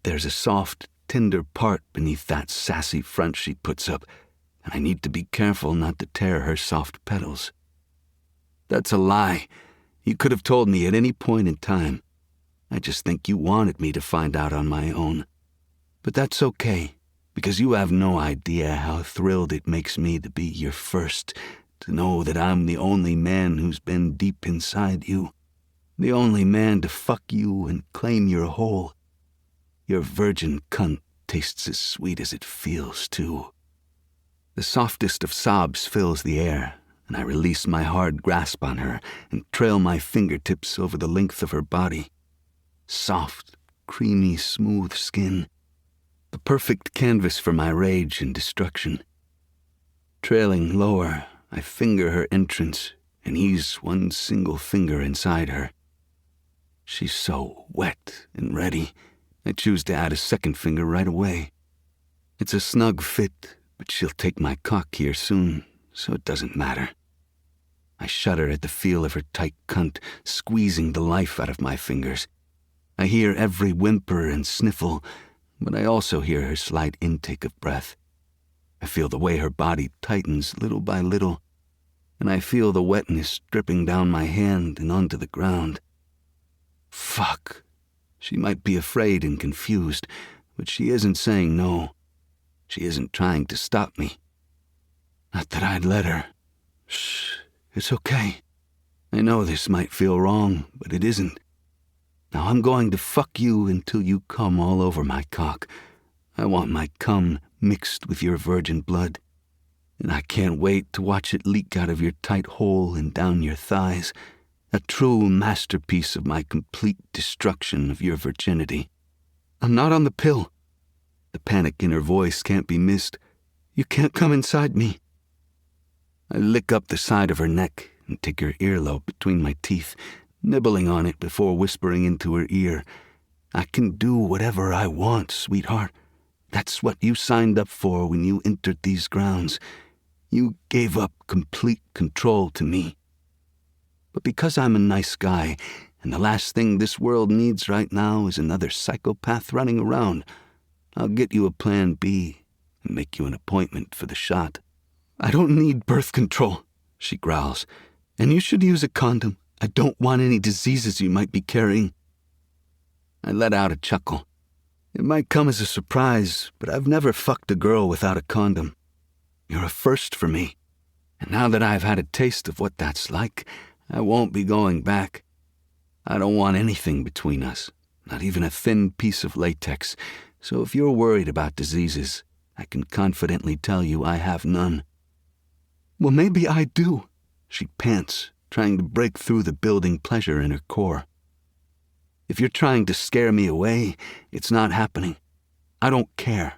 there's a soft, tender part beneath that sassy front she puts up, and I need to be careful not to tear her soft petals. That's a lie. You could have told me at any point in time. I just think you wanted me to find out on my own. But that's okay, because you have no idea how thrilled it makes me to be your first, to know that I'm the only man who's been deep inside you, the only man to fuck you and claim your whole. Your virgin cunt tastes as sweet as it feels, too. The softest of sobs fills the air, and I release my hard grasp on her and trail my fingertips over the length of her body. Soft, creamy, smooth skin. The perfect canvas for my rage and destruction. Trailing lower, I finger her entrance and ease one single finger inside her. She's so wet and ready, I choose to add a second finger right away. It's a snug fit, but she'll take my cock here soon, so it doesn't matter. I shudder at the feel of her tight cunt squeezing the life out of my fingers. I hear every whimper and sniffle, but I also hear her slight intake of breath. I feel the way her body tightens little by little, and I feel the wetness dripping down my hand and onto the ground. Fuck. She might be afraid and confused, but she isn't saying no. She isn't trying to stop me. Not that I'd let her. Shh, it's okay. I know this might feel wrong, but it isn't. Now I'm going to fuck you until you come all over my cock. I want my cum mixed with your virgin blood, and I can't wait to watch it leak out of your tight hole and down your thighs, a true masterpiece of my complete destruction of your virginity. I'm not on the pill. The panic in her voice can't be missed. You can't come inside me. I lick up the side of her neck and take her earlobe between my teeth, nibbling on it before whispering into her ear, I can do whatever I want, sweetheart. That's what you signed up for when you entered these grounds. You gave up complete control to me. But because I'm a nice guy, and the last thing this world needs right now is another psychopath running around, I'll get you a plan B and make you an appointment for the shot. I don't need birth control, she growls, and you should use a condom. I don't want any diseases you might be carrying. I let out a chuckle. It might come as a surprise, but I've never fucked a girl without a condom. You're a first for me, and now that I've had a taste of what that's like, I won't be going back. I don't want anything between us, not even a thin piece of latex, so if you're worried about diseases, I can confidently tell you I have none. Well, maybe I do, she pants, trying to break through the building pleasure in her core. If you're trying to scare me away, it's not happening. I don't care.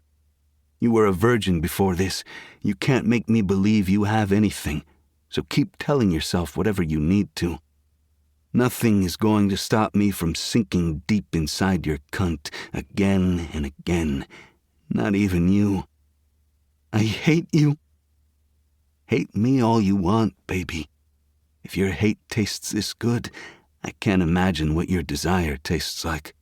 You were a virgin before this. You can't make me believe you have anything, so keep telling yourself whatever you need to. Nothing is going to stop me from sinking deep inside your cunt again and again. Not even you. I hate you. Hate me all you want, baby. If your hate tastes this good, I can't imagine what your desire tastes like.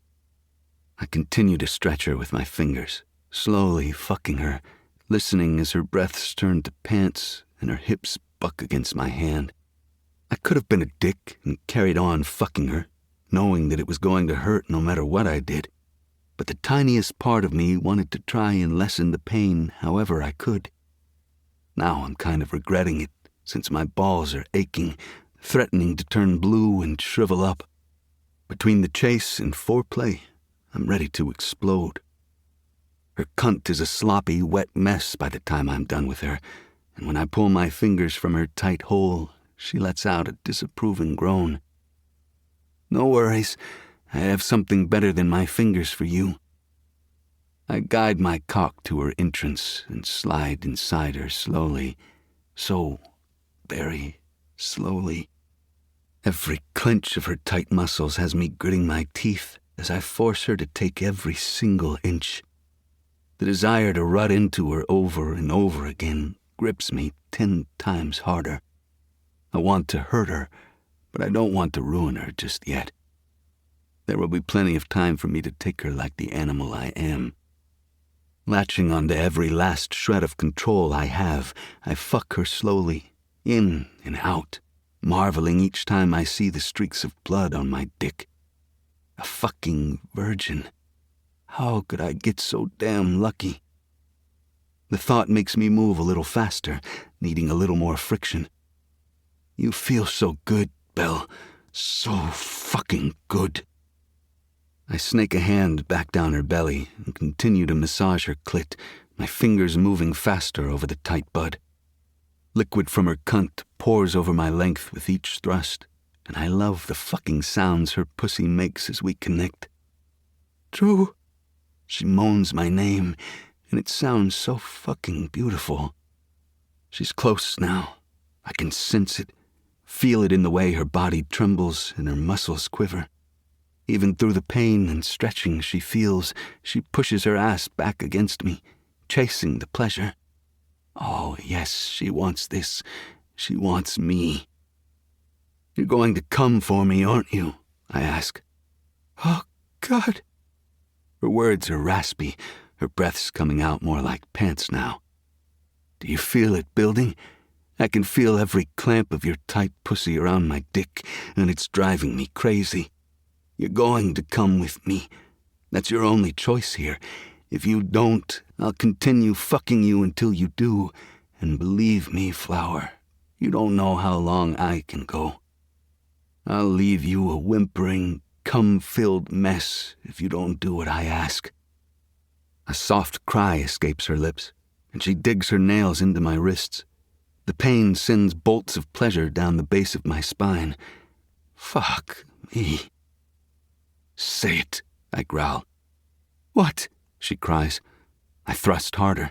I continue to stretch her with my fingers, slowly fucking her, listening as her breaths turn to pants and her hips buck against my hand. I could have been a dick and carried on fucking her, knowing that it was going to hurt no matter what I did, but the tiniest part of me wanted to try and lessen the pain however I could. Now I'm kind of regretting it, since my balls are aching, threatening to turn blue and shrivel up. Between the chase and foreplay, I'm ready to explode. Her cunt is a sloppy, wet mess by the time I'm done with her, and when I pull my fingers from her tight hole, she lets out a disapproving groan. No worries, I have something better than my fingers for you. I guide my cock to her entrance and slide inside her slowly, so very slowly. Every clench of her tight muscles has me gritting my teeth as I force her to take every single inch. The desire to rut into her over and over again grips me 10 times harder. I want to hurt her, but I don't want to ruin her just yet. There will be plenty of time for me to take her like the animal I am. Latching onto every last shred of control I have, I fuck her slowly, in and out, marveling each time I see the streaks of blood on my dick. A fucking virgin. How could I get so damn lucky? The thought makes me move a little faster, needing a little more friction. You feel so good, Belle. So fucking good. I snake a hand back down her belly and continue to massage her clit, my fingers moving faster over the tight bud. Liquid from her cunt pours over my length with each thrust, and I love the fucking sounds her pussy makes as we connect. Drew. She moans my name, and it sounds so fucking beautiful. She's close now. I can sense it, feel it in the way her body trembles and her muscles quiver. Even through the pain and stretching she feels, she pushes her ass back against me, chasing the pleasure. Oh, yes, she wants this. She wants me. You're going to come for me, aren't you? I ask. Oh, God. Her words are raspy, her breath's coming out more like pants now. Do you feel it building? I can feel every clamp of your tight pussy around my dick, and it's driving me crazy. You're going to come with me. That's your only choice here. If you don't, I'll continue fucking you until you do. And believe me, Flower, you don't know how long I can go. I'll leave you a whimpering, cum-filled mess if you don't do what I ask. A soft cry escapes her lips, and she digs her nails into my wrists. The pain sends bolts of pleasure down the base of my spine. Fuck me. Say it, I growl. What? She cries. I thrust harder.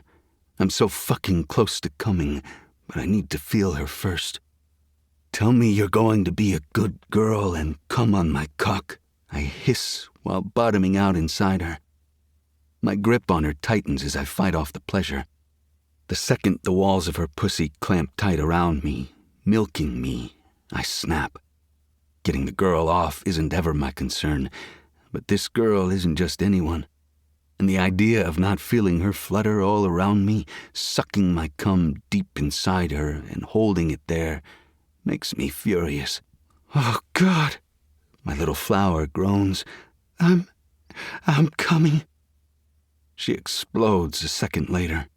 I'm so fucking close to coming, but I need to feel her first. Tell me you're going to be a good girl and come on my cock, I hiss while bottoming out inside her. My grip on her tightens as I fight off the pleasure. The second the walls of her pussy clamp tight around me, milking me, I snap. Getting the girl off isn't ever my concern, but this girl isn't just anyone. And the idea of not feeling her flutter all around me, sucking my cum deep inside her and holding it there, makes me furious. Oh, God, my little Flower groans. I'm coming. She explodes a second later.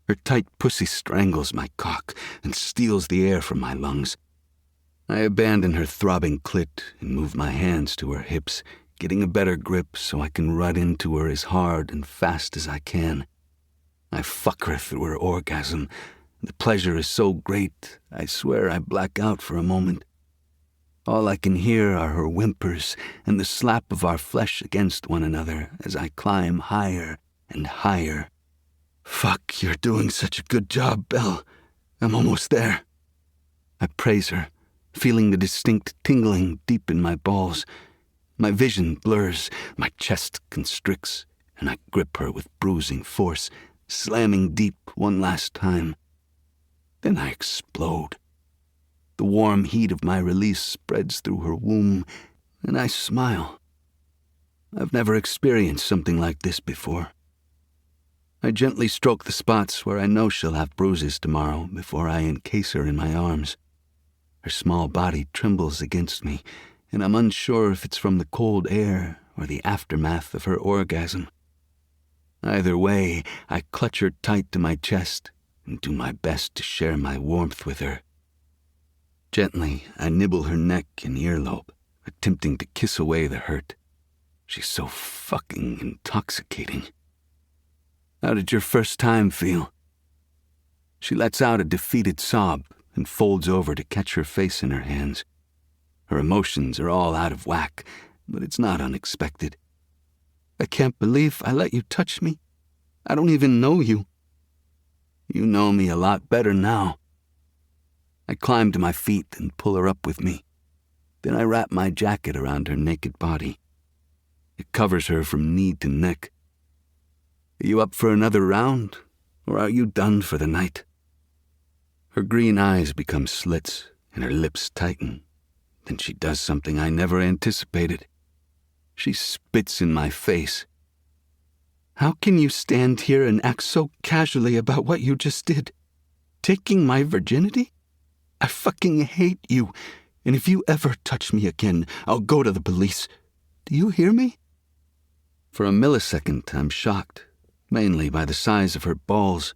Her tight pussy strangles my cock and steals the air from my lungs. I abandon her throbbing clit and move my hands to her hips, getting a better grip so I can rut into her as hard and fast as I can. I fuck her through her orgasm. The pleasure is so great, I swear I black out for a moment. All I can hear are her whimpers and the slap of our flesh against one another as I climb higher and higher. Fuck, you're doing such a good job, Belle. I'm almost there. I praise her, feeling the distinct tingling deep in my balls. My vision blurs, my chest constricts, and I grip her with bruising force, slamming deep one last time. Then I explode. The warm heat of my release spreads through her womb, and I smile. I've never experienced something like this before. I gently stroke the spots where I know she'll have bruises tomorrow before I encase her in my arms. Her small body trembles against me, and I'm unsure if it's from the cold air or the aftermath of her orgasm. Either way, I clutch her tight to my chest and do my best to share my warmth with her. Gently, I nibble her neck and earlobe, attempting to kiss away the hurt. She's so fucking intoxicating. How did your first time feel? She lets out a defeated sob and folds over to catch her face in her hands. Her emotions are all out of whack, but it's not unexpected. I can't believe I let you touch me. I don't even know you. You know me a lot better now. I climb to my feet and pull her up with me. Then I wrap my jacket around her naked body. It covers her from knee to neck. Are you up for another round, or are you done for the night? Her green eyes become slits, and her lips tighten. Then she does something I never anticipated. She spits in my face. How can you stand here and act so casually about what you just did? Taking my virginity? I fucking hate you, and if you ever touch me again, I'll go to the police. Do you hear me? For a millisecond, I'm shocked, mainly by the size of her balls,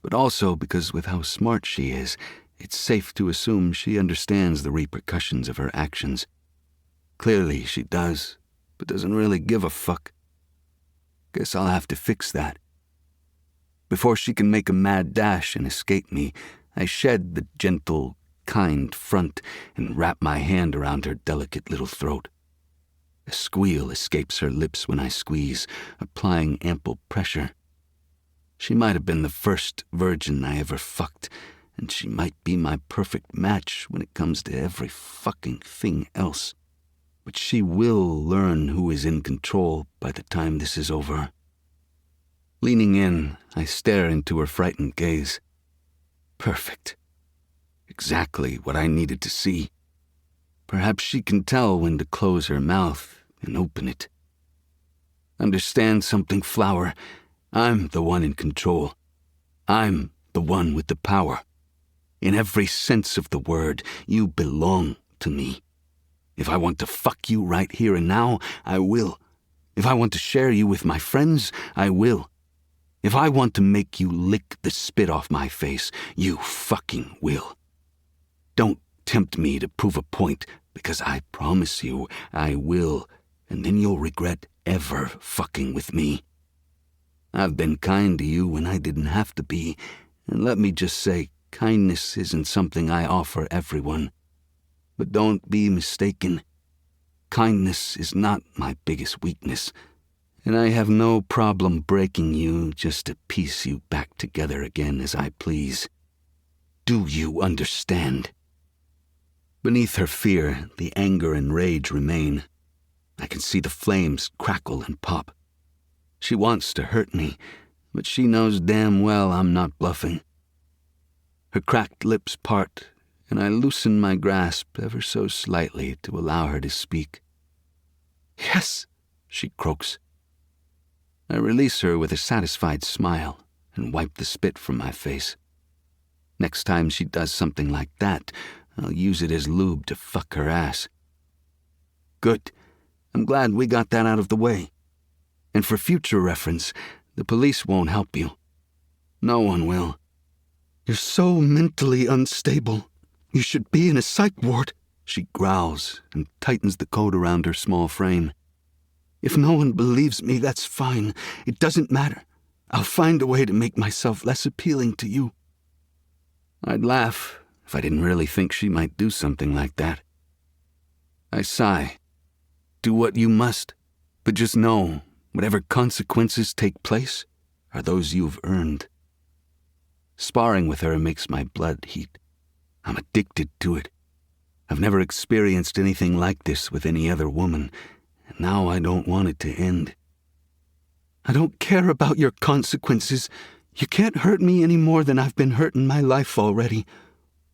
but also because with how smart she is, it's safe to assume she understands the repercussions of her actions. Clearly she does, but doesn't really give a fuck. Guess I'll have to fix that. Before she can make a mad dash and escape me, I shed the gentle, kind front and wrap my hand around her delicate little throat. A squeal escapes her lips when I squeeze, applying ample pressure. She might have been the first virgin I ever fucked, and she might be my perfect match when it comes to every fucking thing else. But she will learn who is in control by the time this is over. Leaning in, I stare into her frightened gaze. Perfect. Exactly what I needed to see. Perhaps she can tell when to close her mouth and open it. Understand something, Flower. I'm the one in control. I'm the one with the power. In every sense of the word, you belong to me. If I want to fuck you right here and now, I will. If I want to share you with my friends, I will. If I want to make you lick the spit off my face, you fucking will. Don't tempt me to prove a point, because I promise you I will, and then you'll regret ever fucking with me. I've been kind to you when I didn't have to be, and let me just say, kindness isn't something I offer everyone. But don't be mistaken. Kindness is not my biggest weakness, and I have no problem breaking you just to piece you back together again as I please. Do you understand? Beneath her fear, the anger and rage remain. I can see the flames crackle and pop. She wants to hurt me, but she knows damn well I'm not bluffing. Her cracked lips part, and I loosen my grasp ever so slightly to allow her to speak. Yes, she croaks. I release her with a satisfied smile and wipe the spit from my face. Next time she does something like that, I'll use it as lube to fuck her ass. Good. I'm glad we got that out of the way. And for future reference, the police won't help you. No one will. You're so mentally unstable. You should be in a psych ward, she growls and tightens the coat around her small frame. If no one believes me, that's fine. It doesn't matter. I'll find a way to make myself less appealing to you. I'd laugh if I didn't really think she might do something like that. I sigh. Do what you must, but just know, whatever consequences take place are those you've earned. Sparring with her makes my blood heat. I'm addicted to it. I've never experienced anything like this with any other woman, and now I don't want it to end. I don't care about your consequences. You can't hurt me any more than I've been hurt in my life already.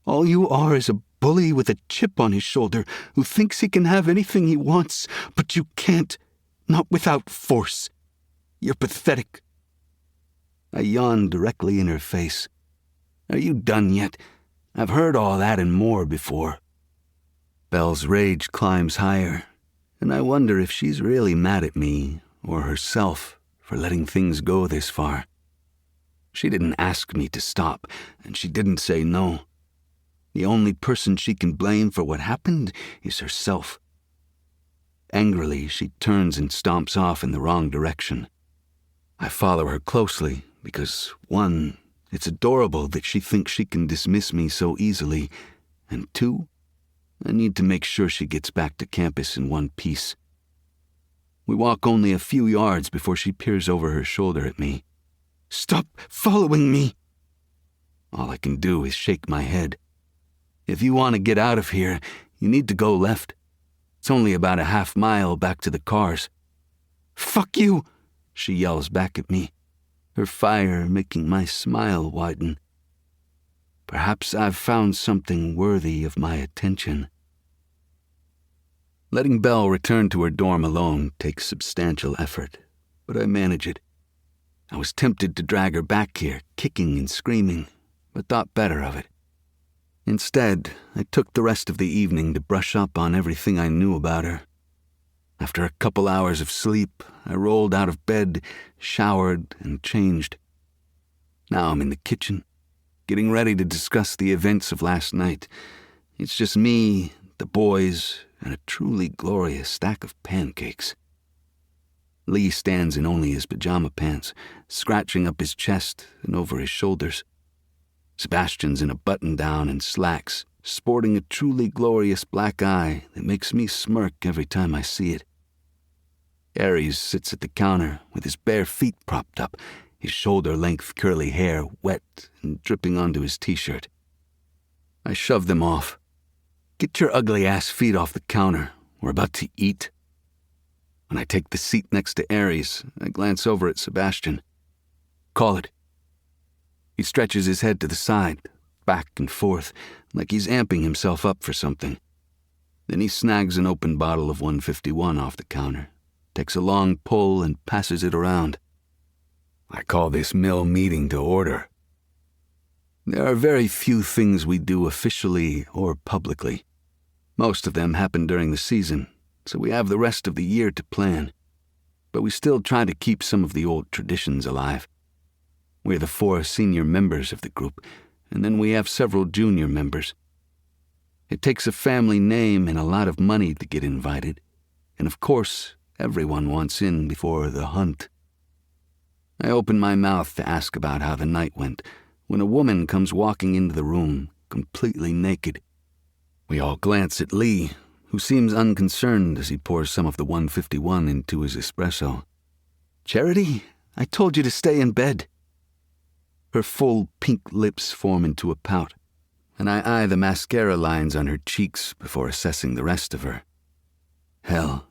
All you are is a bully with a chip on his shoulder who thinks he can have anything he wants, but you can't. Not without force. You're pathetic. I yawned directly in her face. Are you done yet? I've heard all that and more before. Belle's rage climbs higher, and I wonder if she's really mad at me or herself for letting things go this far. She didn't ask me to stop, and she didn't say no. The only person she can blame for what happened is herself. Angrily, she turns and stomps off in the wrong direction. I follow her closely because, one, it's adorable that she thinks she can dismiss me so easily, and two, I need to make sure she gets back to campus in one piece. We walk only a few yards before she peers over her shoulder at me. Stop following me! All I can do is shake my head. If you want to get out of here, you need to go left. It's only about a half mile back to the cars. Fuck you! She yells back at me, her fire making my smile widen. Perhaps I've found something worthy of my attention. Letting Belle return to her dorm alone takes substantial effort, but I manage it. I was tempted to drag her back here, kicking and screaming, but thought better of it. Instead, I took the rest of the evening to brush up on everything I knew about her. After a couple hours of sleep, I rolled out of bed, showered, and changed. Now I'm in the kitchen, getting ready to discuss the events of last night. It's just me, the boys, and a truly glorious stack of pancakes. Lee stands in only his pajama pants, scratching up his chest and over his shoulders. Sebastian's in a button-down and slacks, sporting a truly glorious black eye that makes me smirk every time I see it. Aries sits at the counter with his bare feet propped up, his shoulder-length curly hair wet and dripping onto his t-shirt. I shove them off. Get your ugly-ass feet off the counter. We're about to eat. When I take the seat next to Aries, I glance over at Sebastian. Call it. He stretches his head to the side, back and forth, like he's amping himself up for something. Then he snags an open bottle of 151 off the counter, takes a long pull and passes it around. I call this mill meeting to order. There are very few things we do officially or publicly. Most of them happen during the season, so we have the rest of the year to plan. But we still try to keep some of the old traditions alive. We're the 4 senior members of the group, and then we have several junior members. It takes a family name and a lot of money to get invited, and of course, everyone wants in before the hunt. I open my mouth to ask about how the night went, when a woman comes walking into the room, completely naked. We all glance at Lee, who seems unconcerned as he pours some of the 151 into his espresso. Charity, I told you to stay in bed. Her full pink lips form into a pout, and I eye the mascara lines on her cheeks before assessing the rest of her. Hell,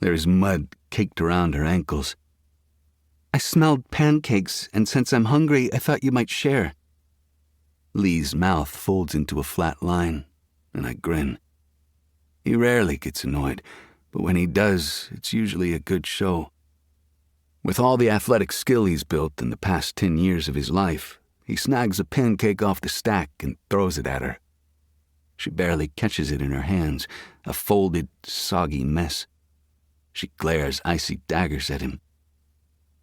there's mud caked around her ankles. I smelled pancakes, and since I'm hungry, I thought you might share. Lee's mouth folds into a flat line, and I grin. He rarely gets annoyed, but when he does, it's usually a good show. With all the athletic skill he's built in the past 10 years of his life, he snags a pancake off the stack and throws it at her. She barely catches it in her hands, a folded, soggy mess. She glares icy daggers at him.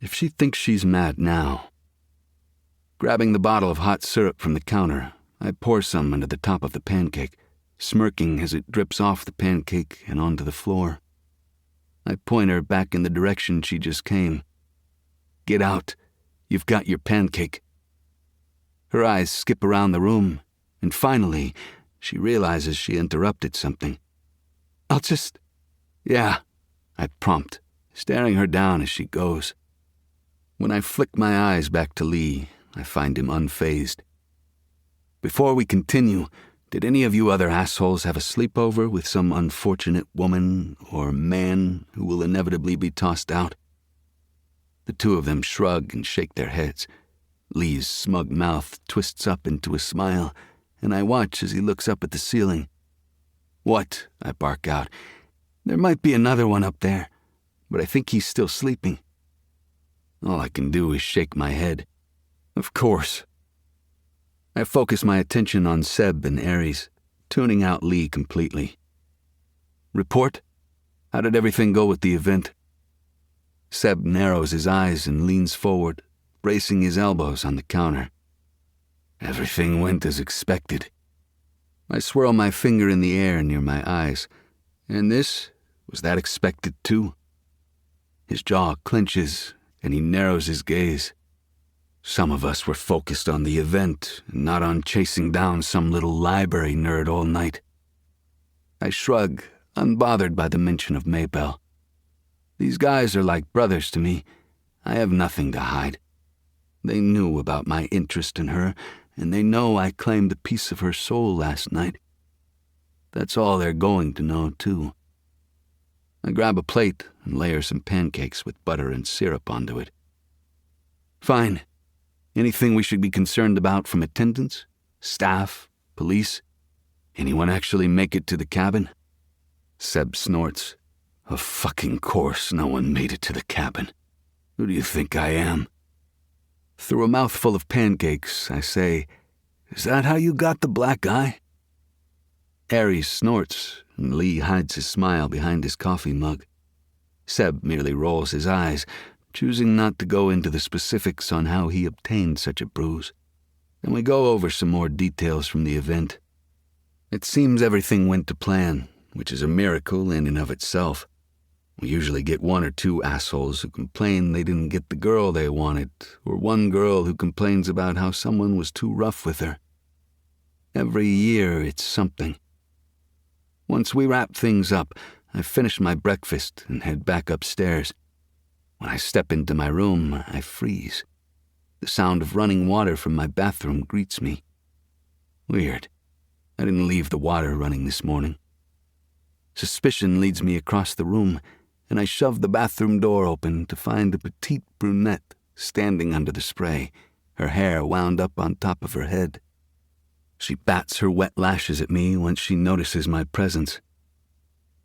If she thinks she's mad now. Grabbing the bottle of hot syrup from the counter, I pour some into the top of the pancake, smirking as it drips off the pancake and onto the floor. I point her back in the direction she just came. Get out. You've got your pancake. Her eyes skip around the room, and finally, she realizes she interrupted something. I'll just... Yeah, I prompt, staring her down as she goes. When I flick my eyes back to Lee, I find him unfazed. Before we continue, did any of you other assholes have a sleepover with some unfortunate woman or man who will inevitably be tossed out? The two of them shrug and shake their heads. Lee's smug mouth twists up into a smile, and I watch as he looks up at the ceiling. What? I bark out. There might be another one up there, but I think he's still sleeping. All I can do is shake my head. Of course. I focus my attention on Seb and Aries, tuning out Lee completely. Report? How did everything go with the event? Seb narrows his eyes and leans forward, bracing his elbows on the counter. Everything went as expected. I swirl my finger in the air near my eyes. And this? Was that expected too? His jaw clenches, and he narrows his gaze. Some of us were focused on the event, and not on chasing down some little library nerd all night. I shrug, unbothered by the mention of Maybell. These guys are like brothers to me. I have nothing to hide. They knew about my interest in her, and they know I claimed a piece of her soul last night. That's all they're going to know, too. I grab a plate and layer some pancakes with butter and syrup onto it. Fine. Anything we should be concerned about from attendants, staff, police? Anyone actually make it to the cabin? Seb snorts. Of fucking course no one made it to the cabin. Who do you think I am? Through a mouthful of pancakes, I say, "Is that how you got the black eye?" Aries snorts, and Lee hides his smile behind his coffee mug. Seb merely rolls his eyes, choosing not to go into the specifics on how he obtained such a bruise. Then we go over some more details from the event. It seems everything went to plan, which is a miracle in and of itself. We usually get one or two assholes who complain they didn't get the girl they wanted, or one girl who complains about how someone was too rough with her. Every year it's something. Once we wrap things up, I finish my breakfast and head back upstairs. When I step into my room, I freeze. The sound of running water from my bathroom greets me. Weird. I didn't leave the water running this morning. Suspicion leads me across the room, and I shove the bathroom door open to find a petite brunette standing under the spray, her hair wound up on top of her head. She bats her wet lashes at me once she notices my presence.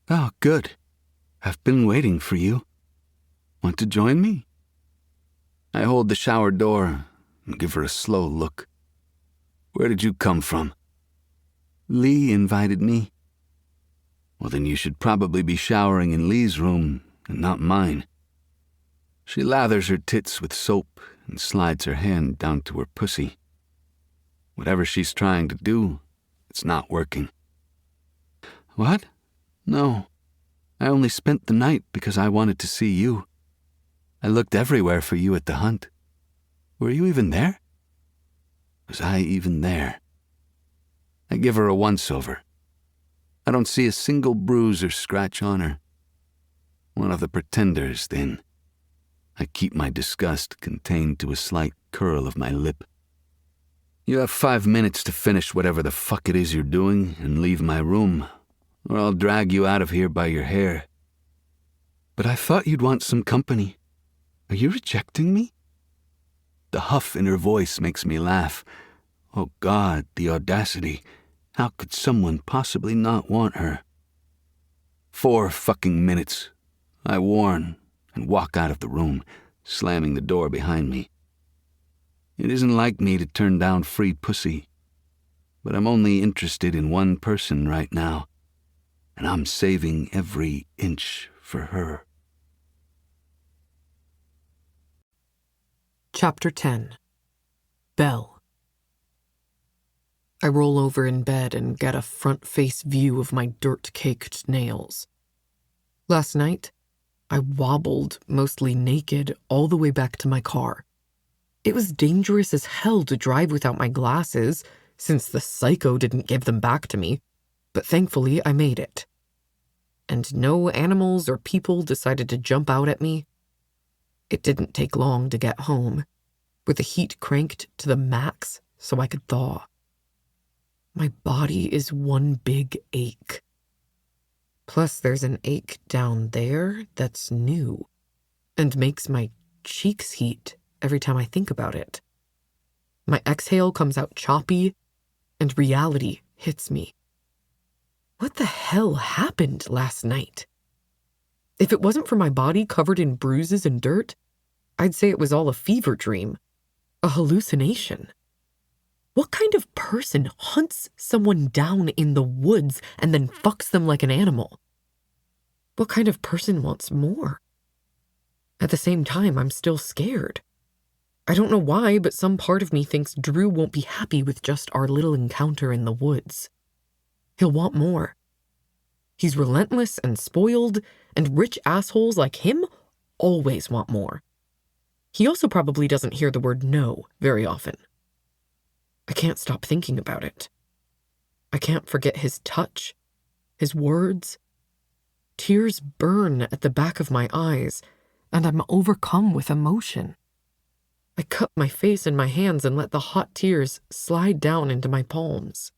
"Oh, good. I've been waiting for you. Want to join me?" I hold the shower door and give her a slow look. "Where did you come from?" "Lee invited me." "Well, then you should probably be showering in Lee's room and not mine." She lathers her tits with soap and slides her hand down to her pussy. Whatever she's trying to do, it's not working. "What? No. I only spent the night because I wanted to see you. I looked everywhere for you at the hunt. Were you even there?" Was I even there? I give her a once-over. I don't see a single bruise or scratch on her. One of the pretenders, then. I keep my disgust contained to a slight curl of my lip. "You have 5 minutes to finish whatever the fuck it is you're doing and leave my room, or I'll drag you out of here by your hair." "But I thought you'd want some company. Are you rejecting me?" The huff in her voice makes me laugh. Oh God, the audacity. How could someone possibly not want her? 4 fucking minutes. I warn and walk out of the room, slamming the door behind me. It isn't like me to turn down free pussy, but I'm only interested in one person right now, and I'm saving every inch for her. Chapter 10. Belle. I roll over in bed and get a front-face view of my dirt-caked nails. Last night, I wobbled, mostly naked, all the way back to my car. It was dangerous as hell to drive without my glasses, since the psycho didn't give them back to me, but thankfully I made it. And no animals or people decided to jump out at me. It didn't take long to get home, with the heat cranked to the max so I could thaw. My body is one big ache. Plus there's an ache down there that's new and makes my cheeks heat every time I think about it. My exhale comes out choppy and reality hits me. What the hell happened last night? If it wasn't for my body covered in bruises and dirt, I'd say it was all a fever dream, a hallucination. What kind of person hunts someone down in the woods and then fucks them like an animal? What kind of person wants more? At the same time, I'm still scared. I don't know why, but some part of me thinks Drew won't be happy with just our little encounter in the woods. He'll want more. He's relentless and spoiled, and rich assholes like him always want more. He also probably doesn't hear the word no very often. I can't stop thinking about it. I can't forget his touch, his words. Tears burn at the back of my eyes, and I'm overcome with emotion. I cup my face in my hands and let the hot tears slide down into my palms.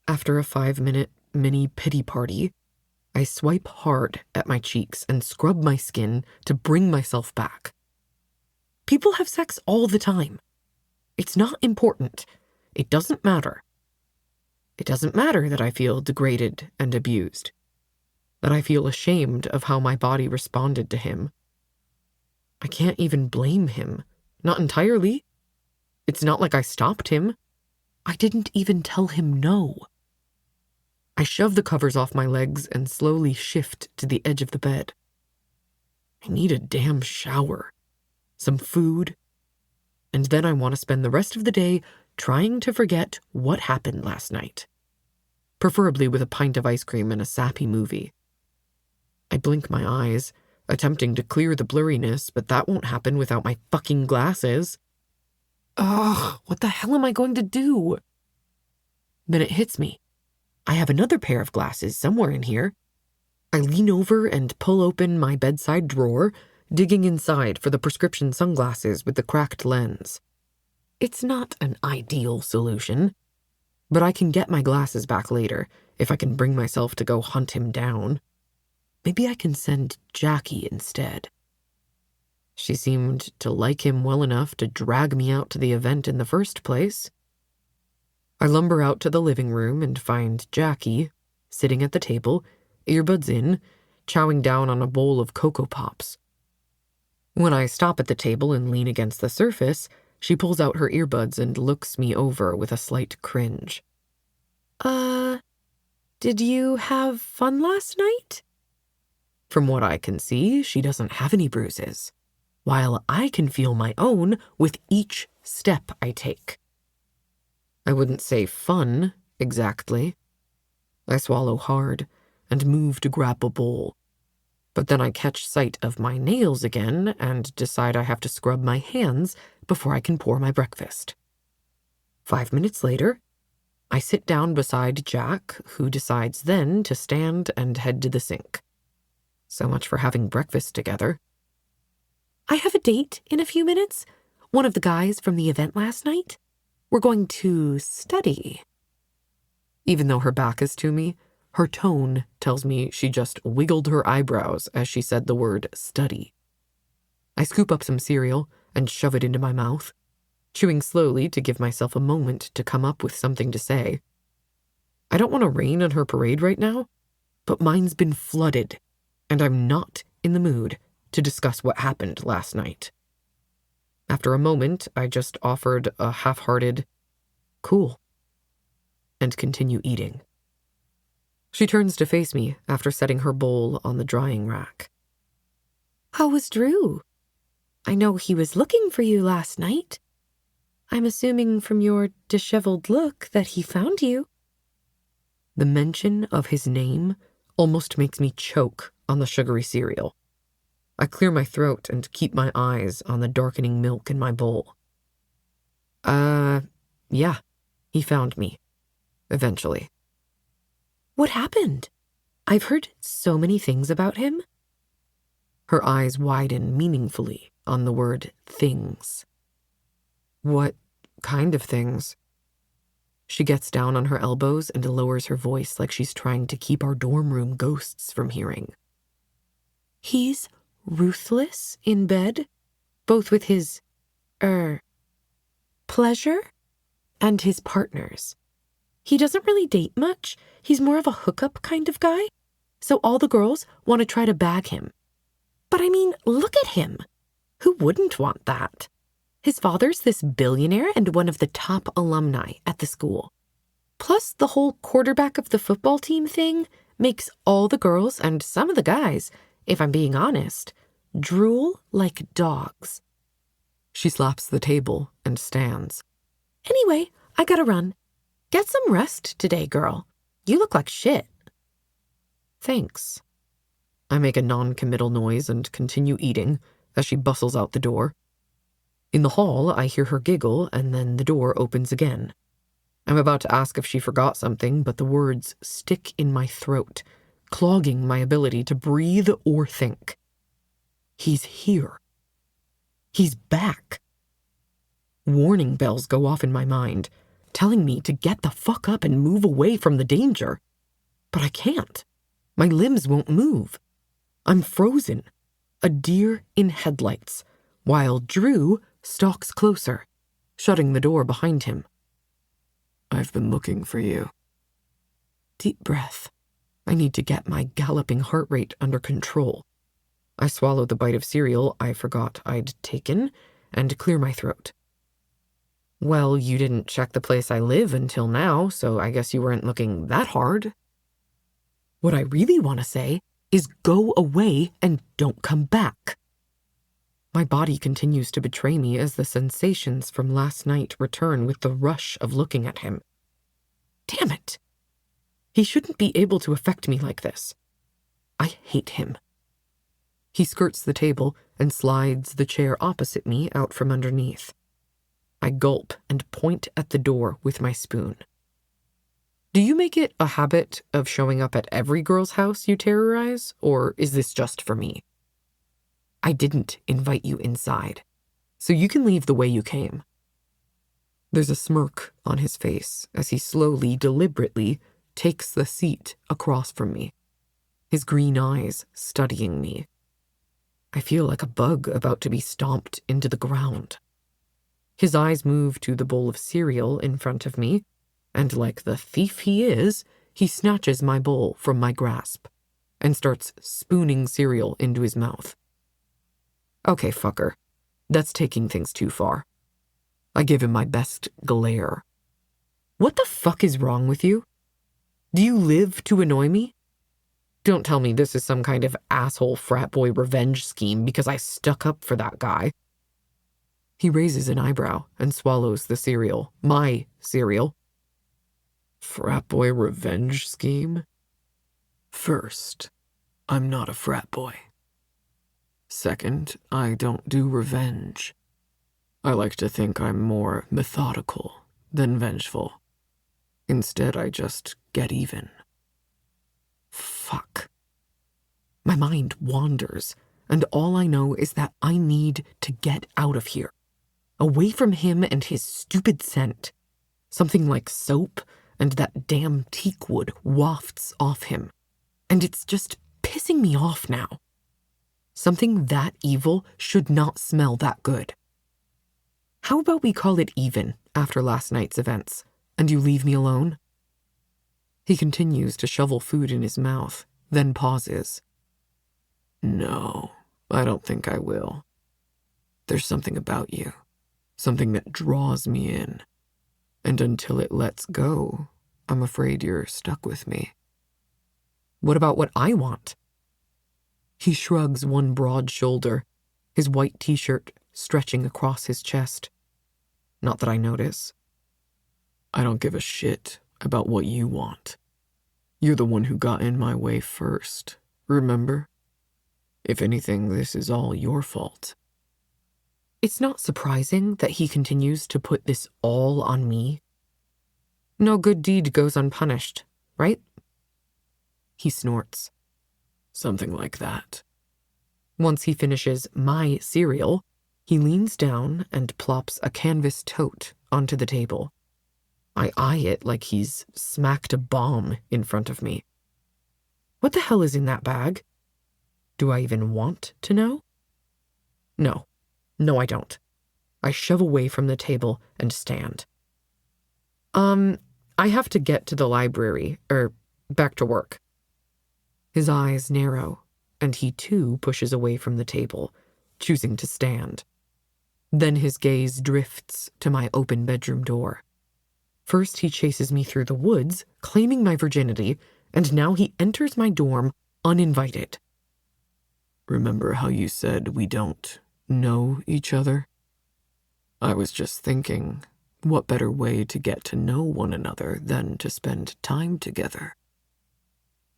After a 5-minute mini pity party, I swipe hard at my cheeks and scrub my skin to bring myself back. People have sex all the time. It's not important. It doesn't matter. It doesn't matter that I feel degraded and abused, that I feel ashamed of how my body responded to him. I can't even blame him, not entirely. It's not like I stopped him. I didn't even tell him no. I shove the covers off my legs and slowly shift to the edge of the bed. I need a damn shower, some food, and then I want to spend the rest of the day trying to forget what happened last night. Preferably with a pint of ice cream and a sappy movie. I blink my eyes, attempting to clear the blurriness, but that won't happen without my fucking glasses. Ugh, what the hell am I going to do? Then it hits me. I have another pair of glasses somewhere in here. I lean over and pull open my bedside drawer, digging inside for the prescription sunglasses with the cracked lens. It's not an ideal solution, but I can get my glasses back later if I can bring myself to go hunt him down. Maybe I can send Jackie instead. She seemed to like him well enough to drag me out to the event in the first place. I lumber out to the living room and find Jackie sitting at the table, earbuds in, chowing down on a bowl of Cocoa Pops. When I stop at the table and lean against the surface, she pulls out her earbuds and looks me over with a slight cringe. Did you have fun last night? From what I can see, she doesn't have any bruises, while I can feel my own with each step I take. I wouldn't say fun, exactly. I swallow hard and move to grab a bowl. But then I catch sight of my nails again and decide I have to scrub my hands before I can pour my breakfast. 5 minutes later, I sit down beside Jack, who decides then to stand and head to the sink. So much for having breakfast together. I have a date in a few minutes. One of the guys from the event last night. We're going to study. Even though her back is to me, her tone tells me she just wiggled her eyebrows as she said the word study. I scoop up some cereal and shove it into my mouth, chewing slowly to give myself a moment to come up with something to say. I don't want to rain on her parade right now, but mine's been flooded, and I'm not in the mood to discuss what happened last night. After a moment, I just offered a half-hearted, cool, and continue eating. She turns to face me after setting her bowl on the drying rack. How was Drew? I know he was looking for you last night. I'm assuming from your disheveled look that he found you. The mention of his name almost makes me choke on the sugary cereal. I clear my throat and keep my eyes on the darkening milk in my bowl. Yeah, he found me. Eventually. What happened? I've heard so many things about him. Her eyes widen meaningfully on the word things. What kind of things? She gets down on her elbows and lowers her voice like she's trying to keep our dorm room ghosts from hearing. He's ruthless in bed, both with his, pleasure and his partners. He doesn't really date much. He's more of a hookup kind of guy. So all the girls want to try to bag him. But I mean, look at him. Who wouldn't want that? His father's this billionaire and one of the top alumni at the school. Plus, the whole quarterback of the football team thing makes all the girls and some of the guys, if I'm being honest, drool like dogs. She slaps the table and stands. Anyway, I gotta run. Get some rest today, girl. You look like shit. Thanks. I make a non-committal noise and continue eating as she bustles out the door. In the hall, I hear her giggle, and then the door opens again. I'm about to ask if she forgot something, but the words stick in my throat, clogging my ability to breathe or think. He's here. He's back. Warning bells go off in my mind, telling me to get the fuck up and move away from the danger. But I can't. My limbs won't move. I'm frozen, a deer in headlights, while Drew stalks closer, shutting the door behind him. I've been looking for you. Deep breath. I need to get my galloping heart rate under control. I swallow the bite of cereal I forgot I'd taken and clear my throat. Well, you didn't check the place I live until now, so I guess you weren't looking that hard. What I really want to say is go away and don't come back. My body continues to betray me as the sensations from last night return with the rush of looking at him. Damn it! He shouldn't be able to affect me like this. I hate him. He skirts the table and slides the chair opposite me out from underneath. I gulp and point at the door with my spoon. Do you make it a habit of showing up at every girl's house you terrorize, or is this just for me? I didn't invite you inside, so you can leave the way you came. There's a smirk on his face as he slowly, deliberately takes the seat across from me, his green eyes studying me. I feel like a bug about to be stomped into the ground. His eyes move to the bowl of cereal in front of me, and like the thief he is, he snatches my bowl from my grasp and starts spooning cereal into his mouth. Okay, fucker, that's taking things too far. I give him my best glare. What the fuck is wrong with you? Do you live to annoy me? Don't tell me this is some kind of asshole frat boy revenge scheme because I stuck up for that guy. He raises an eyebrow and swallows the cereal. My cereal. Frat boy revenge scheme? First, I'm not a frat boy. Second, I don't do revenge. I like to think I'm more methodical than vengeful. Instead, I just get even. Fuck. My mind wanders, and all I know is that I need to get out of here. Away from him and his stupid scent. Something like soap and that damn teak wood wafts off him. And it's just pissing me off now. Something that evil should not smell that good. How about we call it even after last night's events, and you leave me alone? He continues to shovel food in his mouth, then pauses. No, I don't think I will. There's something about you, something that draws me in, and until it lets go, I'm afraid you're stuck with me. What about what I want? He shrugs one broad shoulder, his white t-shirt stretching across his chest. Not that I notice. I don't give a shit about what you want. You're the one who got in my way first, remember? If anything, this is all your fault. It's not surprising that he continues to put this all on me. No good deed goes unpunished, right? He snorts. Something like that. Once he finishes my cereal, he leans down and plops a canvas tote onto the table. I eye it like he's smacked a bomb in front of me. What the hell is in that bag? Do I even want to know? No, I don't. I shove away from the table and stand. I have to get to the library, back to work. His eyes narrow, and he too pushes away from the table, choosing to stand. Then his gaze drifts to my open bedroom door. First he chases me through the woods, claiming my virginity, and now he enters my dorm uninvited. Remember how you said we don't know each other? I was just thinking, what better way to get to know one another than to spend time together?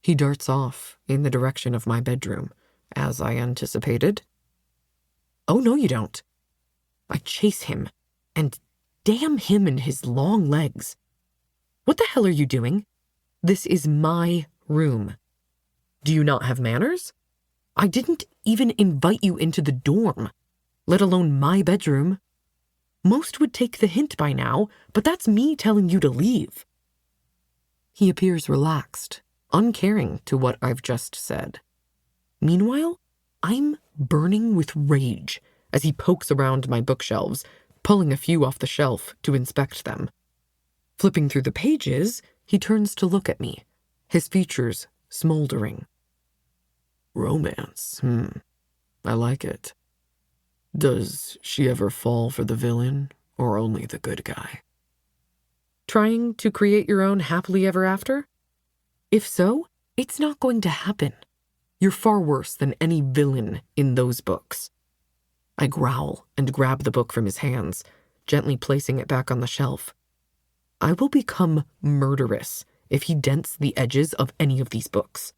He darts off in the direction of my bedroom, as I anticipated. Oh, no, you don't. I chase him, and damn him and his long legs. What the hell are you doing? This is my room. Do you not have manners? I didn't even invite you into the dorm, let alone my bedroom. Most would take the hint by now, but that's me telling you to leave. He appears relaxed, uncaring to what I've just said. Meanwhile, I'm burning with rage as he pokes around my bookshelves, pulling a few off the shelf to inspect them. Flipping through the pages, he turns to look at me, his features smoldering. Romance, I like it. Does she ever fall for the villain, or only the good guy? Trying to create your own happily ever after? If so, it's not going to happen. You're far worse than any villain in those books. I growl and grab the book from his hands, gently placing it back on the shelf. I will become murderous if he dents the edges of any of these books.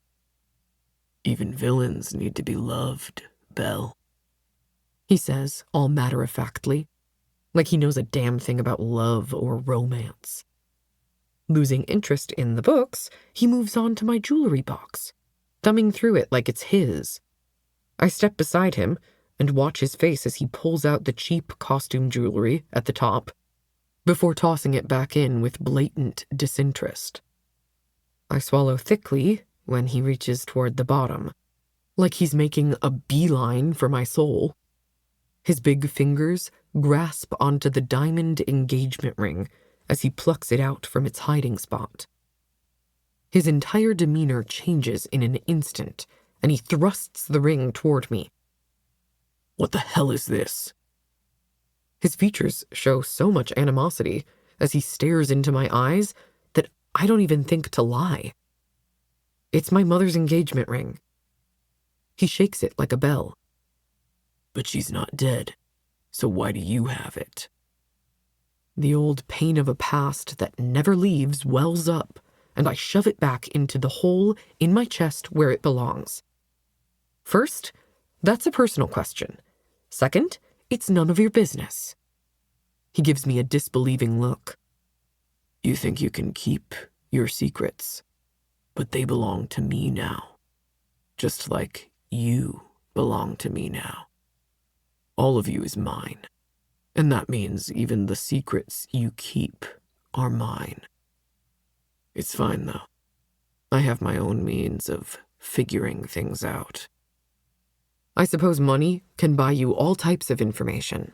Even villains need to be loved, Belle, he says, all matter-of-factly, like he knows a damn thing about love or romance. Losing interest in the books, he moves on to my jewelry box, thumbing through it like it's his. I step beside him and watch his face as he pulls out the cheap costume jewelry at the top, before tossing it back in with blatant disinterest. I swallow thickly when he reaches toward the bottom, like he's making a beeline for my soul. His big fingers grasp onto the diamond engagement ring as he plucks it out from its hiding spot. His entire demeanor changes in an instant, and he thrusts the ring toward me. What the hell is this? His features show so much animosity as he stares into my eyes that I don't even think to lie. It's my mother's engagement ring. He shakes it like a bell. But she's not dead, so why do you have it? The old pain of a past that never leaves wells up, and I shove it back into the hole in my chest where it belongs. First, that's a personal question. Second, it's none of your business. He gives me a disbelieving look. You think you can keep your secrets, but they belong to me now. Just like you belong to me now. All of you is mine, and that means even the secrets you keep are mine. It's fine, though. I have my own means of figuring things out. I suppose money can buy you all types of information.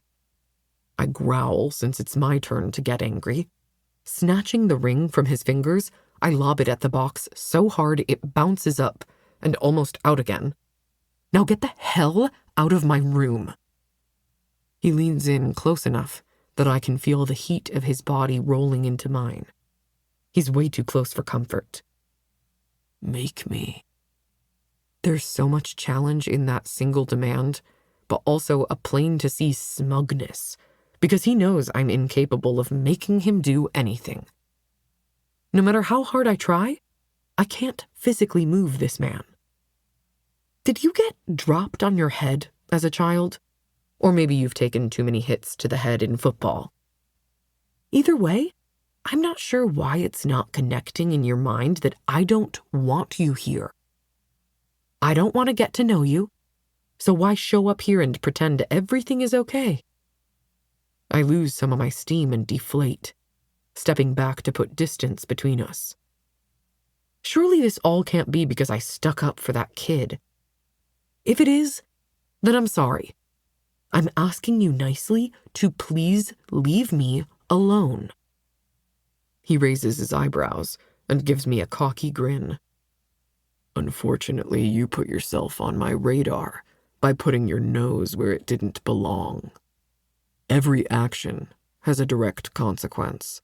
I growl since it's my turn to get angry. Snatching the ring from his fingers, I lob it at the box so hard it bounces up and almost out again. Now get the hell out of my room. He leans in close enough that I can feel the heat of his body rolling into mine. He's way too close for comfort. Make me. There's so much challenge in that single demand, but also a plain-to-see smugness, because he knows I'm incapable of making him do anything. No matter how hard I try, I can't physically move this man. Did you get dropped on your head as a child? Or maybe you've taken too many hits to the head in football. Either way, I'm not sure why it's not connecting in your mind that I don't want you here. I don't want to get to know you, so why show up here and pretend everything is okay? I lose some of my steam and deflate, stepping back to put distance between us. Surely this all can't be because I stuck up for that kid. If it is, then I'm sorry. I'm asking you nicely to please leave me alone. He raises his eyebrows and gives me a cocky grin. Unfortunately, you put yourself on my radar by putting your nose where it didn't belong. Every action has a direct consequence.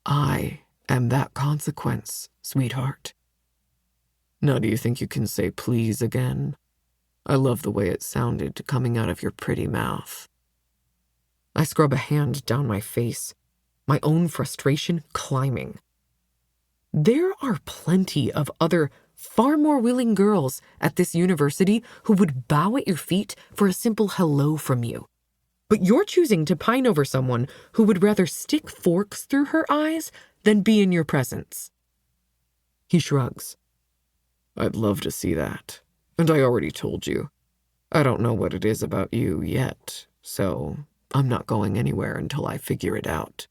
I am that consequence, sweetheart. Now do you think you can say please again? I love the way it sounded coming out of your pretty mouth. I scrub a hand down my face, my own frustration climbing. There are plenty of other, far more willing girls at this university who would bow at your feet for a simple hello from you. But you're choosing to pine over someone who would rather stick forks through her eyes than be in your presence. He shrugs. I'd love to see that. And I already told you. I don't know what it is about you yet, so I'm not going anywhere until I figure it out.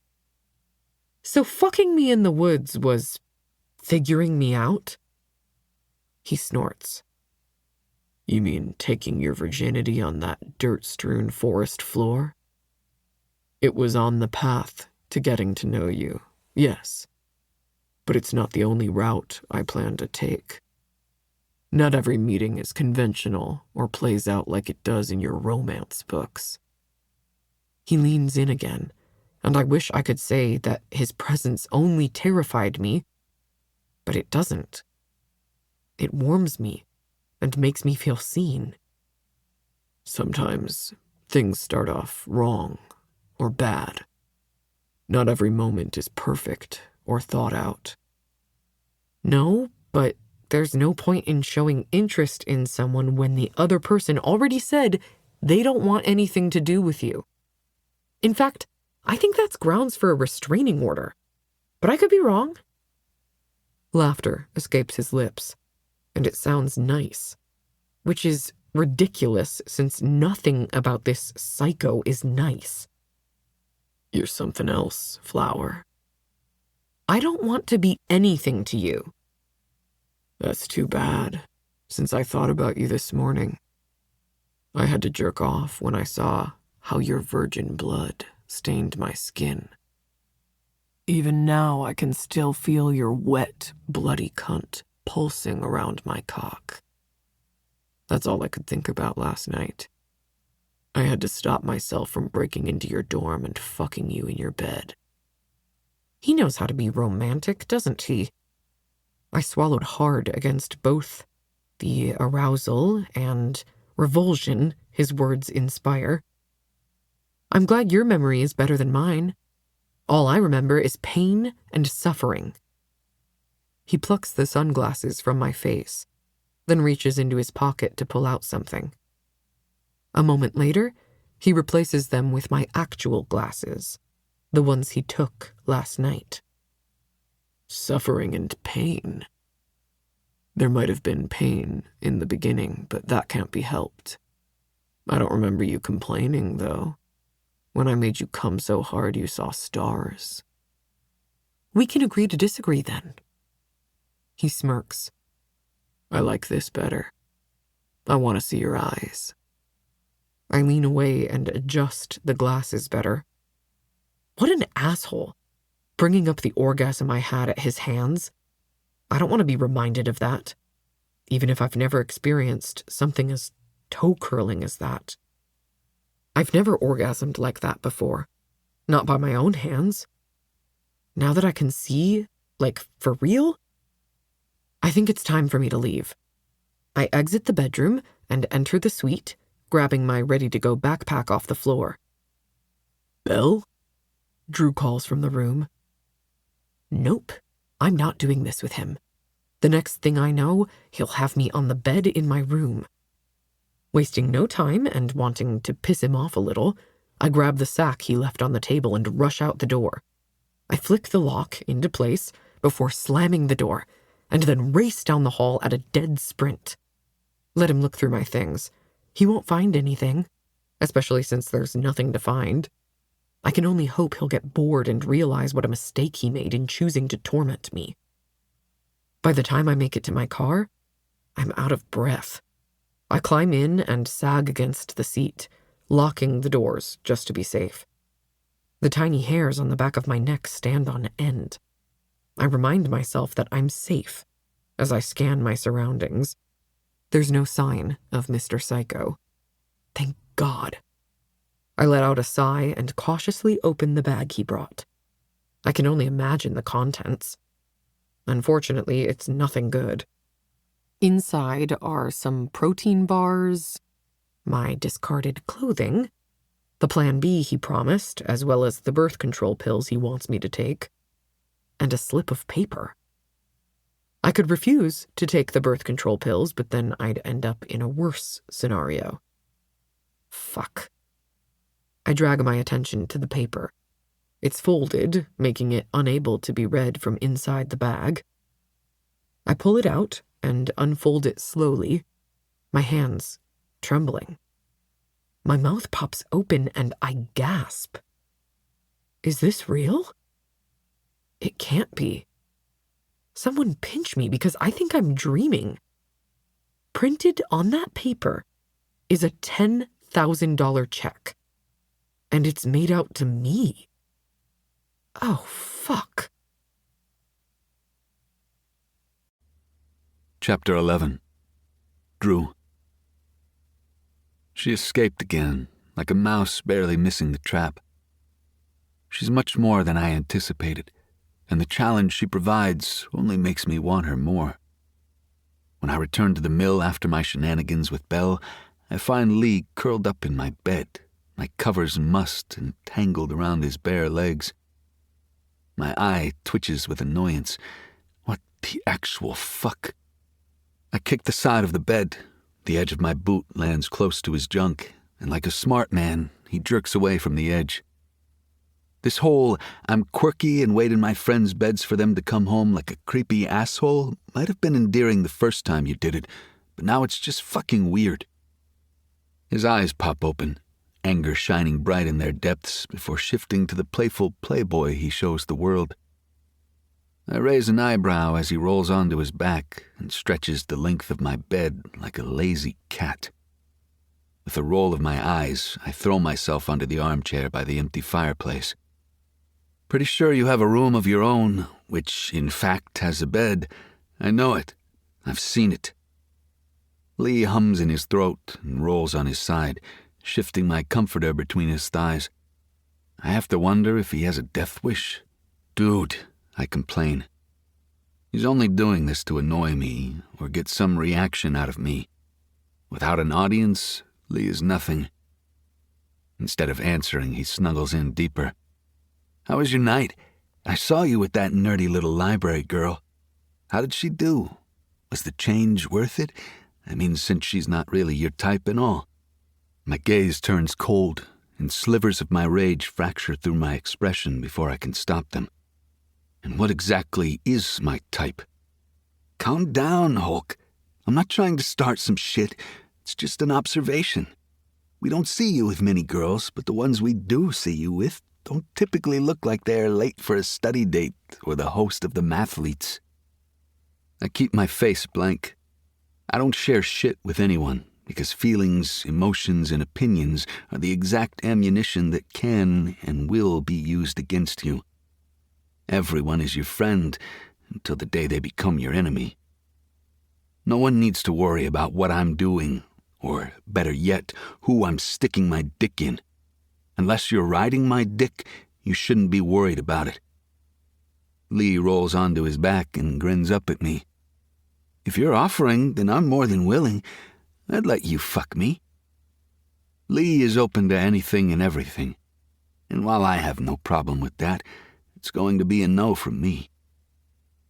So fucking me in the woods was figuring me out? He snorts. You mean taking your virginity on that dirt-strewn forest floor? It was on the path to getting to know you, yes. But it's not the only route I plan to take. Not every meeting is conventional or plays out like it does in your romance books. He leans in again, and I wish I could say that his presence only terrified me, but it doesn't. It warms me and makes me feel seen. Sometimes things start off wrong or bad. Not every moment is perfect or thought out. No, but there's no point in showing interest in someone when the other person already said they don't want anything to do with you. In fact, I think that's grounds for a restraining order. But I could be wrong. Laughter escapes his lips, and it sounds nice, which is ridiculous since nothing about this psycho is nice. You're something else, Flower. I don't want to be anything to you. That's too bad, since I thought about you this morning. I had to jerk off when I saw how your virgin blood stained my skin. Even now, I can still feel your wet, bloody cunt pulsing around my cock. That's all I could think about last night. I had to stop myself from breaking into your dorm and fucking you in your bed. He knows how to be romantic, doesn't he? I swallowed hard against both the arousal and revulsion his words inspire. I'm glad your memory is better than mine. All I remember is pain and suffering. He plucks the sunglasses from my face, then reaches into his pocket to pull out something. A moment later, he replaces them with my actual glasses, the ones he took last night. Suffering and pain. There might have been pain in the beginning, but that can't be helped. I don't remember you complaining, though. When I made you come so hard you saw stars. We can agree to disagree, then. He smirks. I like this better. I want to see your eyes. I lean away and adjust the glasses better. What an asshole. Bringing up the orgasm I had at his hands. I don't want to be reminded of that, even if I've never experienced something as toe-curling as that. I've never orgasmed like that before, not by my own hands. Now that I can see, like, for real, I think it's time for me to leave. I exit the bedroom and enter the suite, grabbing my ready-to-go backpack off the floor. Belle? Drew calls from the room. Nope, I'm not doing this with him. The next thing I know, he'll have me on the bed in my room. Wasting no time and wanting to piss him off a little, I grab the sack he left on the table and rush out the door. I flick the lock into place before slamming the door, and then race down the hall at a dead sprint. Let him look through my things. He won't find anything, especially since there's nothing to find. I can only hope he'll get bored and realize what a mistake he made in choosing to torment me. By the time I make it to my car, I'm out of breath. I climb in and sag against the seat, locking the doors just to be safe. The tiny hairs on the back of my neck stand on end. I remind myself that I'm safe as I scan my surroundings. There's no sign of Mr. Psycho. Thank God. I let out a sigh and cautiously open the bag he brought. I can only imagine the contents. Unfortunately, it's nothing good. Inside are some protein bars, my discarded clothing, the Plan B he promised, as well as the birth control pills he wants me to take, and a slip of paper. I could refuse to take the birth control pills, but then I'd end up in a worse scenario. Fuck. I drag my attention to the paper. It's folded, making it unable to be read from inside the bag. I pull it out and unfold it slowly, my hands trembling. My mouth pops open and I gasp. Is this real? It can't be. Someone pinch me because I think I'm dreaming. Printed on that paper is a $10,000 check, and it's made out to me. Oh, fuck. Chapter 11. Drew." She escaped again, like a mouse barely missing the trap. She's much more than I anticipated, and the challenge she provides only makes me want her more. When I return to the mill after my shenanigans with Belle, I find Lee curled up in my bed, my covers mussed and tangled around his bare legs. My eye twitches with annoyance. What the actual fuck? I kick the side of the bed. The edge of my boot lands close to his junk, and like a smart man, he jerks away from the edge. This whole "I'm quirky and wait in my friends' beds for them to come home like a creepy asshole" might have been endearing the first time you did it, but now it's just fucking weird. His eyes pop open, anger shining bright in their depths before shifting to the playful playboy he shows the world. I raise an eyebrow as he rolls onto his back and stretches the length of my bed like a lazy cat. With a roll of my eyes, I throw myself onto the armchair by the empty fireplace. "Pretty sure you have a room of your own, which, in fact, has a bed. I know it. I've seen it." Lee hums in his throat and rolls on his side, shifting my comforter between his thighs. I have to wonder if he has a death wish. "Dude," I complain. He's only doing this to annoy me or get some reaction out of me. Without an audience, Lee is nothing. Instead of answering, he snuggles in deeper. "How was your night? I saw you with that nerdy little library girl. How did she do? Was the change worth it? I mean, since she's not really your type and all." My gaze turns cold, and slivers of my rage fracture through my expression before I can stop them. And what exactly is my type? "Calm down, Hulk. I'm not trying to start some shit. It's just an observation. We don't see you with many girls, but the ones we do see you with don't typically look like they are late for a study date or the host of the Mathletes." I keep my face blank. I don't share shit with anyone, because feelings, emotions, and opinions are the exact ammunition that can and will be used against you. Everyone is your friend until the day they become your enemy. No one needs to worry about what I'm doing, or better yet, who I'm sticking my dick in. Unless you're riding my dick, you shouldn't be worried about it. Lee rolls onto his back and grins up at me. "If you're offering, then I'm more than willing. I'd let you fuck me." Lee is open to anything and everything, and while I have no problem with that, it's going to be a no from me.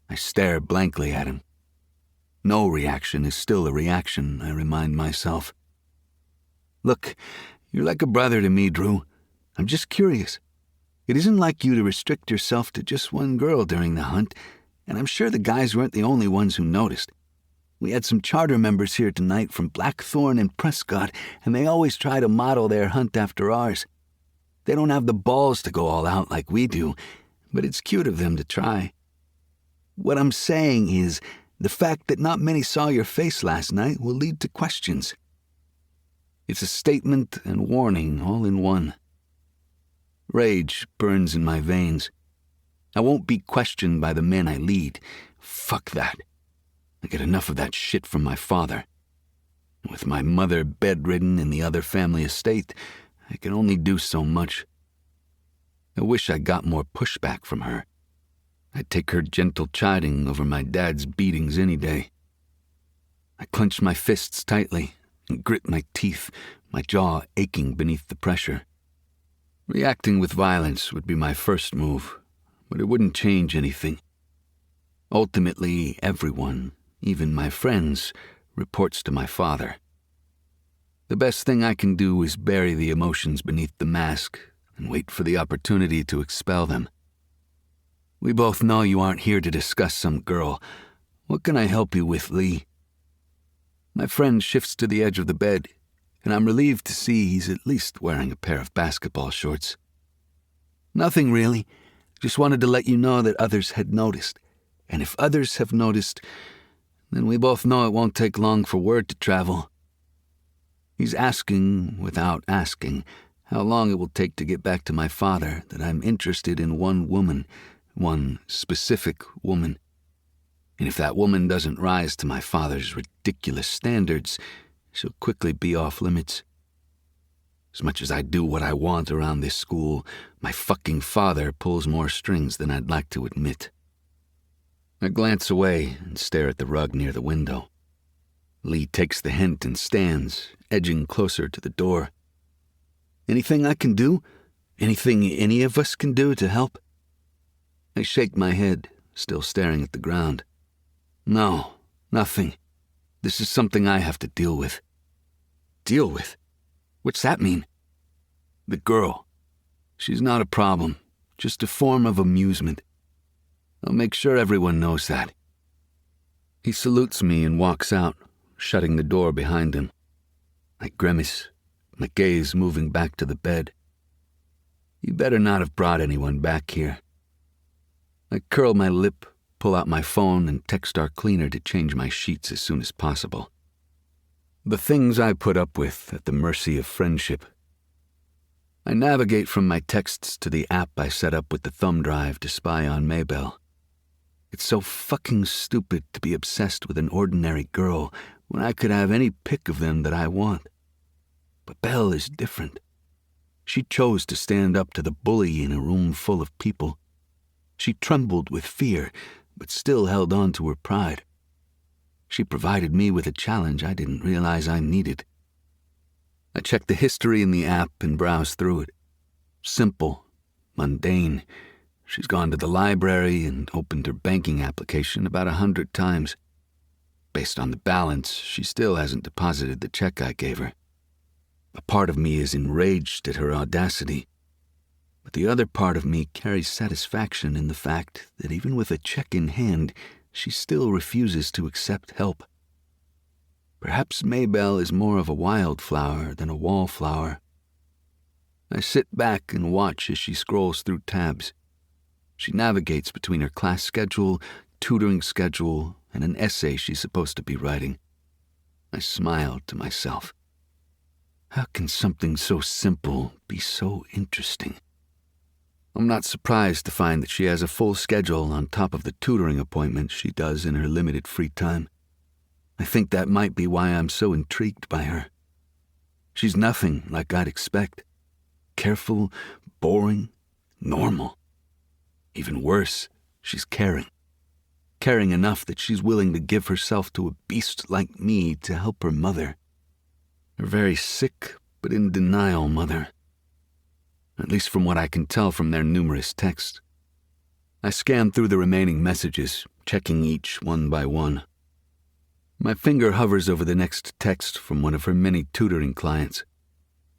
I stare blankly at him. No reaction is still a reaction, I remind myself. "Look, you're like a brother to me, Drew. I'm just curious. It isn't like you to restrict yourself to just one girl during the hunt, and I'm sure the guys weren't the only ones who noticed. We had some charter members here tonight from Blackthorn and Prescott, and they always try to model their hunt after ours. They don't have the balls to go all out like we do, but it's cute of them to try. What I'm saying is, the fact that not many saw your face last night will lead to questions. It's a statement and warning all in one. Rage burns in my veins. I won't be questioned by the men I lead. Fuck that. I get enough of that shit from my father. With my mother bedridden in the other family estate, I can only do so much. I wish I got more pushback from her. I'd take her gentle chiding over my dad's beatings any day. I clench my fists tightly and grit my teeth, my jaw aching beneath the pressure. Reacting with violence would be my first move, but it wouldn't change anything. Ultimately, everyone, even my friends, reports to my father. The best thing I can do is bury the emotions beneath the mask and wait for the opportunity to expel them. "We both know you aren't here to discuss some girl. What can I help you with, Lee?" My friend shifts to the edge of the bed, and I'm relieved to see he's at least wearing a pair of basketball shorts. "Nothing really. Just wanted to let you know that others had noticed. And if others have noticed, then we both know it won't take long for word to travel." He's asking, without asking, how long it will take to get back to my father that I'm interested in one woman, one specific woman. And if that woman doesn't rise to my father's ridiculous standards, she'll quickly be off limits. As much as I do what I want around this school, my fucking father pulls more strings than I'd like to admit. I glance away and stare at the rug near the window. Lee takes the hint and stands, edging closer to the door. Anything I can do? Anything any of us can do to help? I shake my head, still staring at the ground. No, nothing. This is something I have to deal with. Deal with? What's that mean? The girl. She's not a problem, just a form of amusement. I'll make sure everyone knows that. He salutes me and walks out, shutting the door behind him. I grimace, my gaze moving back to the bed. You better not have brought anyone back here. I curl my lip, pull out my phone, and text our cleaner to change my sheets as soon as possible. The things I put up with at the mercy of friendship. I navigate from my texts to the app I set up with the thumb drive to spy on Maybell. It's so fucking stupid to be obsessed with an ordinary girl when I could have any pic of them that I want. But Belle is different. She chose to stand up to the bully in a room full of people. She trembled with fear, but still held on to her pride. She provided me with a challenge I didn't realize I needed. I checked the history in the app and browsed through it. Simple, mundane. She's gone to the library and opened her banking application about 100 times. Based on the balance, she still hasn't deposited the check I gave her. A part of me is enraged at her audacity, but the other part of me carries satisfaction in the fact that even with a check in hand, she still refuses to accept help. Perhaps Maybell is more of a wildflower than a wallflower. I sit back and watch as she scrolls through tabs. She navigates between her class schedule, tutoring schedule, and an essay she's supposed to be writing. I smile to myself. How can something so simple be so interesting? I'm not surprised to find that she has a full schedule on top of the tutoring appointments she does in her limited free time. I think that might be why I'm so intrigued by her. She's nothing like I'd expect. Careful, boring, normal. Even worse, she's caring. Caring enough that she's willing to give herself to a beast like me to help her mother. Her very sick, but in denial mother. At least from what I can tell from their numerous texts. I scan through the remaining messages, checking each one by one. My finger hovers over the next text from one of her many tutoring clients.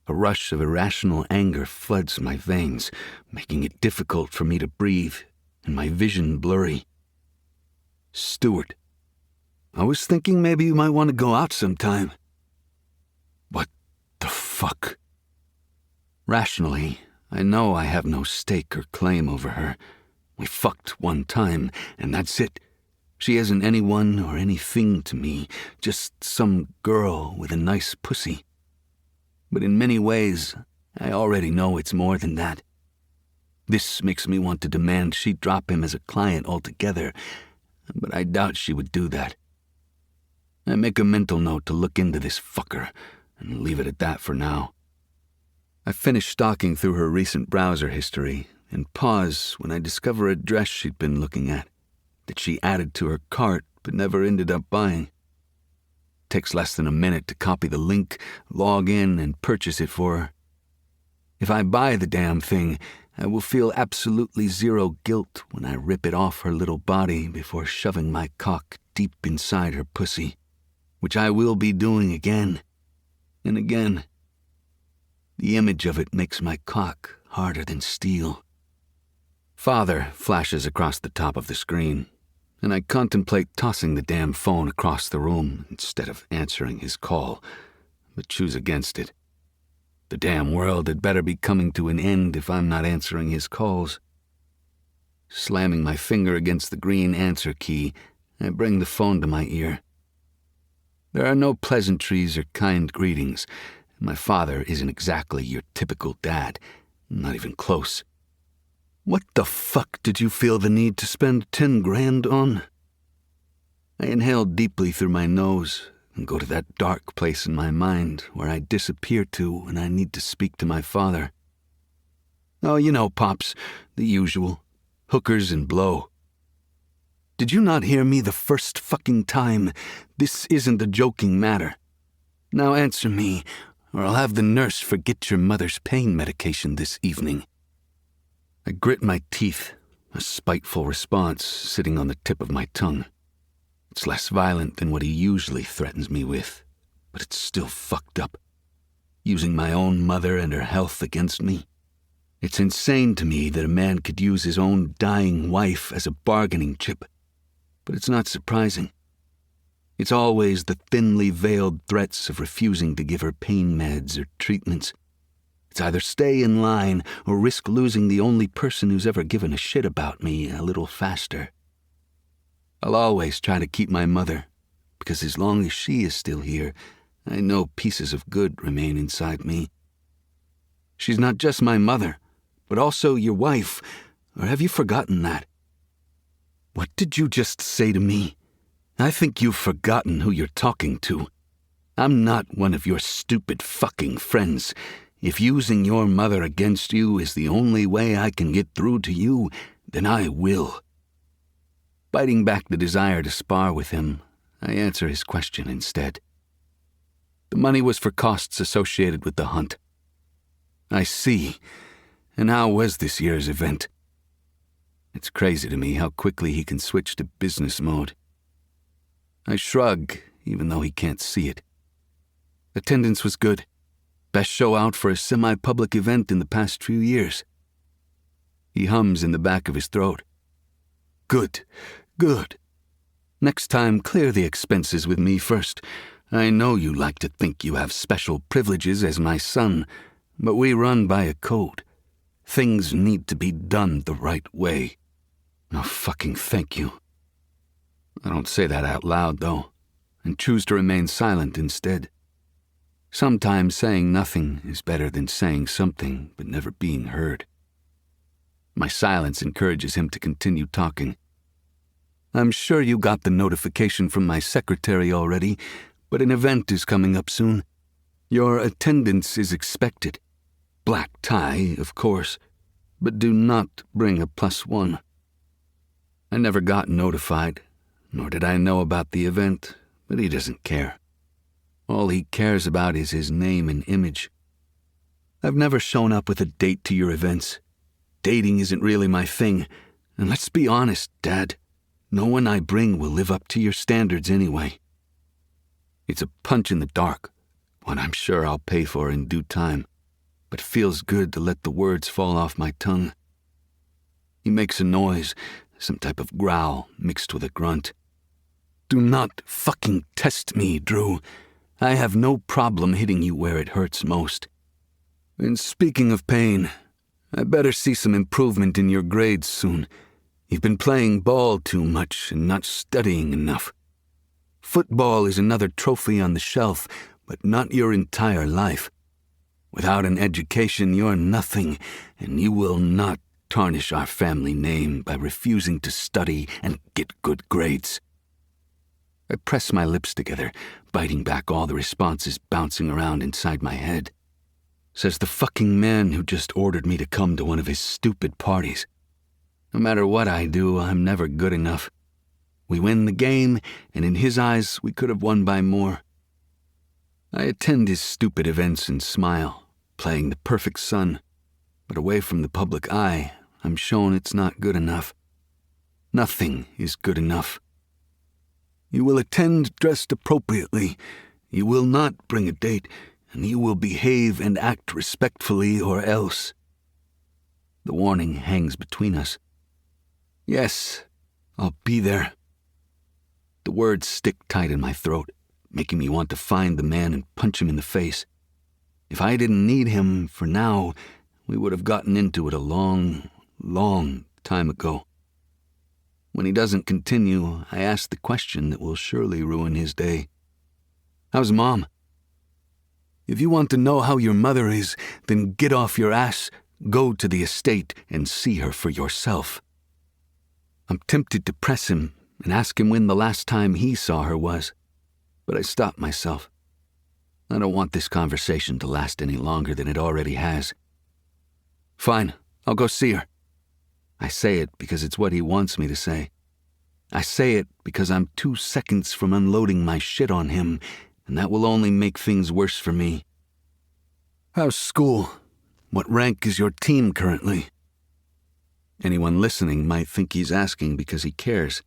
A rush of irrational anger floods my veins, making it difficult for me to breathe and my vision blurry. Stuart, I was thinking maybe you might want to go out sometime. What the fuck? Rationally, I know I have no stake or claim over her. We fucked one time, and that's it. She isn't anyone or anything to me, just some girl with a nice pussy. But in many ways, I already know it's more than that. This makes me want to demand she drop him as a client altogether, but I doubt she would do that. I make a mental note to look into this fucker and leave it at that for now. I finish stalking through her recent browser history and pause when I discover a dress she'd been looking at, that she added to her cart but never ended up buying. Takes less than a minute to copy the link, log in, and purchase it for her. If I buy the damn thing, I will feel absolutely zero guilt when I rip it off her little body before shoving my cock deep inside her pussy, which I will be doing again and again. The image of it makes my cock harder than steel. Father flashes across the top of the screen, and I contemplate tossing the damn phone across the room instead of answering his call, but choose against it. The damn world had better be coming to an end if I'm not answering his calls. Slamming my finger against the green answer key, I bring the phone to my ear. There are no pleasantries or kind greetings. My father isn't exactly your typical dad, not even close. What the fuck did you feel the need to spend 10 grand on? I inhale deeply through my nose and go to that dark place in my mind where I disappear to when I need to speak to my father. Oh, you know, Pops, the usual. Hookers and blow. Did you not hear me the first fucking time? This isn't a joking matter. Now answer me, or I'll have the nurse forget your mother's pain medication this evening. I grit my teeth, a spiteful response sitting on the tip of my tongue. It's less violent than what he usually threatens me with, but it's still fucked up. Using my own mother and her health against me. It's insane to me that a man could use his own dying wife as a bargaining chip, but it's not surprising. It's always the thinly veiled threats of refusing to give her pain meds or treatments. It's either stay in line or risk losing the only person who's ever given a shit about me a little faster. I'll always try to keep my mother, because as long as she is still here, I know pieces of good remain inside me. She's not just my mother, but also your wife, or have you forgotten that? What did you just say to me? I think you've forgotten who you're talking to. I'm not one of your stupid fucking friends. If using your mother against you is the only way I can get through to you, then I will. Biting back the desire to spar with him, I answer his question instead. The money was for costs associated with the hunt. I see. And how was this year's event? It's crazy to me how quickly he can switch to business mode. I shrug, even though he can't see it. Attendance was good. Best show out for a semi-public event in the past few years. He hums in the back of his throat. Good, good. Next time, clear the expenses with me first. I know you like to think you have special privileges as my son, but we run by a code. Things need to be done the right way. No fucking thank you. I don't say that out loud, though, and choose to remain silent instead. Sometimes saying nothing is better than saying something but never being heard. My silence encourages him to continue talking. I'm sure you got the notification from my secretary already, but an event is coming up soon. Your attendance is expected. Black tie, of course, but do not bring a +1. I never got notified, nor did I know about the event, but he doesn't care. All he cares about is his name and image. I've never shown up with a date to your events. Dating isn't really my thing, and let's be honest, Dad, no one I bring will live up to your standards anyway. It's a punch in the dark, one I'm sure I'll pay for in due time, but it feels good to let the words fall off my tongue. He makes a noise, some type of growl mixed with a grunt. Do not fucking test me, Drew. I have no problem hitting you where it hurts most. And speaking of pain, I better see some improvement in your grades soon. You've been playing ball too much and not studying enough. Football is another trophy on the shelf, but not your entire life. Without an education, you're nothing, and you will not tarnish our family name by refusing to study and get good grades. I press my lips together, biting back all the responses bouncing around inside my head. Says the fucking man who just ordered me to come to one of his stupid parties. No matter what I do, I'm never good enough. We win the game, and in his eyes, we could have won by more. I attend his stupid events and smile, playing the perfect son, but away from the public eye, I'm shown it's not good enough. Nothing is good enough. You will attend dressed appropriately. You will not bring a date, and you will behave and act respectfully or else. The warning hangs between us. Yes, I'll be there. The words stick tight in my throat, making me want to find the man and punch him in the face. If I didn't need him for now, we would have gotten into it a long, long time ago. When he doesn't continue, I ask the question that will surely ruin his day. How's Mom? If you want to know how your mother is, then get off your ass, go to the estate, and see her for yourself. I'm tempted to press him, and ask him when the last time he saw her was, but I stopped myself. I don't want this conversation to last any longer than it already has. Fine, I'll go see her. I say it because it's what he wants me to say. I say it because I'm 2 seconds from unloading my shit on him, and that will only make things worse for me. How's school? What rank is your team currently? Anyone listening might think he's asking because he cares.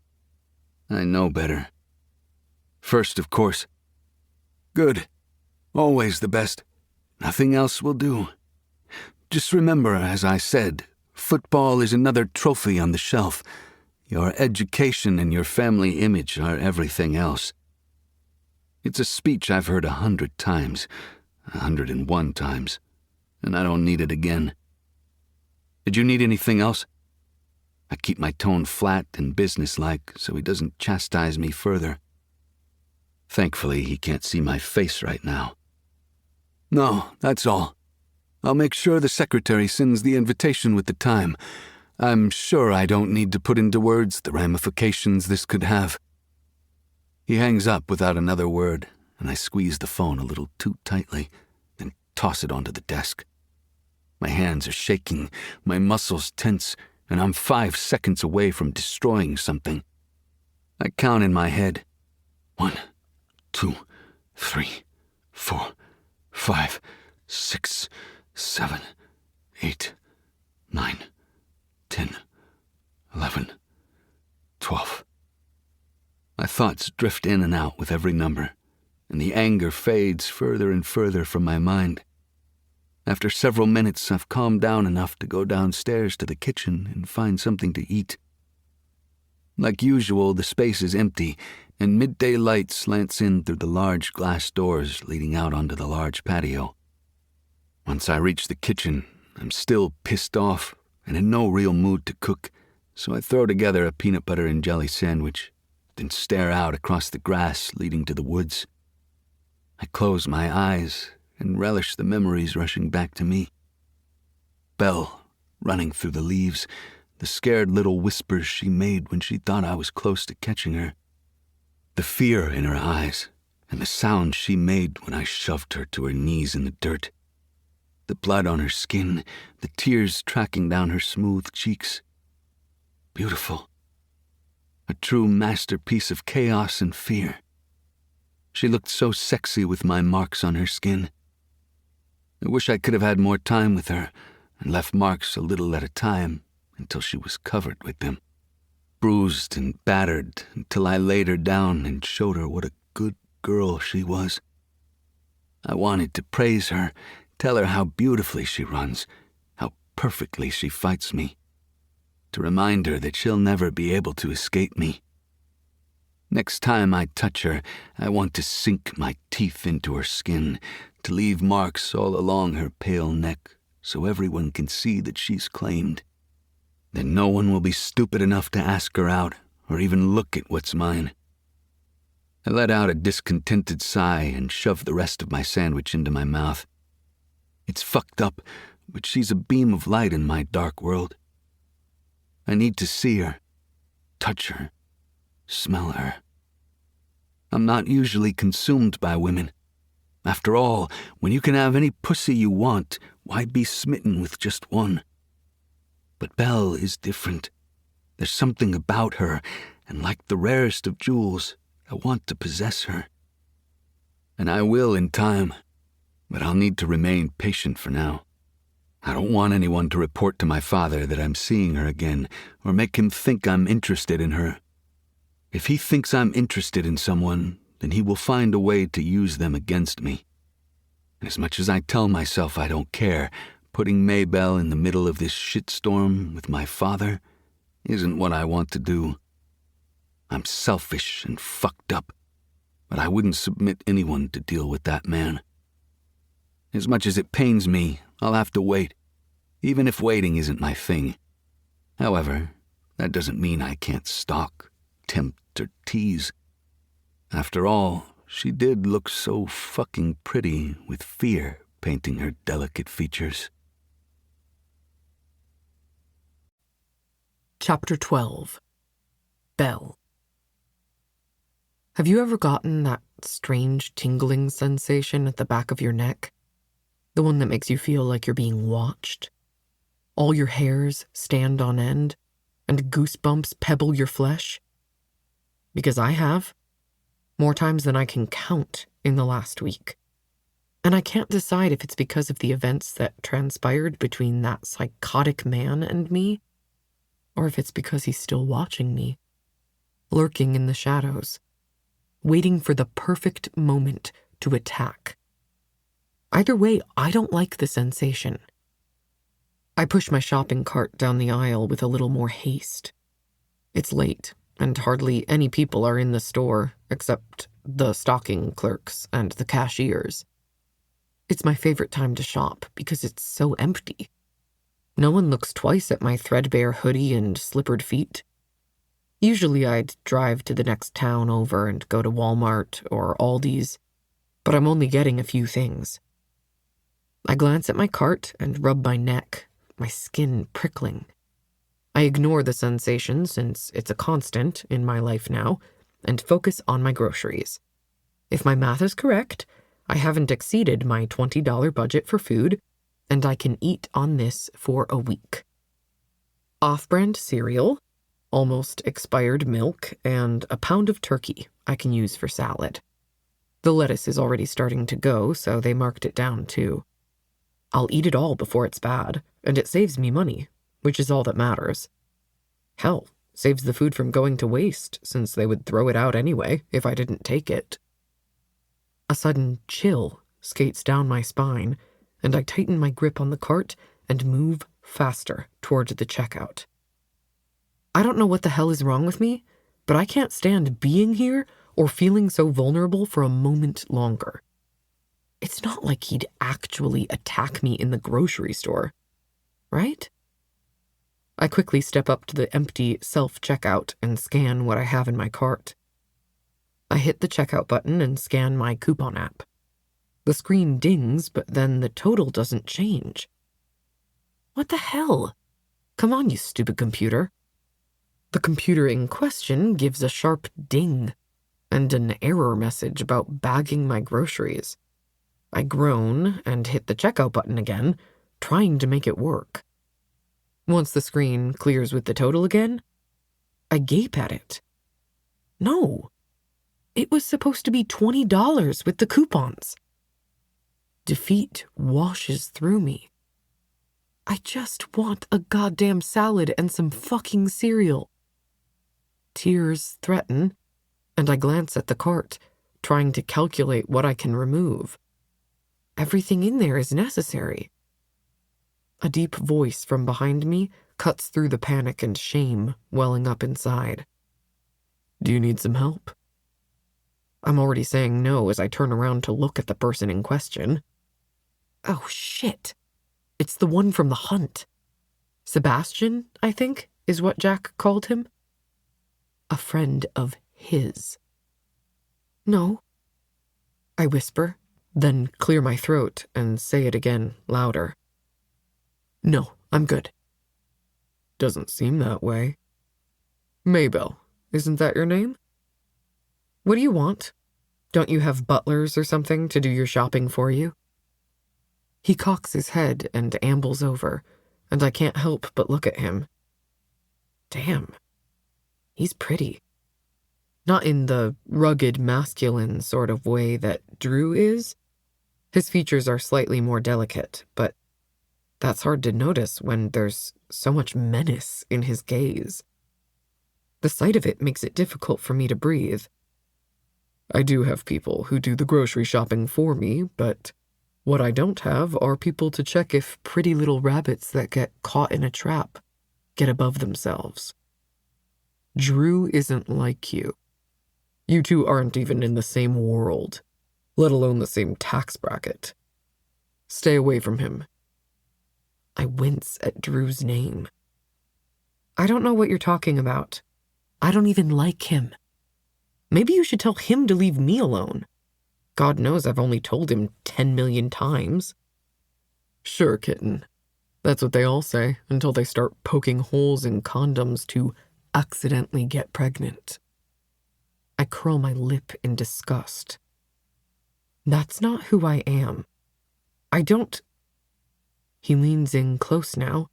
I know better. First, of course. Good. Always the best. Nothing else will do. Just remember, as I said, football is another trophy on the shelf. Your education and your family image are everything else. It's a speech I've heard 100 times, 101 times, and I don't need it again. Did you need anything else? I keep my tone flat and businesslike so he doesn't chastise me further. Thankfully, he can't see my face right now. No, that's all. I'll make sure the secretary sends the invitation with the time. I'm sure I don't need to put into words the ramifications this could have. He hangs up without another word, and I squeeze the phone a little too tightly, then toss it onto the desk. My hands are shaking, my muscles tense, and I'm 5 seconds away from destroying something. I count in my head. 1, 2, 3, 4, 5, 6, 7, 8, 9, 10, 11, 12. My thoughts drift in and out with every number, and the anger fades further and further from my mind. After several minutes, I've calmed down enough to go downstairs to the kitchen and find something to eat. Like usual, the space is empty, and midday light slants in through the large glass doors leading out onto the large patio. Once I reach the kitchen, I'm still pissed off and in no real mood to cook, so I throw together a peanut butter and jelly sandwich, then stare out across the grass leading to the woods. I close my eyes and relish the memories rushing back to me. Belle, running through the leaves, the scared little whispers she made when she thought I was close to catching her, the fear in her eyes, and the sound she made when I shoved her to her knees in the dirt, the blood on her skin, the tears tracking down her smooth cheeks. Beautiful. A true masterpiece of chaos and fear. She looked so sexy with my marks on her skin. I wish I could have had more time with her and left marks a little at a time until she was covered with them, bruised and battered until I laid her down and showed her what a good girl she was. I wanted to praise her, tell her how beautifully she runs, how perfectly she fights me, to remind her that she'll never be able to escape me. Next time I touch her, I want to sink my teeth into her skin, to leave marks all along her pale neck so everyone can see that she's claimed. Then no one will be stupid enough to ask her out or even look at what's mine. I let out a discontented sigh and shoved the rest of my sandwich into my mouth. It's fucked up, but she's a beam of light in my dark world. I need to see her, touch her, smell her. I'm not usually consumed by women. After all, when you can have any pussy you want, why be smitten with just one? But Belle is different. There's something about her, and like the rarest of jewels, I want to possess her. And I will in time, but I'll need to remain patient for now. I don't want anyone to report to my father that I'm seeing her again, or make him think I'm interested in her. If he thinks I'm interested in someone, then he will find a way to use them against me. And as much as I tell myself I don't care, putting Maybell in the middle of this shitstorm with my father isn't what I want to do. I'm selfish and fucked up, but I wouldn't submit anyone to deal with that man. As much as it pains me, I'll have to wait, even if waiting isn't my thing. However, that doesn't mean I can't stalk, tempt, or tease. After all, she did look so fucking pretty with fear painting her delicate features. Chapter 12. Belle. Have you ever gotten that strange tingling sensation at the back of your neck? The one that makes you feel like you're being watched? All your hairs stand on end, and goosebumps pebble your flesh? Because I have. More times than I can count in the last week. And I can't decide if it's because of the events that transpired between that psychotic man and me, or if it's because he's still watching me, lurking in the shadows, waiting for the perfect moment to attack. Either way, I don't like the sensation. I push my shopping cart down the aisle with a little more haste. It's late, and hardly any people are in the store, except the stocking clerks and the cashiers. It's my favorite time to shop because it's so empty. No one looks twice at my threadbare hoodie and slippered feet. Usually I'd drive to the next town over and go to Walmart or Aldi's, but I'm only getting a few things. I glance at my cart and rub my neck, my skin prickling. I ignore the sensation since it's a constant in my life now, and focus on my groceries. If my math is correct, I haven't exceeded my $20 budget for food, and I can eat on this for a week. Off-brand cereal, almost expired milk, and a pound of turkey I can use for salad. The lettuce is already starting to go, so they marked it down too. I'll eat it all before it's bad, and it saves me money, which is all that matters. Hell, saves the food from going to waste, since they would throw it out anyway if I didn't take it. A sudden chill skates down my spine, and I tighten my grip on the cart and move faster toward the checkout. I don't know what the hell is wrong with me, but I can't stand being here or feeling so vulnerable for a moment longer. It's not like he'd actually attack me in the grocery store, right? I quickly step up to the empty self-checkout and scan what I have in my cart. I hit the checkout button and scan my coupon app. The screen dings, but then the total doesn't change. What the hell? Come on, you stupid computer. The computer in question gives a sharp ding and an error message about bagging my groceries. I groan and hit the checkout button again, trying to make it work. Once the screen clears with the total again, I gape at it. No. It was supposed to be $20 with the coupons. Defeat washes through me. I just want a goddamn salad and some fucking cereal. Tears threaten, and I glance at the cart, trying to calculate what I can remove. Everything in there is necessary. A deep voice from behind me cuts through the panic and shame welling up inside. Do you need some help? I'm already saying no as I turn around to look at the person in question. Oh, shit. It's the one from the hunt. Sebastian, I think, is what Jack called him. A friend of his. No. I whisper, then clear my throat and say it again, louder. No, I'm good. Doesn't seem that way. Maybell, isn't that your name? What do you want? Don't you have butlers or something to do your shopping for you? He cocks his head and ambles over, and I can't help but look at him. Damn. He's pretty. Not in the rugged masculine sort of way that Drew is. His features are slightly more delicate, but that's hard to notice when there's so much menace in his gaze. The sight of it makes it difficult for me to breathe. I do have people who do the grocery shopping for me, but what I don't have are people to check if pretty little rabbits that get caught in a trap get above themselves. Drew isn't like you. You two aren't even in the same world, let alone the same tax bracket. Stay away from him. I wince at Drew's name. I don't know what you're talking about. I don't even like him. Maybe you should tell him to leave me alone. God knows I've only told him 10 million times. Sure, kitten. That's what they all say until they start poking holes in condoms to accidentally get pregnant. I I curl my lip in disgust. That's not who I am. I don't... He leans in close now,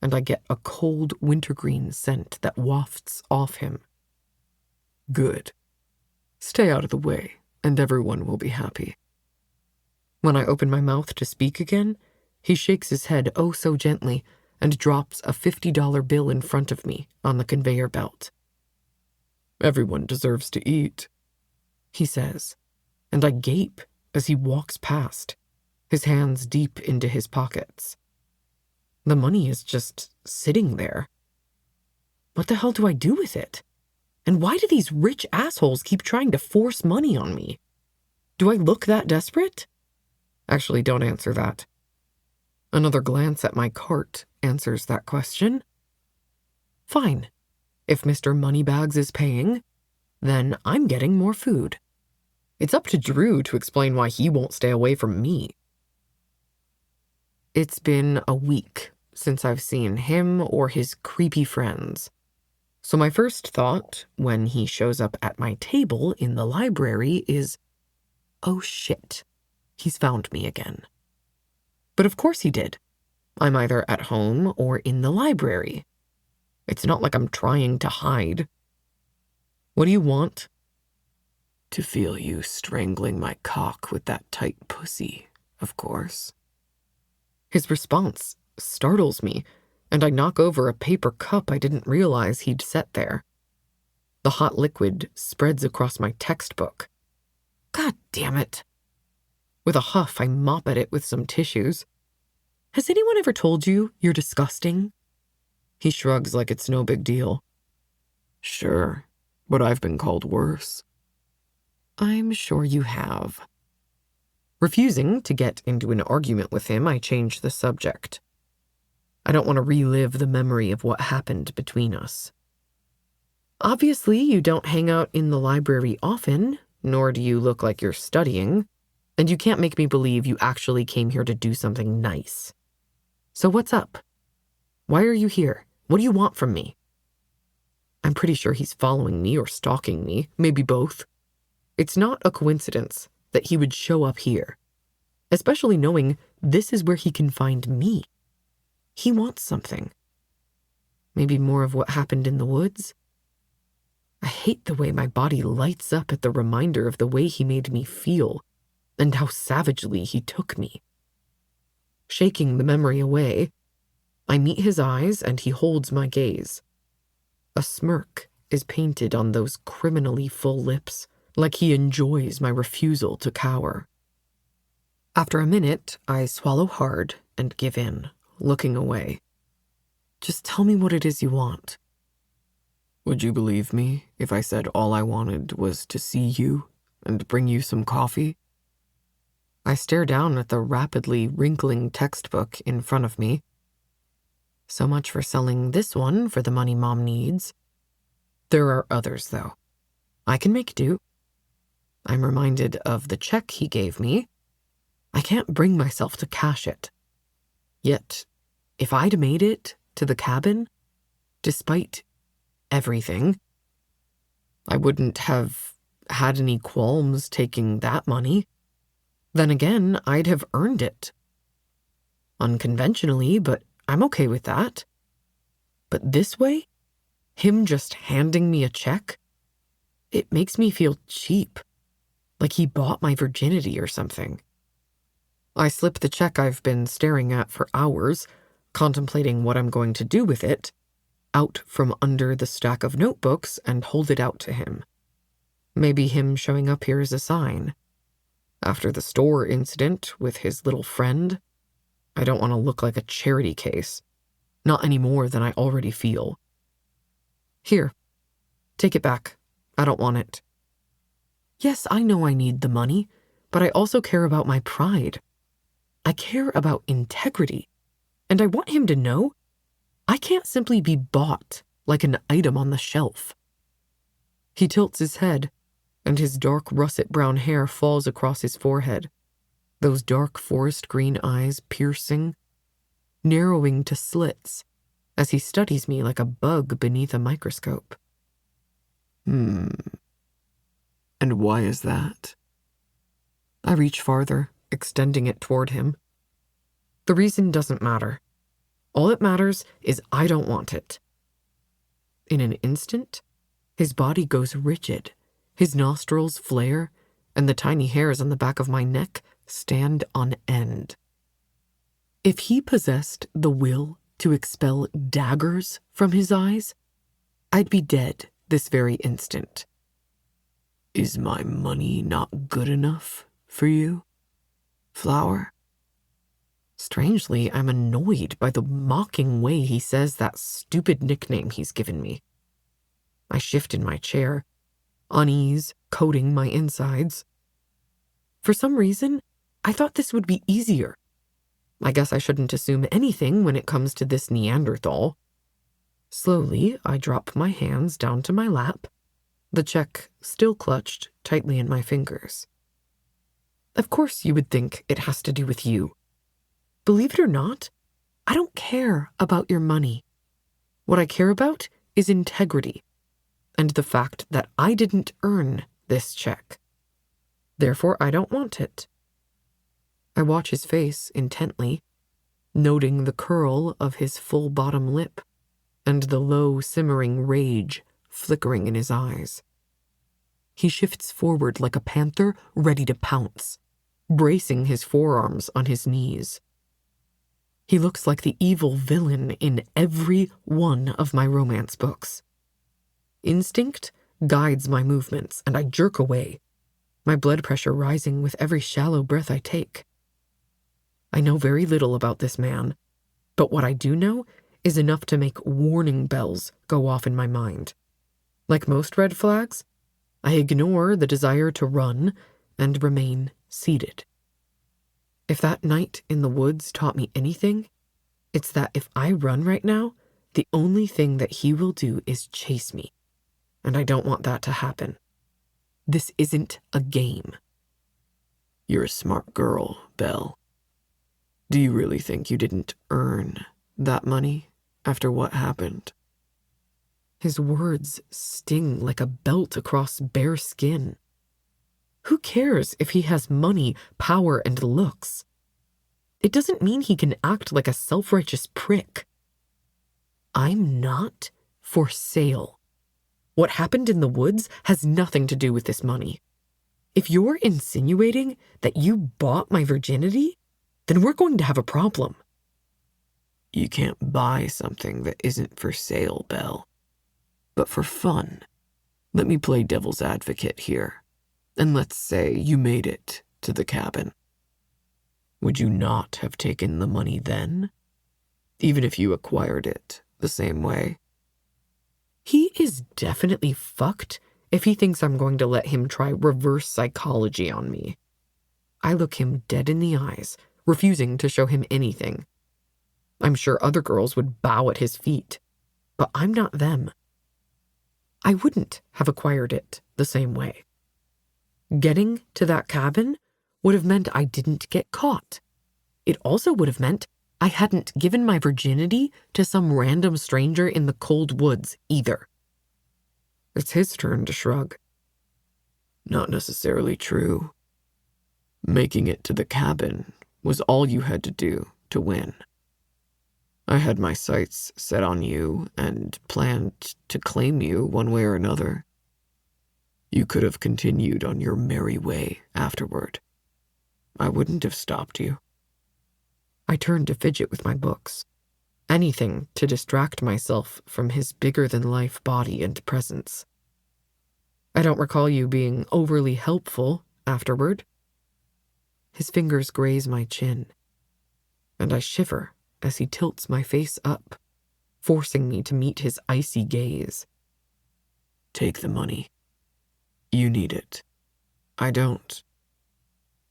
and I get a cold wintergreen scent that wafts off him. Good. Stay out of the way, and everyone will be happy. When I open my mouth to speak again, he shakes his head oh so gently and drops a $50 bill in front of me on the conveyor belt. Everyone deserves to eat, he says, and I gape as he walks past, his hands deep into his pockets. The money is just sitting there. What the hell do I do with it? And why do these rich assholes keep trying to force money on me? Do I look that desperate? Actually, don't answer that. Another glance at my cart answers that question. Fine. If Mr. Moneybags is paying, then I'm getting more food. It's up to Drew to explain why he won't stay away from me. It's been a week since I've seen him or his creepy friends. So my first thought, when he shows up at my table in the library, is, oh shit, he's found me again. But of course he did. I'm either at home or in the library. It's not like I'm trying to hide. What do you want? To feel you strangling my cock with that tight pussy, of course. His response startles me, and I knock over a paper cup I didn't realize he'd set there. The hot liquid spreads across my textbook. God damn it. With a huff, I mop at it with some tissues. Has anyone ever told you you're disgusting? He shrugs like it's no big deal. Sure, but I've been called worse. I'm sure you have. Refusing to get into an argument with him, I change the subject. I don't want to relive the memory of what happened between us. Obviously, you don't hang out in the library often, nor do you look like you're studying, and you can't make me believe you actually came here to do something nice. So what's up? Why are you here? What do you want from me? I'm pretty sure he's following me or stalking me, maybe both. It's not a coincidence that he would show up here, especially knowing this is where he can find me. He wants something. Maybe more of what happened in the woods? I hate the way my body lights up at the reminder of the way he made me feel and how savagely he took me. Shaking the memory away, I meet his eyes and he holds my gaze. A smirk is painted on those criminally full lips, like he enjoys my refusal to cower. After a minute, I swallow hard and give in, looking away. Just tell me what it is you want. Would you believe me if I said all I wanted was to see you and bring you some coffee? I stare down at the rapidly wrinkling textbook in front of me. So much for selling this one for the money Mom needs. There are others, though. I can make do. I'm reminded of the check he gave me. I can't bring myself to cash it. Yet, if I'd made it to the cabin, despite everything, I wouldn't have had any qualms taking that money. Then again, I'd have earned it. Unconventionally, but I'm okay with that. But this way, him just handing me a check, it makes me feel cheap, like he bought my virginity or something. I slip the check I've been staring at for hours, contemplating what I'm going to do with it, out from under the stack of notebooks and hold it out to him. Maybe him showing up here is a sign. After the store incident with his little friend, I don't want to look like a charity case, not any more than I already feel. Here, take it back. I don't want it. Yes, I know I need the money, but I also care about my pride. I care about integrity, and I want him to know I can't simply be bought like an item on the shelf. He tilts his head, and his dark russet brown hair falls across his forehead, those dark forest green eyes piercing, narrowing to slits as he studies me like a bug beneath a microscope. And why is that? I reach farther, extending it toward him. The reason doesn't matter. All that matters is I don't want it. In an instant, his body goes rigid, his nostrils flare, and the tiny hairs on the back of my neck stand on end. If he possessed the will to expel daggers from his eyes, I'd be dead this very instant. Is my money not good enough for you, Flower? Strangely, I'm annoyed by the mocking way he says that stupid nickname he's given me. I shift in my chair, unease coating my insides. For some reason, I thought this would be easier. I guess I shouldn't assume anything when it comes to this Neanderthal. Slowly, I drop my hands down to my lap, the check still clutched tightly in my fingers. Of course you would think it has to do with you. Believe it or not, I don't care about your money. What I care about is integrity, and the fact that I didn't earn this check. Therefore, I don't want it. I watch his face intently, noting the curl of his full bottom lip and the low, simmering rage flickering in his eyes. He shifts forward like a panther ready to pounce, bracing his forearms on his knees. He looks like the evil villain in every one of my romance books. Instinct guides my movements, and I jerk away, my blood pressure rising with every shallow breath I take. I know very little about this man, but what I do know is enough to make warning bells go off in my mind. Like most red flags, I ignore the desire to run and remain seated. If that night in the woods taught me anything, it's that if I run right now, the only thing that he will do is chase me. And I don't want that to happen. This isn't a game. You're a smart girl, Belle. Do you really think you didn't earn that money after what happened? His words sting like a belt across bare skin. Who cares if he has money, power, and looks? It doesn't mean he can act like a self-righteous prick. I'm not for sale. What happened in the woods has nothing to do with this money. If you're insinuating that you bought my virginity, then we're going to have a problem. You can't buy something that isn't for sale, Belle. But for fun, let me play devil's advocate here. And let's say you made it to the cabin. Would you not have taken the money then? Even if you acquired it the same way? He is definitely fucked if he thinks I'm going to let him try reverse psychology on me. I look him dead in the eyes, refusing to show him anything. I'm sure other girls would bow at his feet, but I'm not them. I wouldn't have acquired it the same way. Getting to that cabin would have meant I didn't get caught. It also would have meant I hadn't given my virginity to some random stranger in the cold woods either. It's his turn to shrug. Not necessarily true. Making it to the cabin was all you had to do to win. I had my sights set on you and planned to claim you one way or another. You could have continued on your merry way afterward. I wouldn't have stopped you. I turned to fidget with my books. Anything to distract myself from his bigger-than-life body and presence. I don't recall you being overly helpful afterward. His fingers graze my chin, and I shiver as he tilts my face up, forcing me to meet his icy gaze. Take the money. You need it. I don't.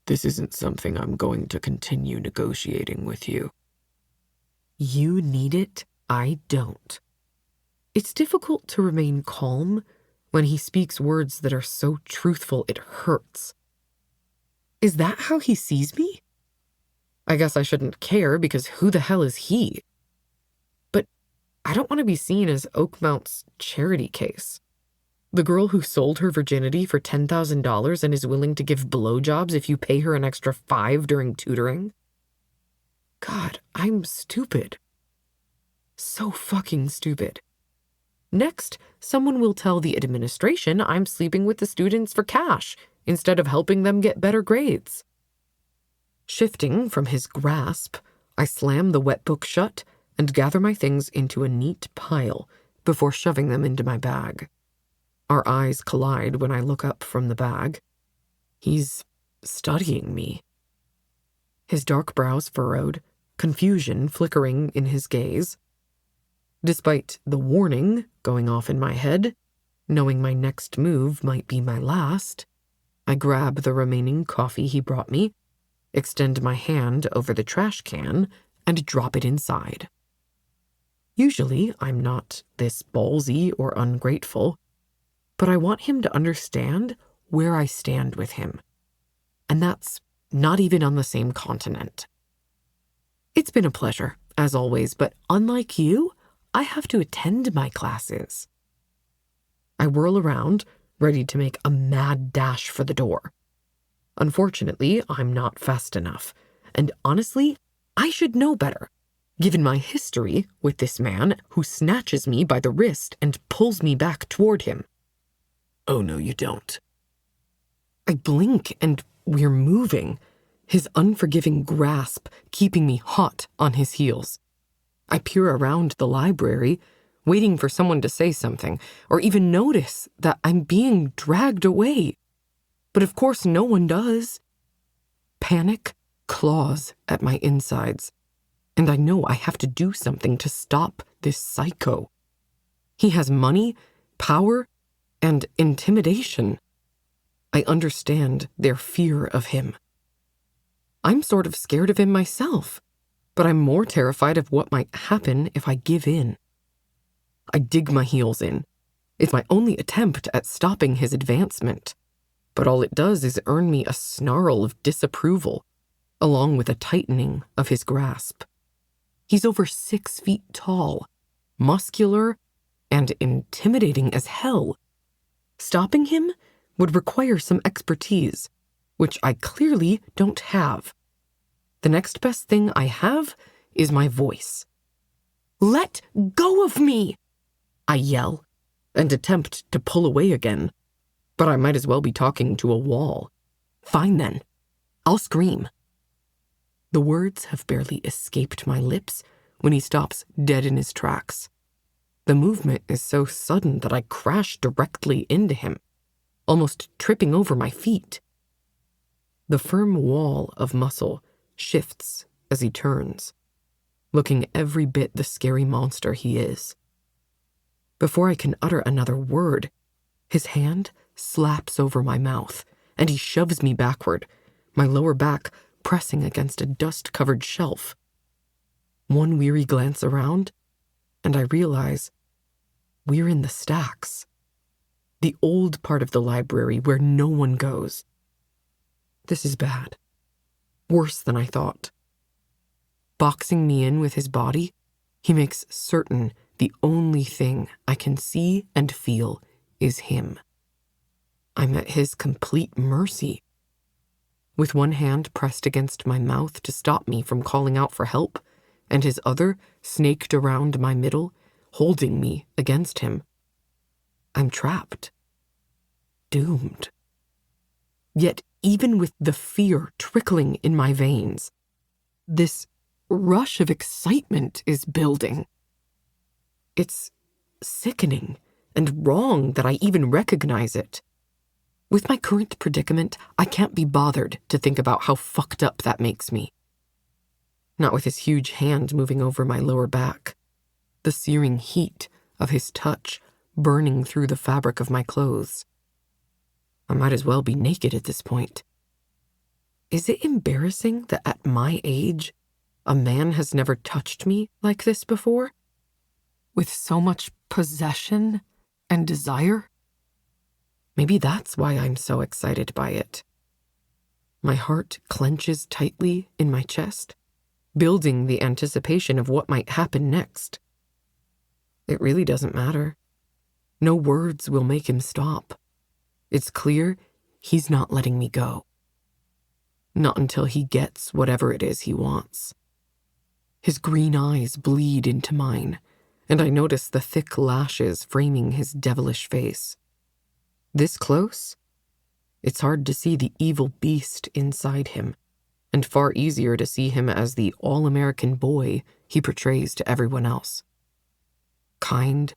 This isn't something I'm going to continue negotiating with you. You need it, I don't. It's difficult to remain calm when he speaks words that are so truthful it hurts. Is that how he sees me? I guess I shouldn't care because who the hell is he? But I don't want to be seen as Oakmount's charity case. The girl who sold her virginity for $10,000 and is willing to give blowjobs if you pay her an extra $5 during tutoring? God, I'm stupid. So fucking stupid. Next, someone will tell the administration I'm sleeping with the students for cash instead of helping them get better grades. Shifting from his grasp, I slam the wet book shut and gather my things into a neat pile before shoving them into my bag. Our eyes collide when I look up from the bag. He's studying me. His dark brows furrowed, confusion flickering in his gaze. Despite the warning going off in my head, knowing my next move might be my last, I grab the remaining coffee he brought me, extend my hand over the trash can, and drop it inside. Usually, I'm not this ballsy or ungrateful, but I want him to understand where I stand with him. And that's not even on the same continent. It's been a pleasure, as always, but unlike you, I have to attend my classes. I whirl around, ready to make a mad dash for the door. Unfortunately, I'm not fast enough, and honestly, I should know better, given my history with this man who snatches me by the wrist and pulls me back toward him. Oh no, you don't. I blink and we're moving, his unforgiving grasp keeping me hot on his heels. I peer around the library, waiting for someone to say something, or even notice that I'm being dragged away. But of course no one does. Panic claws at my insides, and I know I have to do something to stop this psycho. He has money, power, and intimidation. I understand their fear of him. I'm sort of scared of him myself, but I'm more terrified of what might happen if I give in. I dig my heels in. It's my only attempt at stopping his advancement, but all it does is earn me a snarl of disapproval, along with a tightening of his grasp. He's over 6 feet tall, muscular, and intimidating as hell. Stopping him would require some expertise, which I clearly don't have. The next best thing I have is my voice. Let go of me! I yell and attempt to pull away again, but I might as well be talking to a wall. Fine then, I'll scream. The words have barely escaped my lips when he stops dead in his tracks. The movement is so sudden that I crash directly into him, almost tripping over my feet. The firm wall of muscle shifts as he turns, looking every bit the scary monster he is. Before I can utter another word, his hand slaps over my mouth, and he shoves me backward, my lower back pressing against a dust-covered shelf. One weary glance around, and I realize we're in the stacks, the old part of the library where no one goes. This is bad. Worse than I thought. Boxing me in with his body, he makes certain the only thing I can see and feel is him. I'm at his complete mercy. With one hand pressed against my mouth to stop me from calling out for help, and his other snaked around my middle, holding me against him, I'm trapped. Doomed. Yet even with the fear trickling in my veins, this rush of excitement is building. It's sickening and wrong that I even recognize it. With my current predicament, I can't be bothered to think about how fucked up that makes me. Not with his huge hand moving over my lower back, the searing heat of his touch burning through the fabric of my clothes. I might as well be naked at this point. Is it embarrassing that at my age, a man has never touched me like this before? With so much possession and desire? Maybe that's why I'm so excited by it. My heart clenches tightly in my chest, building the anticipation of what might happen next. It really doesn't matter. No words will make him stop. It's clear he's not letting me go. Not until he gets whatever it is he wants. His green eyes bleed into mine, and I notice the thick lashes framing his devilish face. This close, it's hard to see the evil beast inside him, and far easier to see him as the all-American boy he portrays to everyone else. Kind,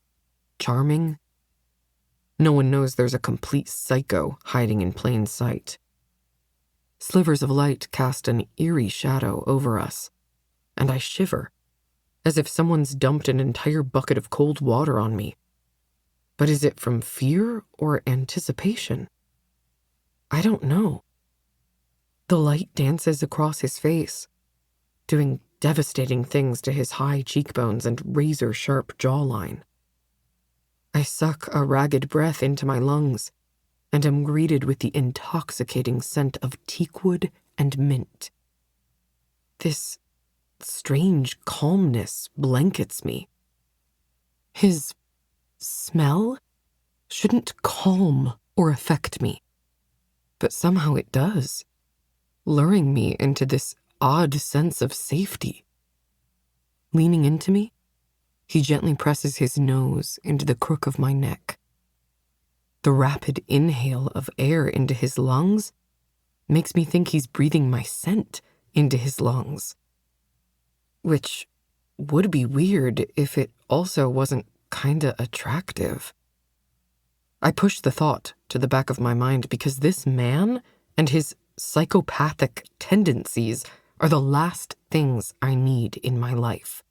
charming. No one knows there's a complete psycho hiding in plain sight. Slivers of light cast an eerie shadow over us, and I shiver, as if someone's dumped an entire bucket of cold water on me. But is it from fear or anticipation? I don't know. The light dances across his face, doing devastating things to his high cheekbones and razor-sharp jawline. I suck a ragged breath into my lungs and am greeted with the intoxicating scent of teakwood and mint. This strange calmness blankets me. His smell shouldn't calm or affect me, but somehow it does, luring me into this odd sense of safety. Leaning into me, he gently presses his nose into the crook of my neck. The rapid inhale of air into his lungs makes me think he's breathing my scent into his lungs, which would be weird if it also wasn't kinda attractive. I push the thought to the back of my mind because this man and his psychopathic tendencies are the last things I need in my life.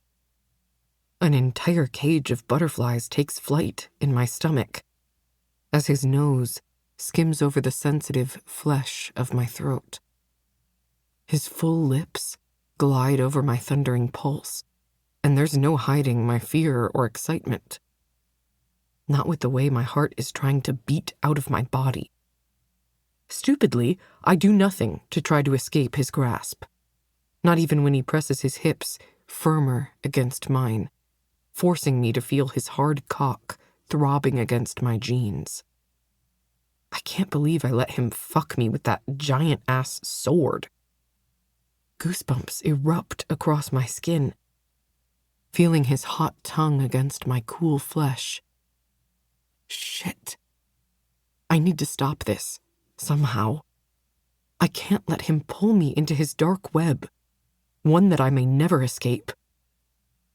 An entire cage of butterflies takes flight in my stomach as his nose skims over the sensitive flesh of my throat. His full lips glide over my thundering pulse, and there's no hiding my fear or excitement. Not with the way my heart is trying to beat out of my body. Stupidly, I do nothing to try to escape his grasp. Not even when he presses his hips firmer against mine, forcing me to feel his hard cock throbbing against my jeans. I can't believe I let him fuck me with that giant-ass sword. Goosebumps erupt across my skin, feeling his hot tongue against my cool flesh. Shit. I need to stop this, somehow. I can't let him pull me into his dark web, one that I may never escape.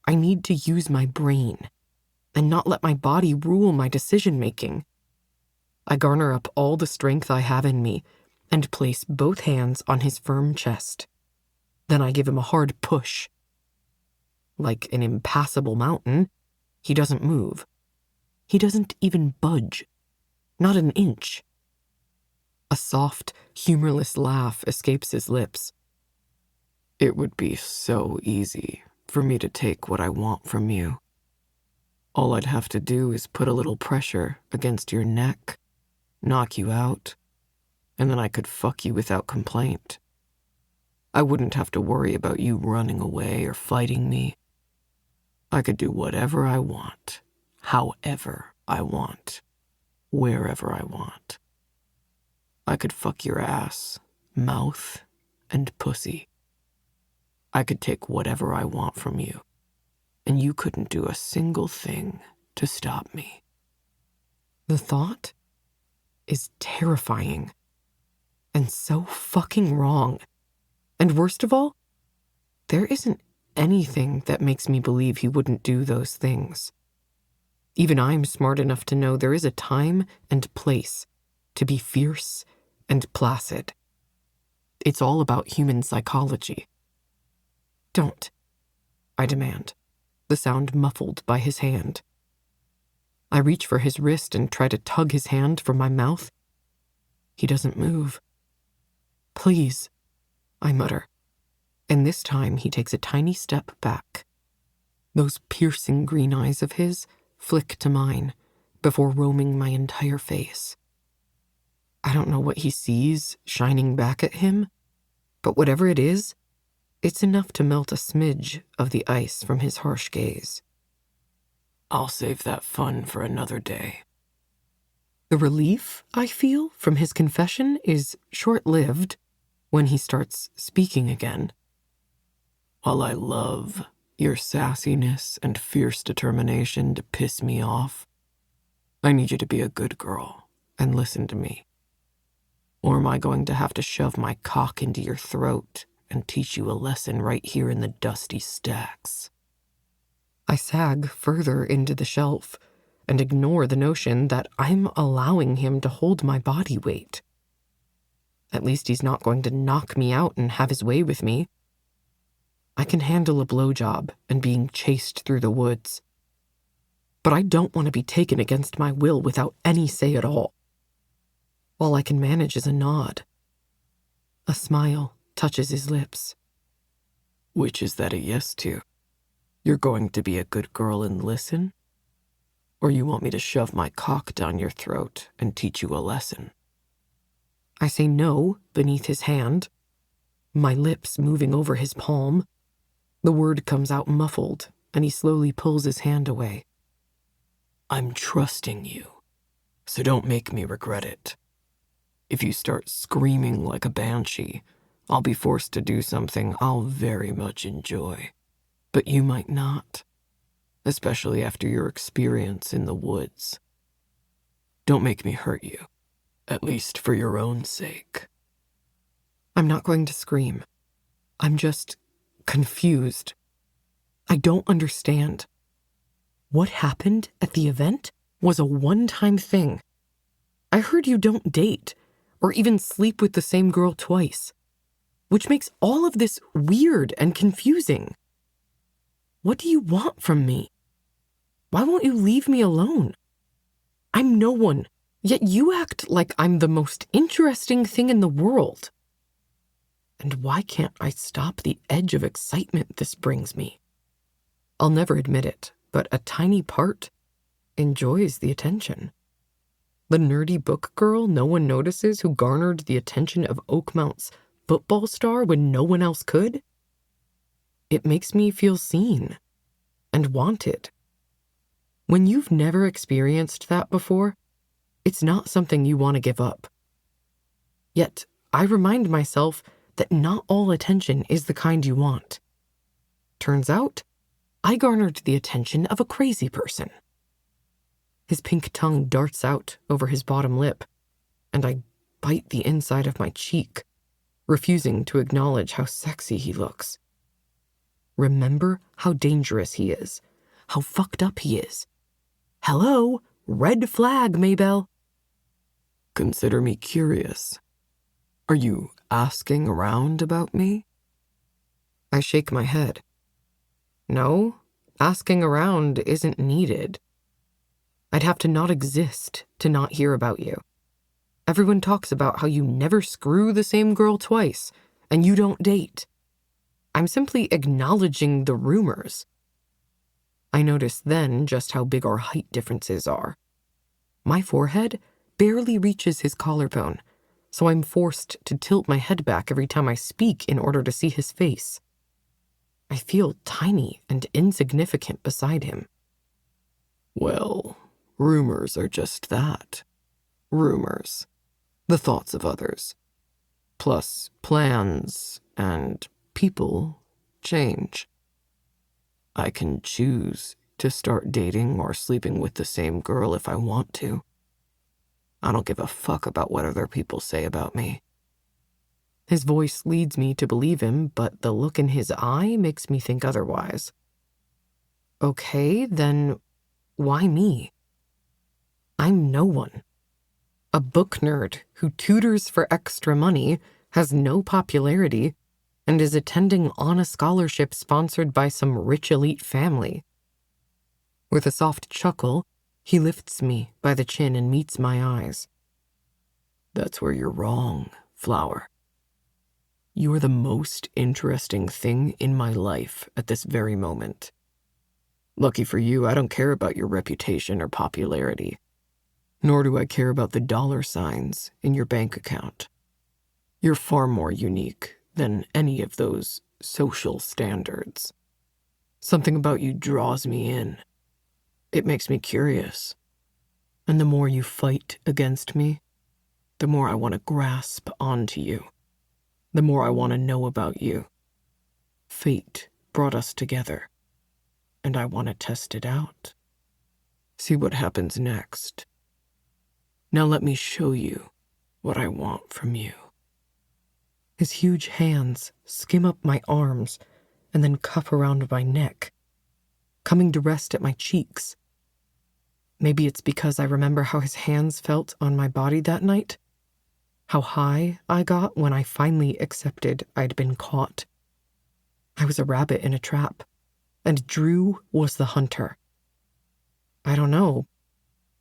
I need to use my brain and not let my body rule my decision-making. I garner up all the strength I have in me and place both hands on his firm chest. Then I give him a hard push. Like an impassable mountain, he doesn't move. He doesn't even budge. Not an inch. A soft, humorless laugh escapes his lips. It would be so easy for me to take what I want from you. All I'd have to do is put a little pressure against your neck, knock you out, and then I could fuck you without complaint. I wouldn't have to worry about you running away or fighting me. I could do whatever I want, however I want, wherever I want. I could fuck your ass, mouth, and pussy. I could take whatever I want from you, and you couldn't do a single thing to stop me. The thought is terrifying and so fucking wrong. And worst of all, there isn't anything that makes me believe he wouldn't do those things. Even I'm smart enough to know there is a time and place to be fierce and placid. It's all about human psychology. Don't, I demand, the sound muffled by his hand. I reach for his wrist and try to tug his hand from my mouth. He doesn't move. Please, I mutter, and this time he takes a tiny step back. Those piercing green eyes of his flick to mine before roaming my entire face. I don't know what he sees shining back at him, but whatever it is, it's enough to melt a smidge of the ice from his harsh gaze. I'll save that fun for another day. The relief I feel from his confession is short-lived when he starts speaking again. While I love your sassiness and fierce determination to piss me off, I need you to be a good girl and listen to me. Or am I going to have to shove my cock into your throat and teach you a lesson right here in the dusty stacks? I sag further into the shelf and ignore the notion that I'm allowing him to hold my body weight. At least he's not going to knock me out and have his way with me. I can handle a blowjob and being chased through the woods. But I don't want to be taken against my will without any say at all. All I can manage is a nod. A smile touches his lips. Which is that a yes to? You're going to be a good girl and listen? Or you want me to shove my cock down your throat and teach you a lesson? I say no beneath his hand, my lips moving over his palm. The word comes out muffled, and he slowly pulls his hand away. I'm trusting you, so don't make me regret it. If you start screaming like a banshee, I'll be forced to do something I'll very much enjoy. But you might not, especially after your experience in the woods. Don't make me hurt you, at least for your own sake. I'm not going to scream. I'm just confused. I don't understand. What happened at the event was a one-time thing. I heard you don't date or even sleep with the same girl twice, which makes all of this weird and confusing. What do you want from me? Why won't you leave me alone? I'm no one, yet you act like I'm the most interesting thing in the world. And why can't I stop the edge of excitement this brings me? I'll never admit it, but a tiny part enjoys the attention. The nerdy book girl no one notices who garnered the attention of Oakmount's football star when no one else could? It makes me feel seen and wanted. When you've never experienced that before, it's not something you want to give up. Yet, I remind myself that not all attention is the kind you want. Turns out, I garnered the attention of a crazy person. His pink tongue darts out over his bottom lip, and I bite the inside of my cheek, refusing to acknowledge how sexy he looks. Remember how dangerous he is, how fucked up he is. Hello, red flag, Maybell. Consider me curious. Are you asking around about me? I shake my head. No, asking around isn't needed. I'd have to not exist to not hear about you. Everyone talks about how you never screw the same girl twice, and you don't date. I'm simply acknowledging the rumors. I noticed then just how big our height differences are. My forehead barely reaches his collarbone, so I'm forced to tilt my head back every time I speak in order to see his face. I feel tiny and insignificant beside him. Well, rumors are just that. Rumors. The thoughts of others. Plus plans and people change. I can choose to start dating or sleeping with the same girl if I want to. I don't give a fuck about what other people say about me. His voice leads me to believe him, but the look in his eye makes me think otherwise. Okay, then why me? I'm no one. A book nerd who tutors for extra money, has no popularity, and is attending on a scholarship sponsored by some rich elite family. With a soft chuckle, he lifts me by the chin and meets my eyes. That's where you're wrong, Flower. You are the most interesting thing in my life at this very moment. Lucky for you, I don't care about your reputation or popularity, nor do I care about the dollar signs in your bank account. You're far more unique than any of those social standards. Something about you draws me in. It makes me curious. And the more you fight against me, the more I want to grasp onto you. The more I want to know about you. Fate brought us together, and I want to test it out. See what happens next. Now let me show you what I want from you. His huge hands skim up my arms and then cup around my neck, coming to rest at my cheeks. Maybe it's because I remember how his hands felt on my body that night, how high I got when I finally accepted I'd been caught. I was a rabbit in a trap, and Drew was the hunter. I don't know,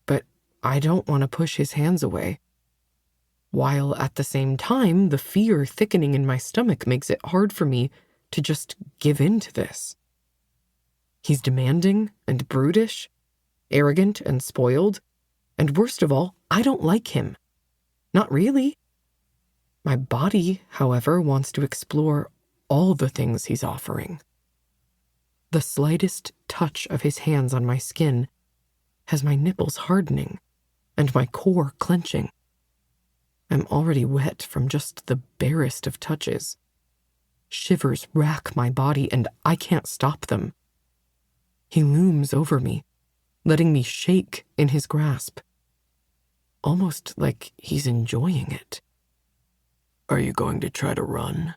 but I don't want to push his hands away. While at the same time, the fear thickening in my stomach makes it hard for me to just give in to this. He's demanding and brutish, arrogant and spoiled, and worst of all, I don't like him. Not really. My body, however, wants to explore all the things he's offering. The slightest touch of his hands on my skin has my nipples hardening and my core clenching. I'm already wet from just the barest of touches. Shivers rack my body and I can't stop them. He looms over me, letting me shake in his grasp. Almost like he's enjoying it. Are you going to try to run?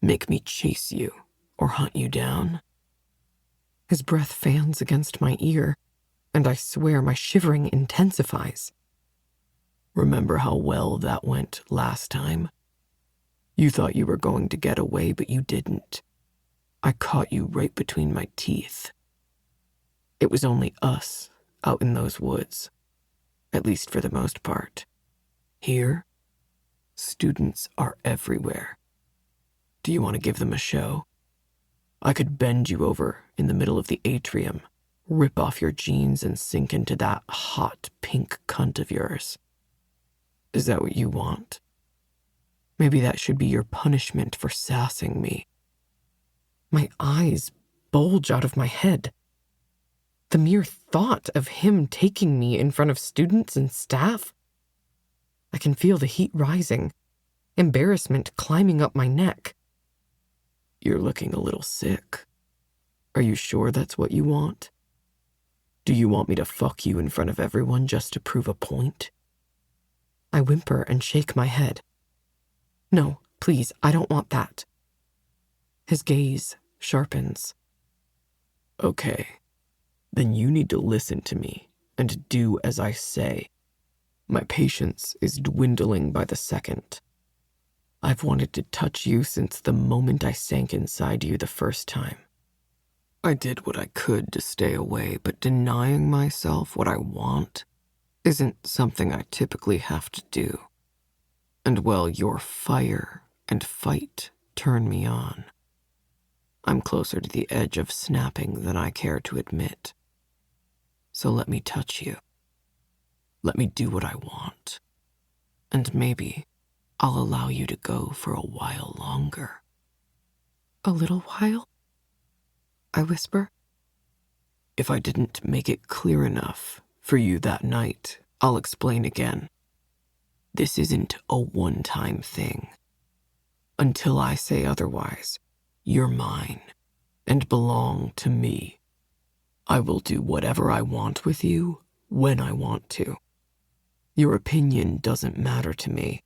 Make me chase you or hunt you down? His breath fans against my ear, and I swear my shivering intensifies. Remember how well that went last time? You thought you were going to get away, but you didn't. I caught you right between my teeth. It was only us out in those woods, at least for the most part. Here, students are everywhere. Do you want to give them a show? I could bend you over in the middle of the atrium, rip off your jeans and sink into that hot pink cunt of yours. Is that what you want? Maybe that should be your punishment for sassing me. My eyes bulge out of my head. The mere thought of him taking me in front of students and staff. I can feel the heat rising, embarrassment climbing up my neck. You're looking a little sick. Are you sure that's what you want? Do you want me to fuck you in front of everyone just to prove a point? I whimper and shake my head. No, please, I don't want that. His gaze sharpens. Okay, then you need to listen to me and do as I say. My patience is dwindling by the second. I've wanted to touch you since the moment I sank inside you the first time. I did what I could to stay away, but denying myself what I want isn't something I typically have to do. And while your fire and fight turn me on, I'm closer to the edge of snapping than I care to admit. So let me touch you. Let me do what I want. And maybe I'll allow you to go for a while longer. A little while? I whisper. If I didn't make it clear enough for you that night, I'll explain again. This isn't a one-time thing. Until I say otherwise, you're mine and belong to me. I will do whatever I want with you when I want to. Your opinion doesn't matter to me.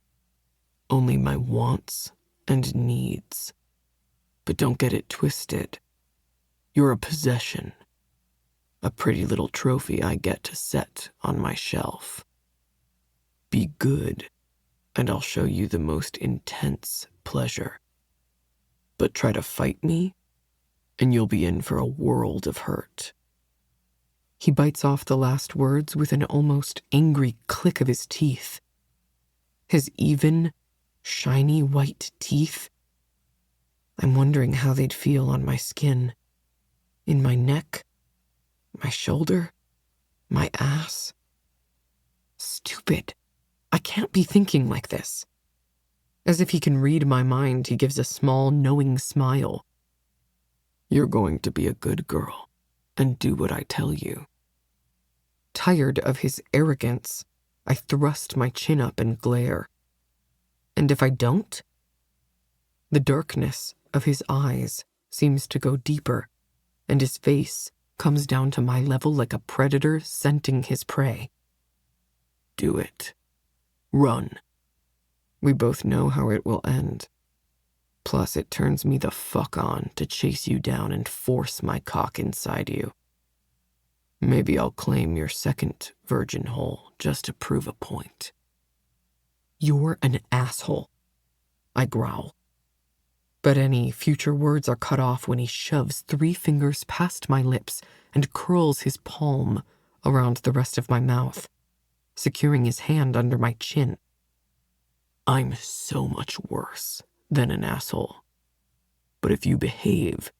Only my wants and needs. But don't get it twisted. You're a possession. A pretty little trophy I get to set on my shelf. Be good, and I'll show you the most intense pleasure. But try to fight me, and you'll be in for a world of hurt. He bites off the last words with an almost angry click of his teeth. His even, shiny white teeth. I'm wondering how they'd feel on my skin, in my neck, my shoulder, my ass. Stupid. I can't be thinking like this. As if he can read my mind, he gives a small, knowing smile. You're going to be a good girl and do what I tell you. Tired of his arrogance, I thrust my chin up and glare. And if I don't? The darkness of his eyes seems to go deeper, and his face comes down to my level like a predator scenting his prey. Do it. Run. We both know how it will end. Plus, it turns me the fuck on to chase you down and force my cock inside you. Maybe I'll claim your second virgin hole just to prove a point. You're an asshole, I growl. But any future words are cut off when he shoves 3 fingers past my lips and curls his palm around the rest of my mouth, securing his hand under my chin. I'm so much worse than an asshole. But if you behave,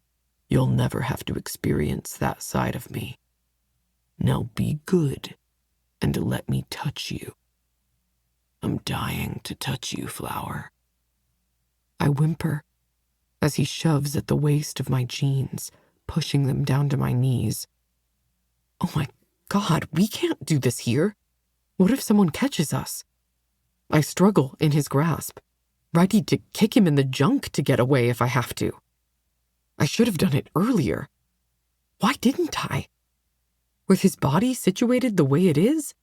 you'll never have to experience that side of me. Now be good and let me touch you. I'm dying to touch you, Flower. I whimper as he shoves at the waist of my jeans, pushing them down to my knees. Oh my God, we can't do this here. What if someone catches us? I struggle in his grasp, ready to kick him in the junk to get away if I have to. I should have done it earlier. Why didn't I? With his body situated the way it is,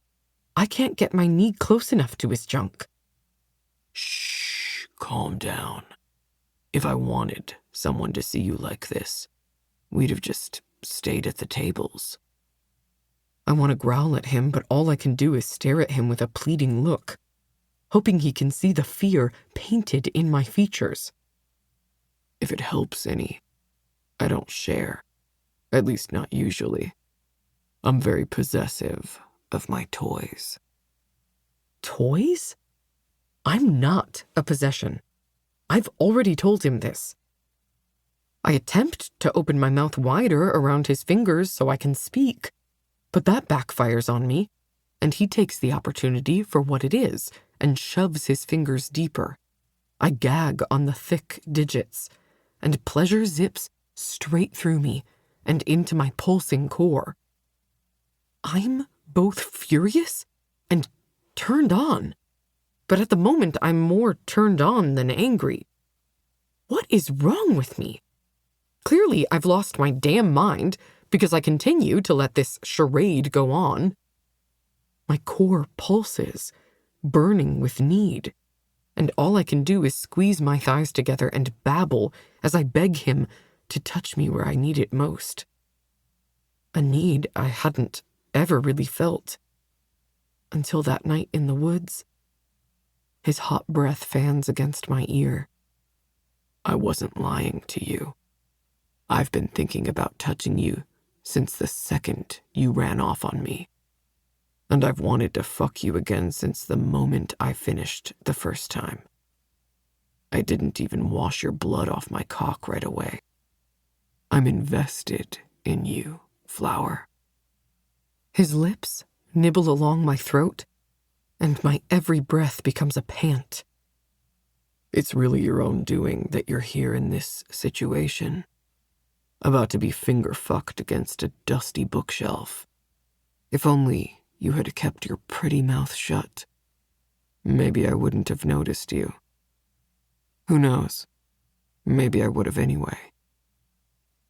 I can't get my knee close enough to his junk. Shh, calm down. If I wanted someone to see you like this, we'd have just stayed at the tables. I want to growl at him, but all I can do is stare at him with a pleading look, hoping he can see the fear painted in my features. If it helps any, I don't share, at least not usually. I'm very possessive of my toys. Toys? I'm not a possession. I've already told him this. I attempt to open my mouth wider around his fingers so I can speak, but that backfires on me, and he takes the opportunity for what it is and shoves his fingers deeper. I gag on the thick digits, and pleasure zips straight through me and into my pulsing core. I'm both furious and turned on, but at the moment I'm more turned on than angry. What is wrong with me? Clearly I've lost my damn mind because I continue to let this charade go on. My core pulses, burning with need, and all I can do is squeeze my thighs together and babble as I beg him to touch me where I need it most. A need I hadn't ever really felt until that night in the woods. His hot breath fans against my ear. I wasn't lying to you. I've been thinking about touching you since the second you ran off on me. And I've wanted to fuck you again since the moment I finished the first time. I didn't even wash your blood off my cock right away. I'm invested in you, Flower. His lips nibble along my throat, and my every breath becomes a pant. It's really your own doing that you're here in this situation, about to be finger-fucked against a dusty bookshelf. If only you had kept your pretty mouth shut, maybe I wouldn't have noticed you. Who knows? Maybe I would have anyway.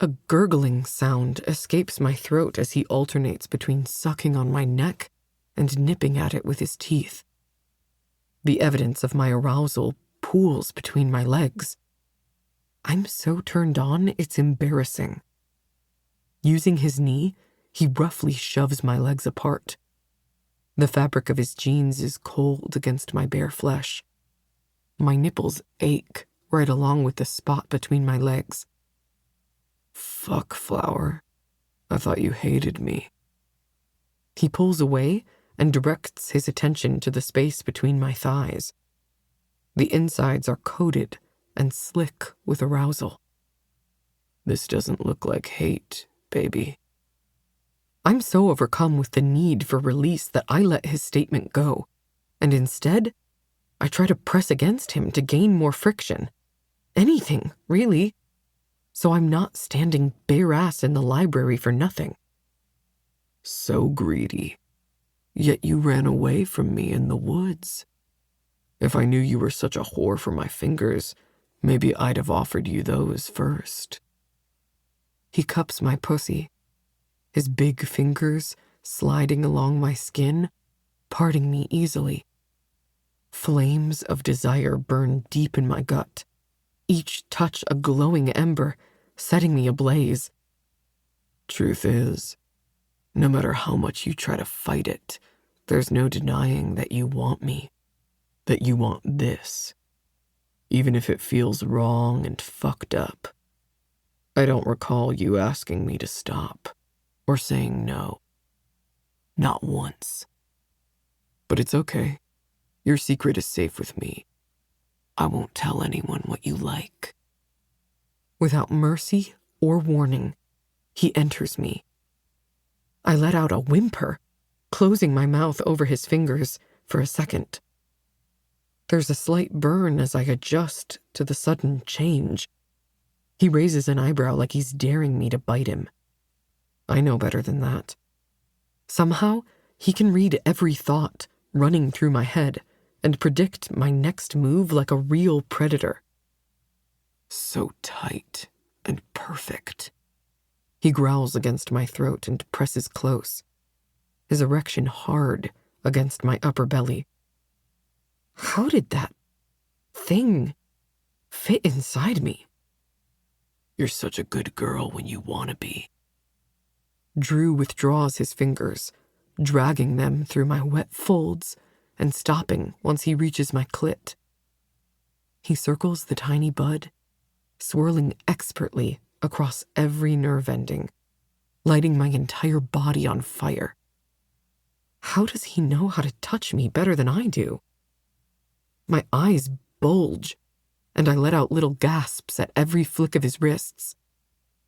A gurgling sound escapes my throat as he alternates between sucking on my neck and nipping at it with his teeth. The evidence of my arousal pools between my legs. I'm so turned on, it's embarrassing. Using his knee, he roughly shoves my legs apart. The fabric of his jeans is cold against my bare flesh. My nipples ache right along with the spot between my legs. Fuck, Flower. I thought you hated me. He pulls away and directs his attention to the space between my thighs. The insides are coated and slick with arousal. This doesn't look like hate, baby. I'm so overcome with the need for release that I let his statement go, and instead, I try to press against him to gain more friction. Anything, really. So I'm not standing bare ass in the library for nothing. So greedy. Yet you ran away from me in the woods. If I knew you were such a whore for my fingers, maybe I'd have offered you those first." He cups my pussy, his big fingers sliding along my skin, parting me easily. Flames of desire burn deep in my gut, each touch a glowing ember, setting me ablaze. Truth is, no matter how much you try to fight it, there's no denying that you want me, that you want this, even if it feels wrong and fucked up. I don't recall you asking me to stop or saying no. Not once. But it's okay. Your secret is safe with me. I won't tell anyone what you like. Without mercy or warning, he enters me. I let out a whimper, closing my mouth over his fingers for a second. There's a slight burn as I adjust to the sudden change. He raises an eyebrow like he's daring me to bite him. I know better than that. Somehow, he can read every thought running through my head and predict my next move like a real predator. So tight and perfect. He growls against my throat and presses close, his erection hard against my upper belly. How did that thing fit inside me? You're such a good girl when you want to be. Drew withdraws his fingers, dragging them through my wet folds and stopping once he reaches my clit. He circles the tiny bud, swirling expertly across every nerve ending, lighting my entire body on fire. How does he know how to touch me better than I do? My eyes bulge, and I let out little gasps at every flick of his wrists.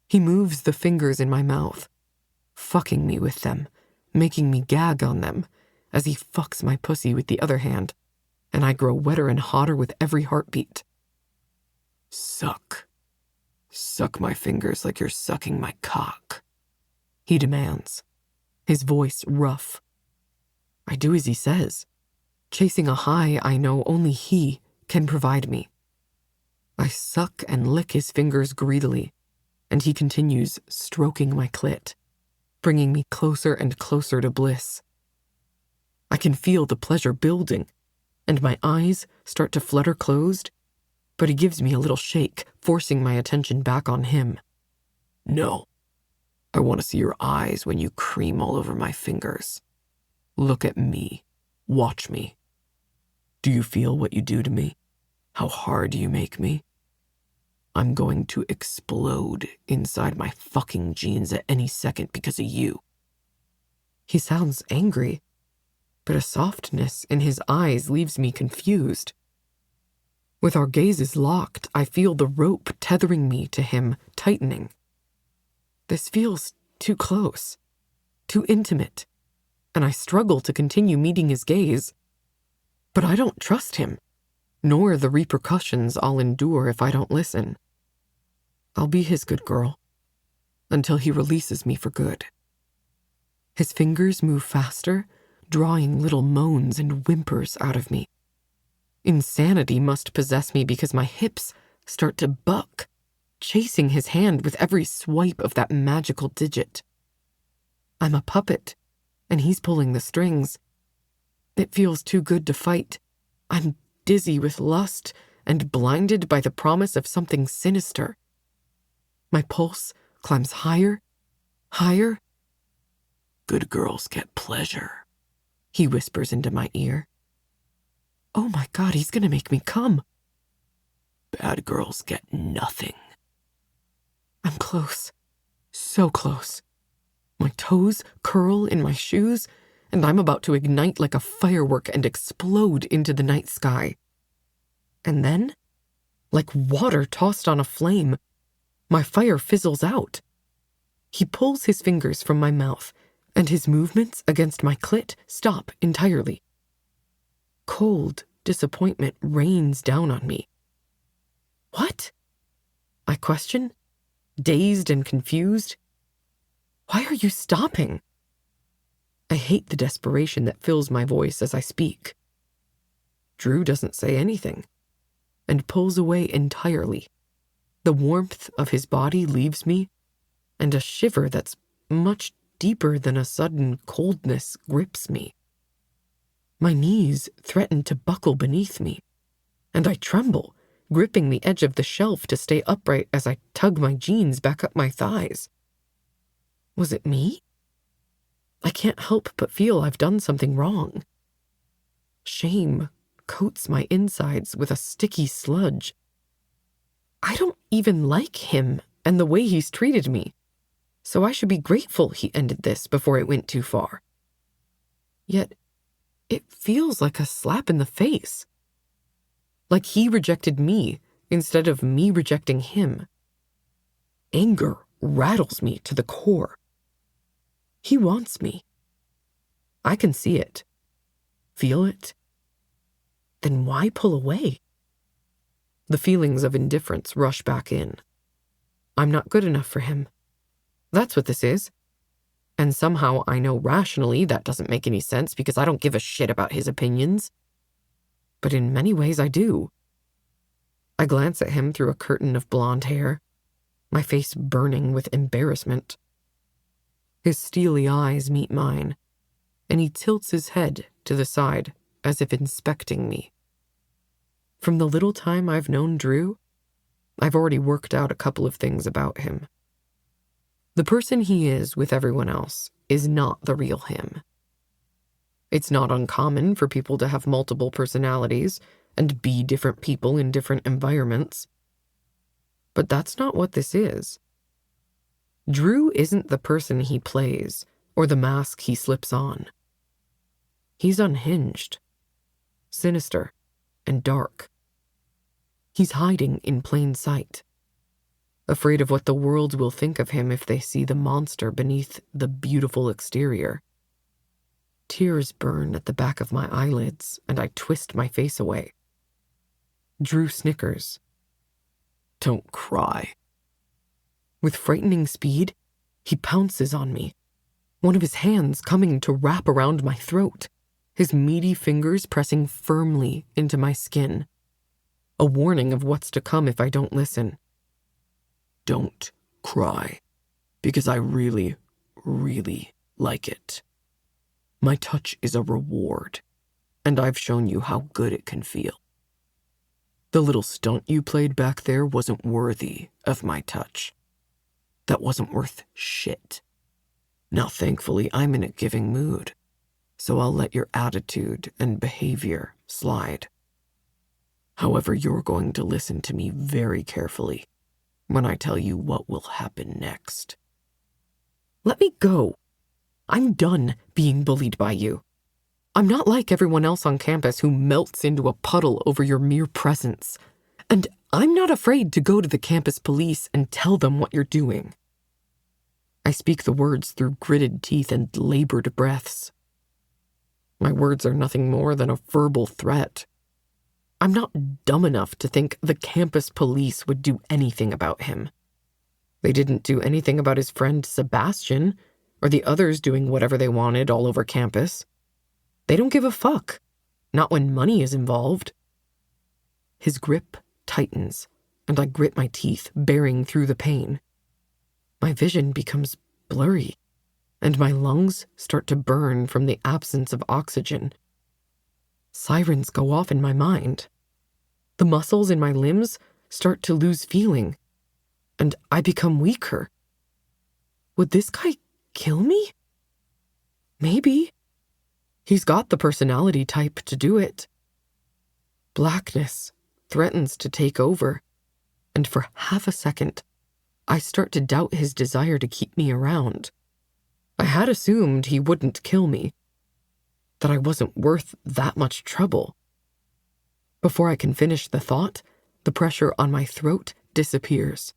He moves the fingers in my mouth, fucking me with them, making me gag on them, as he fucks my pussy with the other hand, and I grow wetter and hotter with every heartbeat. Suck. Suck my fingers like you're sucking my cock, he demands, his voice rough. I do as he says, chasing a high I know only he can provide me. I suck and lick his fingers greedily, and he continues stroking my clit, bringing me closer and closer to bliss. I can feel the pleasure building, and my eyes start to flutter closed, but he gives me a little shake, forcing my attention back on him. No, I want to see your eyes when you cream all over my fingers. Look at me. Watch me. Do you feel what you do to me? How hard you make me? I'm going to explode inside my fucking jeans at any second because of you. He sounds angry, but a softness in his eyes leaves me confused. With our gazes locked, I feel the rope tethering me to him tightening. This feels too close, too intimate, and I struggle to continue meeting his gaze. But I don't trust him, nor the repercussions I'll endure if I don't listen. I'll be his good girl, until he releases me for good. His fingers move faster, drawing little moans and whimpers out of me. Insanity must possess me because my hips start to buck, chasing his hand with every swipe of that magical digit. I'm a puppet, and he's pulling the strings. It feels too good to fight. I'm dizzy with lust and blinded by the promise of something sinister. My pulse climbs higher, higher. Good girls get pleasure, he whispers into my ear. Oh my God, he's gonna make me come. Bad girls get nothing. I'm close, so close. My toes curl in my shoes, and I'm about to ignite like a firework and explode into the night sky. And then, like water tossed on a flame, my fire fizzles out. He pulls his fingers from my mouth, and his movements against my clit stop entirely. Cold disappointment rains down on me. What? I question, dazed and confused. Why are you stopping? I hate the desperation that fills my voice as I speak. Drew doesn't say anything and pulls away entirely. The warmth of his body leaves me, and a shiver that's much deeper than a sudden coldness grips me. My knees threaten to buckle beneath me, and I tremble, gripping the edge of the shelf to stay upright as I tug my jeans back up my thighs. Was it me? I can't help but feel I've done something wrong. Shame coats my insides with a sticky sludge. I don't even like him and the way he's treated me, so I should be grateful he ended this before it went too far. Yet, it feels like a slap in the face. Like he rejected me instead of me rejecting him. Anger rattles me to the core. He wants me. I can see it, feel it. Then why pull away? The feelings of indifference rush back in. I'm not good enough for him. That's what this is. And somehow I know rationally that doesn't make any sense because I don't give a shit about his opinions. But in many ways I do. I glance at him through a curtain of blonde hair, my face burning with embarrassment. His steely eyes meet mine, and he tilts his head to the side as if inspecting me. From the little time I've known Drew, I've already worked out a couple of things about him. The person he is with everyone else is not the real him. It's not uncommon for people to have multiple personalities and be different people in different environments. But that's not what this is. Drew isn't the person he plays or the mask he slips on. He's unhinged, sinister, and dark. He's hiding in plain sight, afraid of what the world will think of him if they see the monster beneath the beautiful exterior. Tears burn at the back of my eyelids, and I twist my face away. Drew snickers. Don't cry. With frightening speed, he pounces on me, one of his hands coming to wrap around my throat, his meaty fingers pressing firmly into my skin. A warning of what's to come if I don't listen. Don't cry, because I really, really like it. My touch is a reward, and I've shown you how good it can feel. The little stunt you played back there wasn't worthy of my touch. That wasn't worth shit. Now, thankfully, I'm in a giving mood, so I'll let your attitude and behavior slide. However, you're going to listen to me very carefully when I tell you what will happen next. Let me go. I'm done being bullied by you. I'm not like everyone else on campus who melts into a puddle over your mere presence. And I'm not afraid to go to the campus police and tell them what you're doing. I speak the words through gritted teeth and labored breaths. My words are nothing more than a verbal threat. I'm not dumb enough to think the campus police would do anything about him. They didn't do anything about his friend Sebastian, or the others doing whatever they wanted all over campus. They don't give a fuck, not when money is involved. His grip tightens, and I grit my teeth, bearing through the pain. My vision becomes blurry, and my lungs start to burn from the absence of oxygen. Sirens go off in my mind. The muscles in my limbs start to lose feeling, and I become weaker. Would this guy kill me? Maybe. He's got the personality type to do it. Blackness threatens to take over, and for half a second, I start to doubt his desire to keep me around. I had assumed he wouldn't kill me, that I wasn't worth that much trouble. Before I can finish the thought, the pressure on my throat disappears.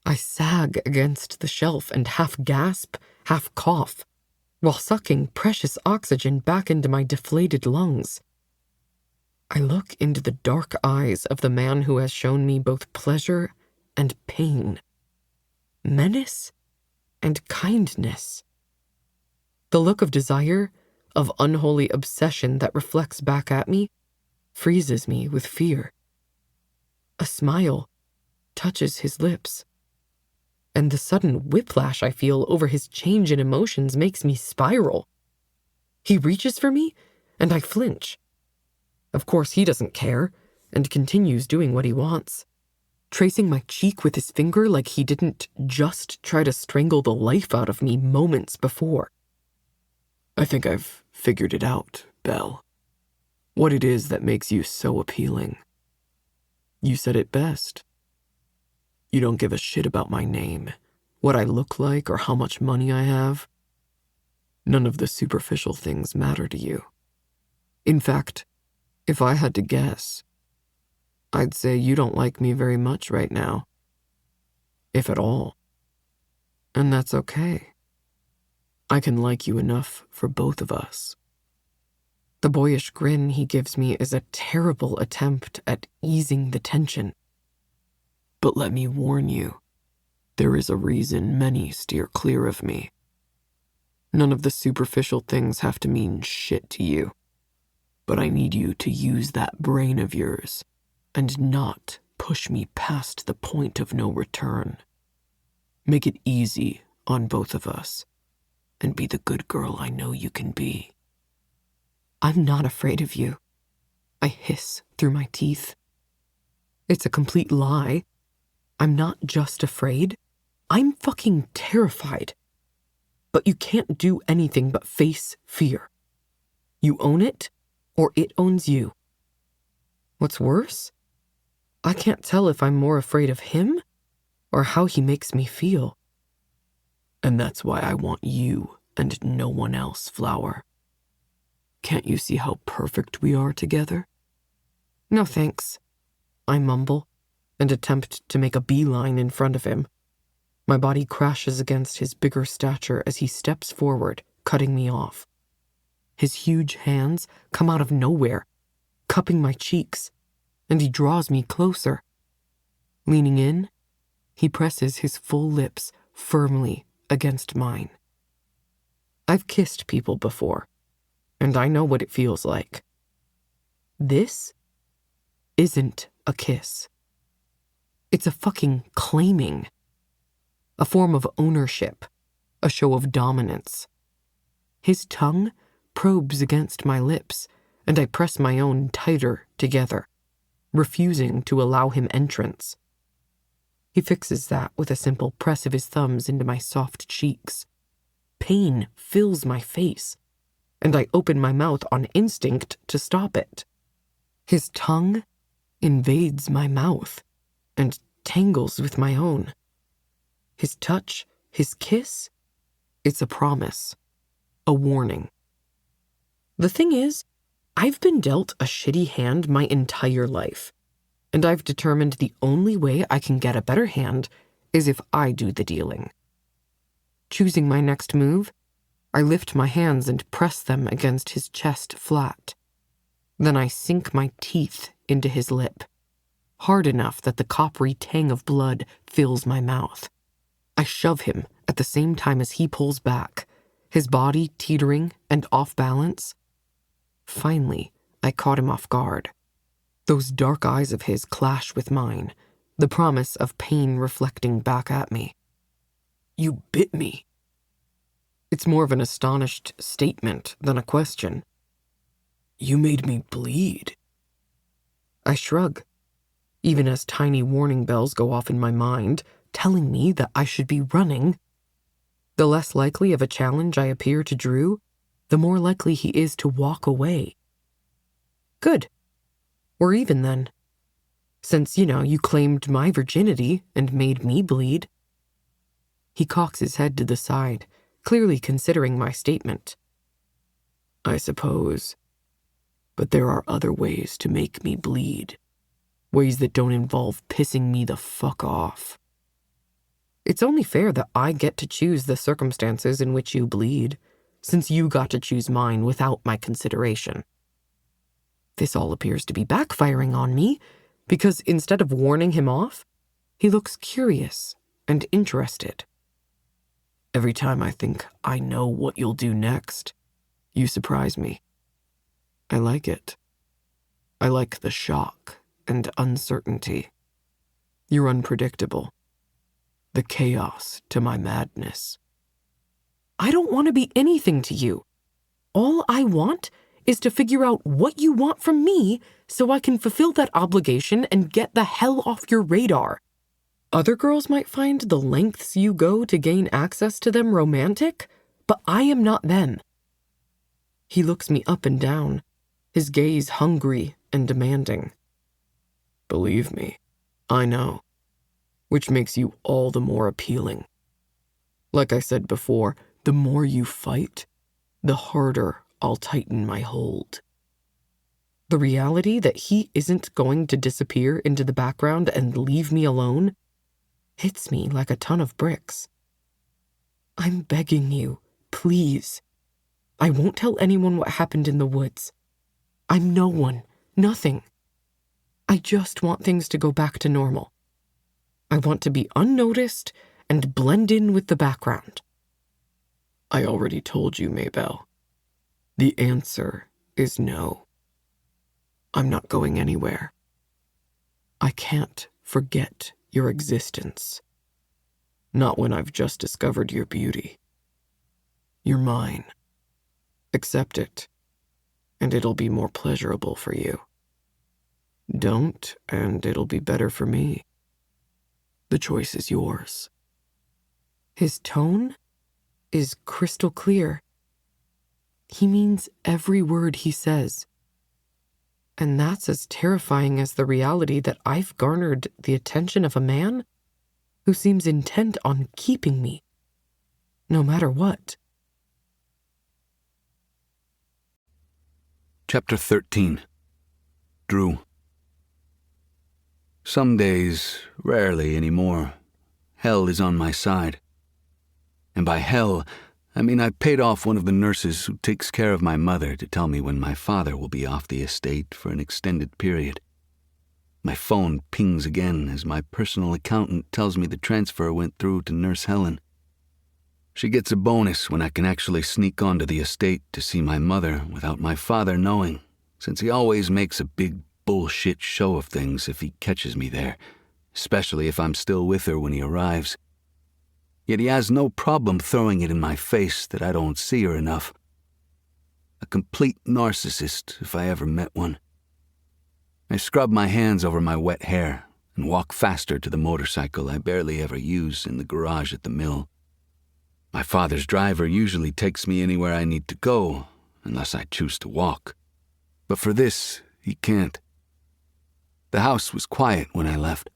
I sag against the shelf and half gasp, half cough, while sucking precious oxygen back into my deflated lungs. I look into the dark eyes of the man who has shown me both pleasure and pain, menace and kindness. The look of desire, of unholy obsession that reflects back at me, freezes me with fear. A smile touches his lips, and the sudden whiplash I feel over his change in emotions makes me spiral. He reaches for me, and I flinch. Of course, he doesn't care, and continues doing what he wants, tracing my cheek with his finger like he didn't just try to strangle the life out of me moments before. I think I've figured it out, Belle. What it is that makes you so appealing. You said it best. You don't give a shit about my name, what I look like, or how much money I have. None of the superficial things matter to you. In fact, if I had to guess, I'd say you don't like me very much right now. If at all. And that's okay. I can like you enough for both of us. The boyish grin he gives me is a terrible attempt at easing the tension. But let me warn you, there is a reason many steer clear of me. None of the superficial things have to mean shit to you, but I need you to use that brain of yours and not push me past the point of no return. Make it easy on both of us, and be the good girl I know you can be. I'm not afraid of you, I hiss through my teeth. It's a complete lie. I'm not just afraid. I'm fucking terrified. But you can't do anything but face fear. You own it, or it owns you. What's worse? I can't tell if I'm more afraid of him or how he makes me feel. And that's why I want you and no one else, Flower. Can't you see how perfect we are together? No thanks, I mumble and attempt to make a beeline in front of him. My body crashes against his bigger stature as he steps forward, cutting me off. His huge hands come out of nowhere, cupping my cheeks, and he draws me closer. Leaning in, he presses his full lips firmly against mine. I've kissed people before, and I know what it feels like. This isn't a kiss. It's a fucking claiming. A form of ownership, a show of dominance. His tongue probes against my lips, and I press my own tighter together, refusing to allow him entrance. He fixes that with a simple press of his thumbs into my soft cheeks. Pain fills my face, and I open my mouth on instinct to stop it. His tongue invades my mouth and tangles with my own. His touch, his kiss, it's a promise, a warning. The thing is, I've been dealt a shitty hand my entire life, and I've determined the only way I can get a better hand is if I do the dealing. Choosing my next move, I lift my hands and press them against his chest flat. Then I sink my teeth into his lip, hard enough that the coppery tang of blood fills my mouth. I shove him at the same time as he pulls back, his body teetering and off balance. Finally, I caught him off guard. Those dark eyes of his clash with mine, the promise of pain reflecting back at me. You bit me. It's more of an astonished statement than a question. You made me bleed. I shrug, even as tiny warning bells go off in my mind, telling me that I should be running. The less likely of a challenge I appear to Drew, the more likely he is to walk away. Good. We're even then. Since, you claimed my virginity and made me bleed. He cocks his head to the side, clearly considering my statement. I suppose. But there are other ways to make me bleed. Ways that don't involve pissing me the fuck off. It's only fair that I get to choose the circumstances in which you bleed, since you got to choose mine without my consideration. This all appears to be backfiring on me, because instead of warning him off, he looks curious and interested. Every time I think I know what you'll do next, you surprise me. I like it. I like the shock and uncertainty. You're unpredictable. The chaos to my madness. I don't want to be anything to you. All I want is to figure out what you want from me so I can fulfill that obligation and get the hell off your radar. Other girls might find the lengths you go to gain access to them romantic, but I am not them. He looks me up and down, his gaze hungry and demanding. Believe me, I know, which makes you all the more appealing. Like I said before, the more you fight, the harder I'll tighten my hold. The reality that he isn't going to disappear into the background and leave me alone hits me like a ton of bricks. I'm begging you, please. I won't tell anyone what happened in the woods. I'm no one, nothing. I just want things to go back to normal. I want to be unnoticed and blend in with the background. I already told you, Maybell. The answer is no. I'm not going anywhere. I can't forget your existence. Not when I've just discovered your beauty. You're mine. Accept it, and it'll be more pleasurable for you. Don't, and it'll be better for me. The choice is yours. His tone is crystal clear. He means every word he says. And that's as terrifying as the reality that I've garnered the attention of a man who seems intent on keeping me, no matter what. Chapter 13. Drew. Some days, rarely anymore, hell is on my side. And by hell, I mean I paid off one of the nurses who takes care of my mother to tell me when my father will be off the estate for an extended period. My phone pings again as my personal accountant tells me the transfer went through to Nurse Helen. She gets a bonus when I can actually sneak onto the estate to see my mother without my father knowing, since he always makes a big bullshit show of things if he catches me there, especially if I'm still with her when he arrives. Yet he has no problem throwing it in my face that I don't see her enough. A complete narcissist, if I ever met one. I scrub my hands over my wet hair and walk faster to the motorcycle I barely ever use in the garage at the mill. My father's driver usually takes me anywhere I need to go, unless I choose to walk. But for this, he can't. The house was quiet when I left,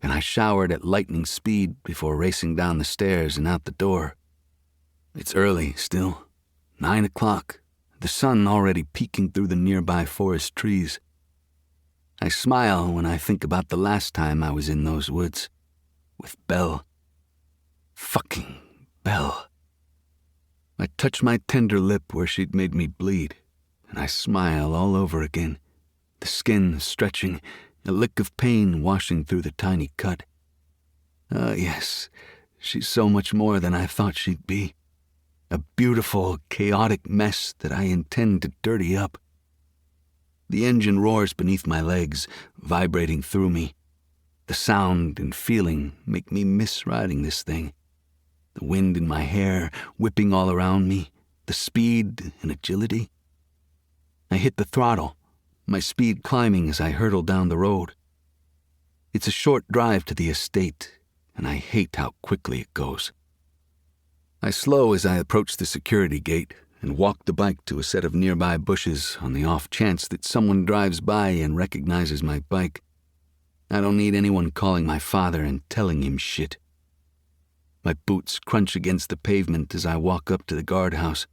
and I showered at lightning speed before racing down the stairs and out the door. It's early still, 9 o'clock, the sun already peeking through the nearby forest trees. I smile when I think about the last time I was in those woods, with Belle. Fucking Belle. I touch my tender lip where she'd made me bleed, and I smile all over again, the skin stretching, a lick of pain washing through the tiny cut. Yes, she's so much more than I thought she'd be. A beautiful, chaotic mess that I intend to dirty up. The engine roars beneath my legs, vibrating through me. The sound and feeling make me miss riding this thing. The wind in my hair whipping all around me, the speed and agility. I hit the throttle, my speed climbing as I hurtle down the road. It's a short drive to the estate, and I hate how quickly it goes. I slow as I approach the security gate and walk the bike to a set of nearby bushes on the off chance that someone drives by and recognizes my bike. I don't need anyone calling my father and telling him shit. My boots crunch against the pavement as I walk up to the guardhouse.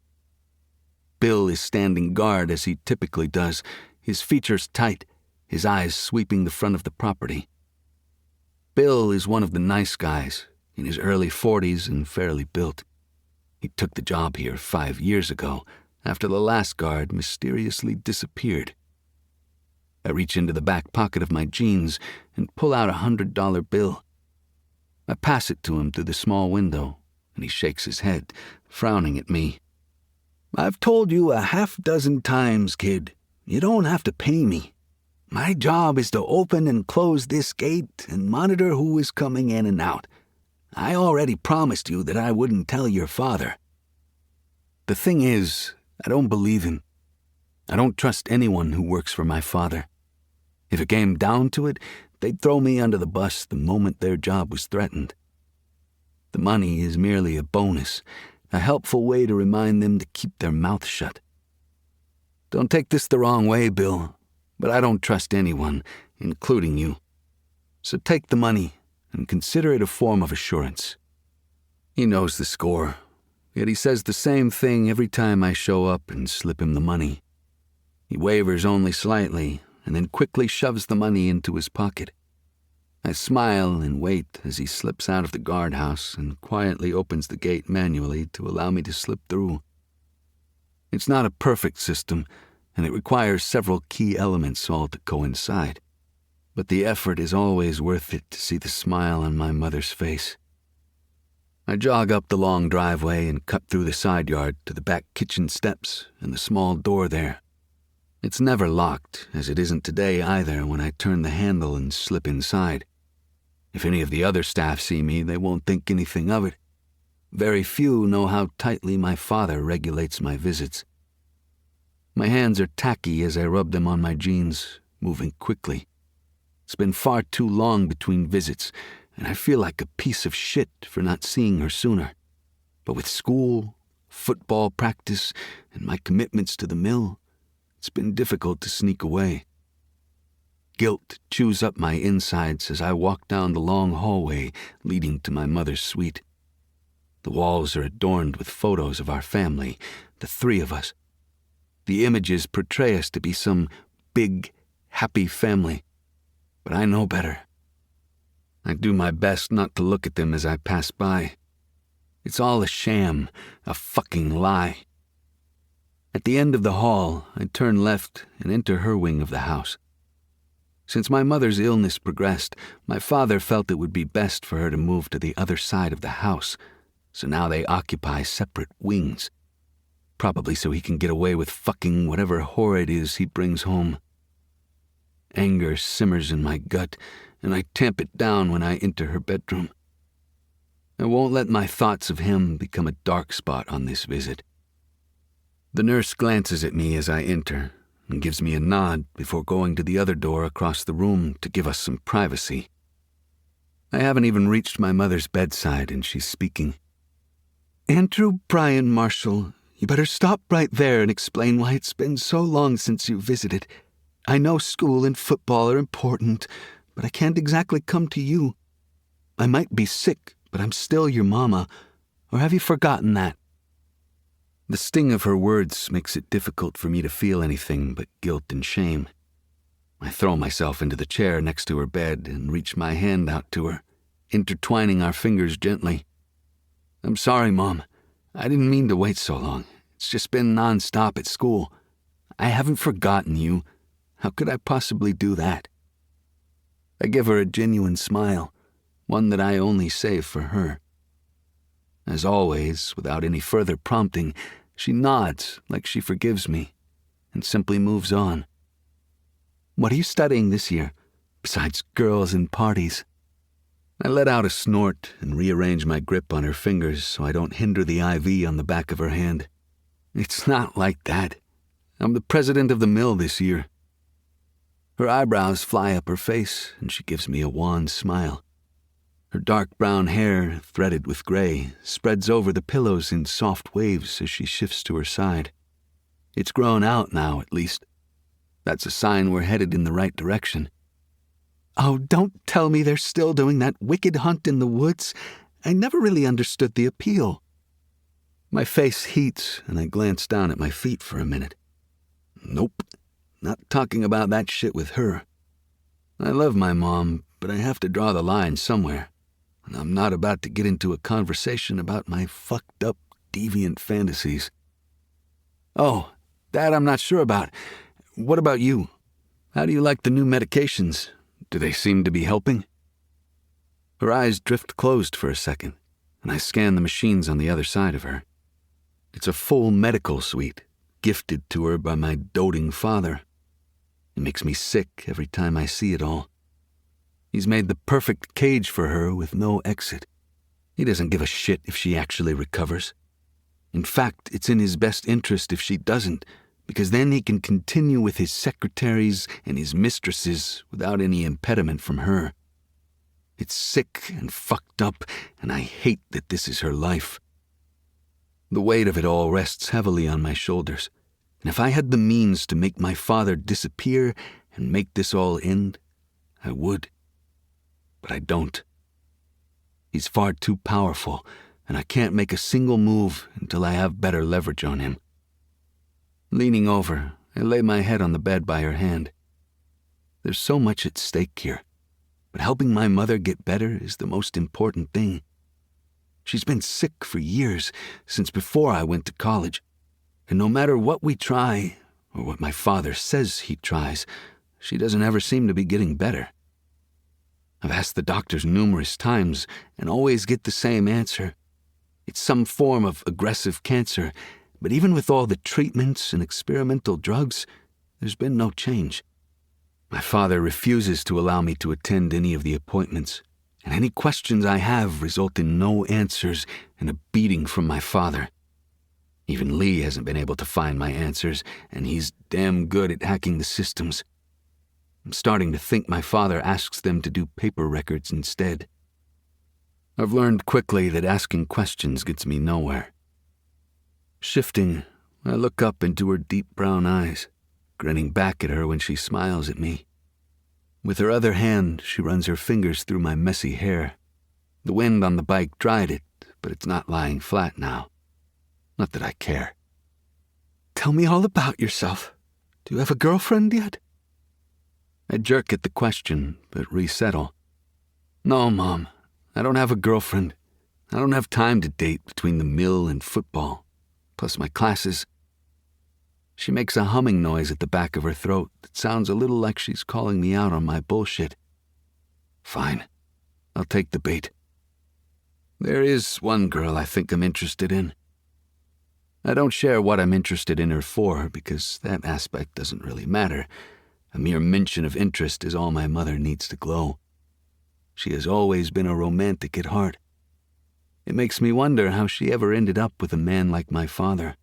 Bill is standing guard as he typically does, his features tight, his eyes sweeping the front of the property. Bill is one of the nice guys, in his early 40s and fairly built. He took the job here 5 years ago, after the last guard mysteriously disappeared. I reach into the back pocket of my jeans and pull out $100 bill. I pass it to him through the small window, and he shakes his head, frowning at me. "I've told you a half-dozen times, kid. You don't have to pay me. My job is to open and close this gate and monitor who is coming in and out. I already promised you that I wouldn't tell your father." The thing is, I don't believe him. I don't trust anyone who works for my father. If it came down to it, they'd throw me under the bus the moment their job was threatened. The money is merely a bonus, a helpful way to remind them to keep their mouth shut. Don't take this the wrong way, Bill, but I don't trust anyone, including you. So take the money and consider it a form of assurance. He knows the score, yet he says the same thing every time I show up and slip him the money. He wavers only slightly and then quickly shoves the money into his pocket. I smile and wait as he slips out of the guardhouse and quietly opens the gate manually to allow me to slip through. It's not a perfect system, and it requires several key elements all to coincide. But the effort is always worth it to see the smile on my mother's face. I jog up the long driveway and cut through the side yard to the back kitchen steps and the small door there. It's never locked, as it isn't today either when I turn the handle and slip inside. If any of the other staff see me, they won't think anything of it. Very few know how tightly my father regulates my visits. My hands are tacky as I rub them on my jeans, moving quickly. It's been far too long between visits, and I feel like a piece of shit for not seeing her sooner. But with school, football practice, and my commitments to the mill, it's been difficult to sneak away. Guilt chews up my insides as I walk down the long hallway leading to my mother's suite. The walls are adorned with photos of our family, the three of us. The images portray us to be some big, happy family, but I know better. I do my best not to look at them as I pass by. It's all a sham, a fucking lie. At the end of the hall, I turn left and enter her wing of the house. Since my mother's illness progressed, my father felt it would be best for her to move to the other side of the house, so now they occupy separate wings. Probably so he can get away with fucking whatever whore it is he brings home. Anger simmers in my gut, and I tamp it down when I enter her bedroom. I won't let my thoughts of him become a dark spot on this visit. The nurse glances at me as I enter and gives me a nod before going to the other door across the room to give us some privacy. I haven't even reached my mother's bedside and she's speaking. "Andrew Bryan Marshall, you better stop right there and explain why it's been so long since you visited. I know school and football are important, but I can't exactly come to you. I might be sick, but I'm still your mama. Or have you forgotten that?" The sting of her words makes it difficult for me to feel anything but guilt and shame. I throw myself into the chair next to her bed and reach my hand out to her, intertwining our fingers gently. "I'm sorry, Mom. I didn't mean to wait so long. It's just been nonstop at school. I haven't forgotten you. How could I possibly do that?" I give her a genuine smile, one that I only save for her. As always, without any further prompting, she nods like she forgives me and simply moves on. "What are you studying this year, besides girls and parties?" I let out a snort and rearrange my grip on her fingers so I don't hinder the IV on the back of her hand. "It's not like that. I'm the president of the mill this year." Her eyebrows fly up her face and she gives me a wan smile. Her dark brown hair, threaded with gray, spreads over the pillows in soft waves as she shifts to her side. It's grown out now, at least. That's a sign we're headed in the right direction. "Oh, don't tell me they're still doing that wicked hunt in the woods. I never really understood the appeal." My face heats and I glance down at my feet for a minute. Nope, not talking about that shit with her. I love my mom, but I have to draw the line somewhere. And I'm not about to get into a conversation about my fucked up, deviant fantasies. "Oh, that I'm not sure about. What about you? How do you like the new medications? Do they seem to be helping?" Her eyes drift closed for a second, and I scan the machines on the other side of her. It's a full medical suite, gifted to her by my doting father. It makes me sick every time I see it all. He's made the perfect cage for her with no exit. He doesn't give a shit if she actually recovers. In fact, it's in his best interest if she doesn't, because then he can continue with his secretaries and his mistresses without any impediment from her. It's sick and fucked up, and I hate that this is her life. The weight of it all rests heavily on my shoulders, and if I had the means to make my father disappear and make this all end, I would. But I don't. He's far too powerful, and I can't make a single move until I have better leverage on him. Leaning over, I lay my head on the bed by her hand. There's so much at stake here, but helping my mother get better is the most important thing. She's been sick for years, since before I went to college, and no matter what we try, or what my father says he tries, she doesn't ever seem to be getting better. I've asked the doctors numerous times and always get the same answer. It's some form of aggressive cancer, but even with all the treatments and experimental drugs, there's been no change. My father refuses to allow me to attend any of the appointments, and any questions I have result in no answers and a beating from my father. Even Lee hasn't been able to find my answers, and he's damn good at hacking the systems. I'm starting to think my father asks them to do paper records instead. I've learned quickly that asking questions gets me nowhere. Shifting, I look up into her deep brown eyes, grinning back at her when she smiles at me. With her other hand, she runs her fingers through my messy hair. The wind on the bike dried it, but it's not lying flat now. Not that I care. Tell me all about yourself. Do you have a girlfriend yet? I jerk at the question, but resettle. No, Mom, I don't have a girlfriend. I don't have time to date between the mill and football, plus my classes. She makes a humming noise at the back of her throat that sounds a little like she's calling me out on my bullshit. Fine, I'll take the bait. There is one girl I think I'm interested in. I don't share what I'm interested in her for, because that aspect doesn't really matter. A mere mention of interest is all my mother needs to glow. She has always been a romantic at heart. It makes me wonder how she ever ended up with a man like my father.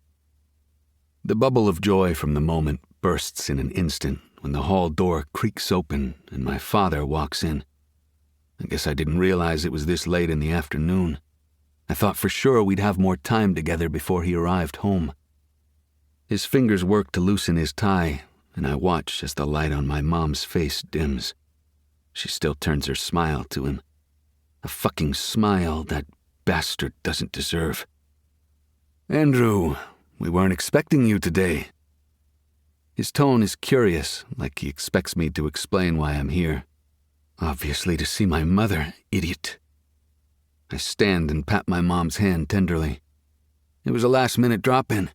The bubble of joy from the moment bursts in an instant when the hall door creaks open and my father walks in. I guess I didn't realize it was this late in the afternoon. I thought for sure we'd have more time together before he arrived home. His fingers work to loosen his tie, and I watch as the light on my mom's face dims. She still turns her smile to him. A fucking smile that bastard doesn't deserve. Andrew, we weren't expecting you today. His tone is curious, like he expects me to explain why I'm here. Obviously to see my mother, idiot. I stand and pat my mom's hand tenderly. It was a last-minute drop-in.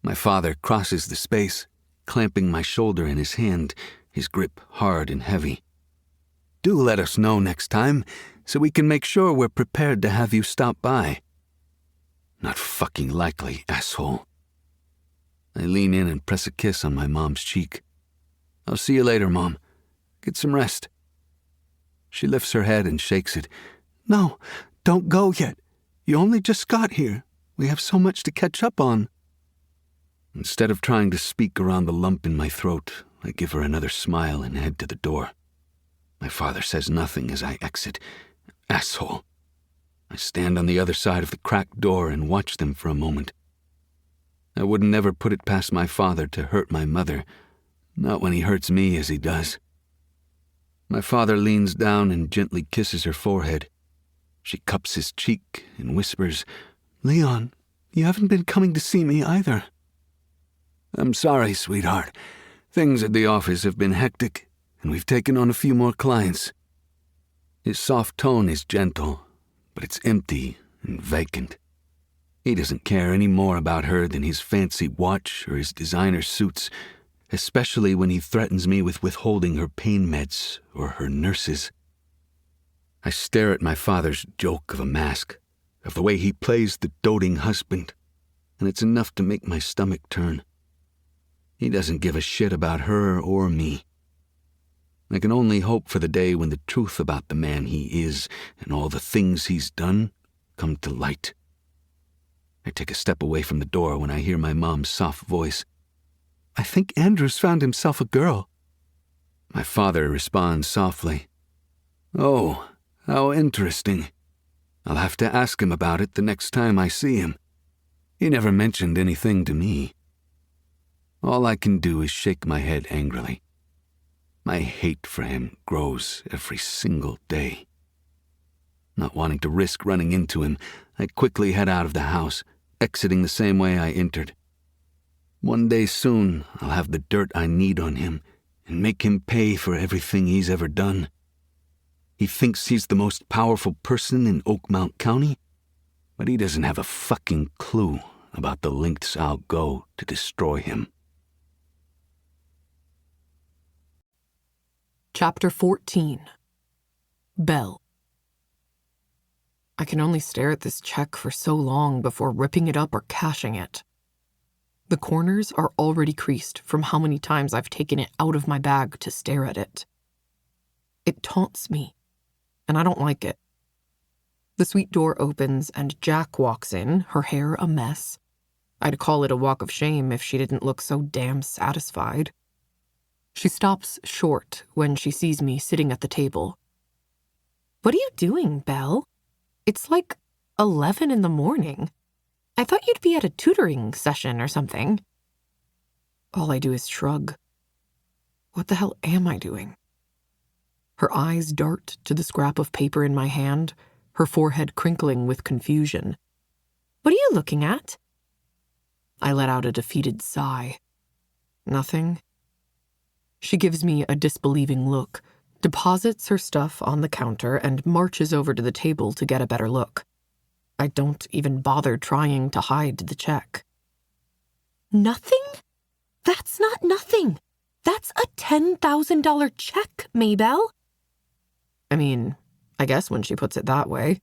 My father crosses the space, clamping my shoulder in his hand, his grip hard and heavy. Do let us know next time, so we can make sure we're prepared to have you stop by. Not fucking likely, asshole. I lean in and press a kiss on my mom's cheek. I'll see you later, Mom. Get some rest. She lifts her head and shakes it. No, don't go yet. You only just got here. We have so much to catch up on. Instead of trying to speak around the lump in my throat, I give her another smile and head to the door. My father says nothing as I exit. Asshole. I stand on the other side of the cracked door and watch them for a moment. I would never put it past my father to hurt my mother, not when he hurts me as he does. My father leans down and gently kisses her forehead. She cups his cheek and whispers, Leon, you haven't been coming to see me either. I'm sorry, sweetheart. Things at the office have been hectic, and we've taken on a few more clients. His soft tone is gentle, but it's empty and vacant. He doesn't care any more about her than his fancy watch or his designer suits, especially when he threatens me with withholding her pain meds or her nurses. I stare at my father's joke of a mask, of the way he plays the doting husband, and it's enough to make my stomach turn. He doesn't give a shit about her or me. I can only hope for the day when the truth about the man he is and all the things he's done come to light. I take a step away from the door when I hear my mom's soft voice. "I think Andrew's found himself a girl." My father responds softly. "Oh, how interesting. I'll have to ask him about it the next time I see him. He never mentioned anything to me." All I can do is shake my head angrily. My hate for him grows every single day. Not wanting to risk running into him, I quickly head out of the house, exiting the same way I entered. One day soon, I'll have the dirt I need on him and make him pay for everything he's ever done. He thinks he's the most powerful person in Oakmount County, but he doesn't have a fucking clue about the lengths I'll go to destroy him. Chapter 14. Bell. I can only stare at this check for so long before ripping it up or cashing it. The corners are already creased from how many times I've taken it out of my bag to stare at it. It taunts me, and I don't like it. The suite door opens and Jack walks in, her hair a mess. I'd call it a walk of shame if she didn't look so damn satisfied. She stops short when she sees me sitting at the table. "What are you doing, Belle? It's like 11 in the morning. I thought you'd be at a tutoring session or something." All I do is shrug. What the hell am I doing? Her eyes dart to the scrap of paper in my hand, her forehead crinkling with confusion. "What are you looking at?" I let out a defeated sigh. "Nothing." She gives me a disbelieving look, deposits her stuff on the counter, and marches over to the table to get a better look. I don't even bother trying to hide the check. "Nothing? That's not nothing. That's a $10,000 check, Maybell." I mean, I guess when she puts it that way.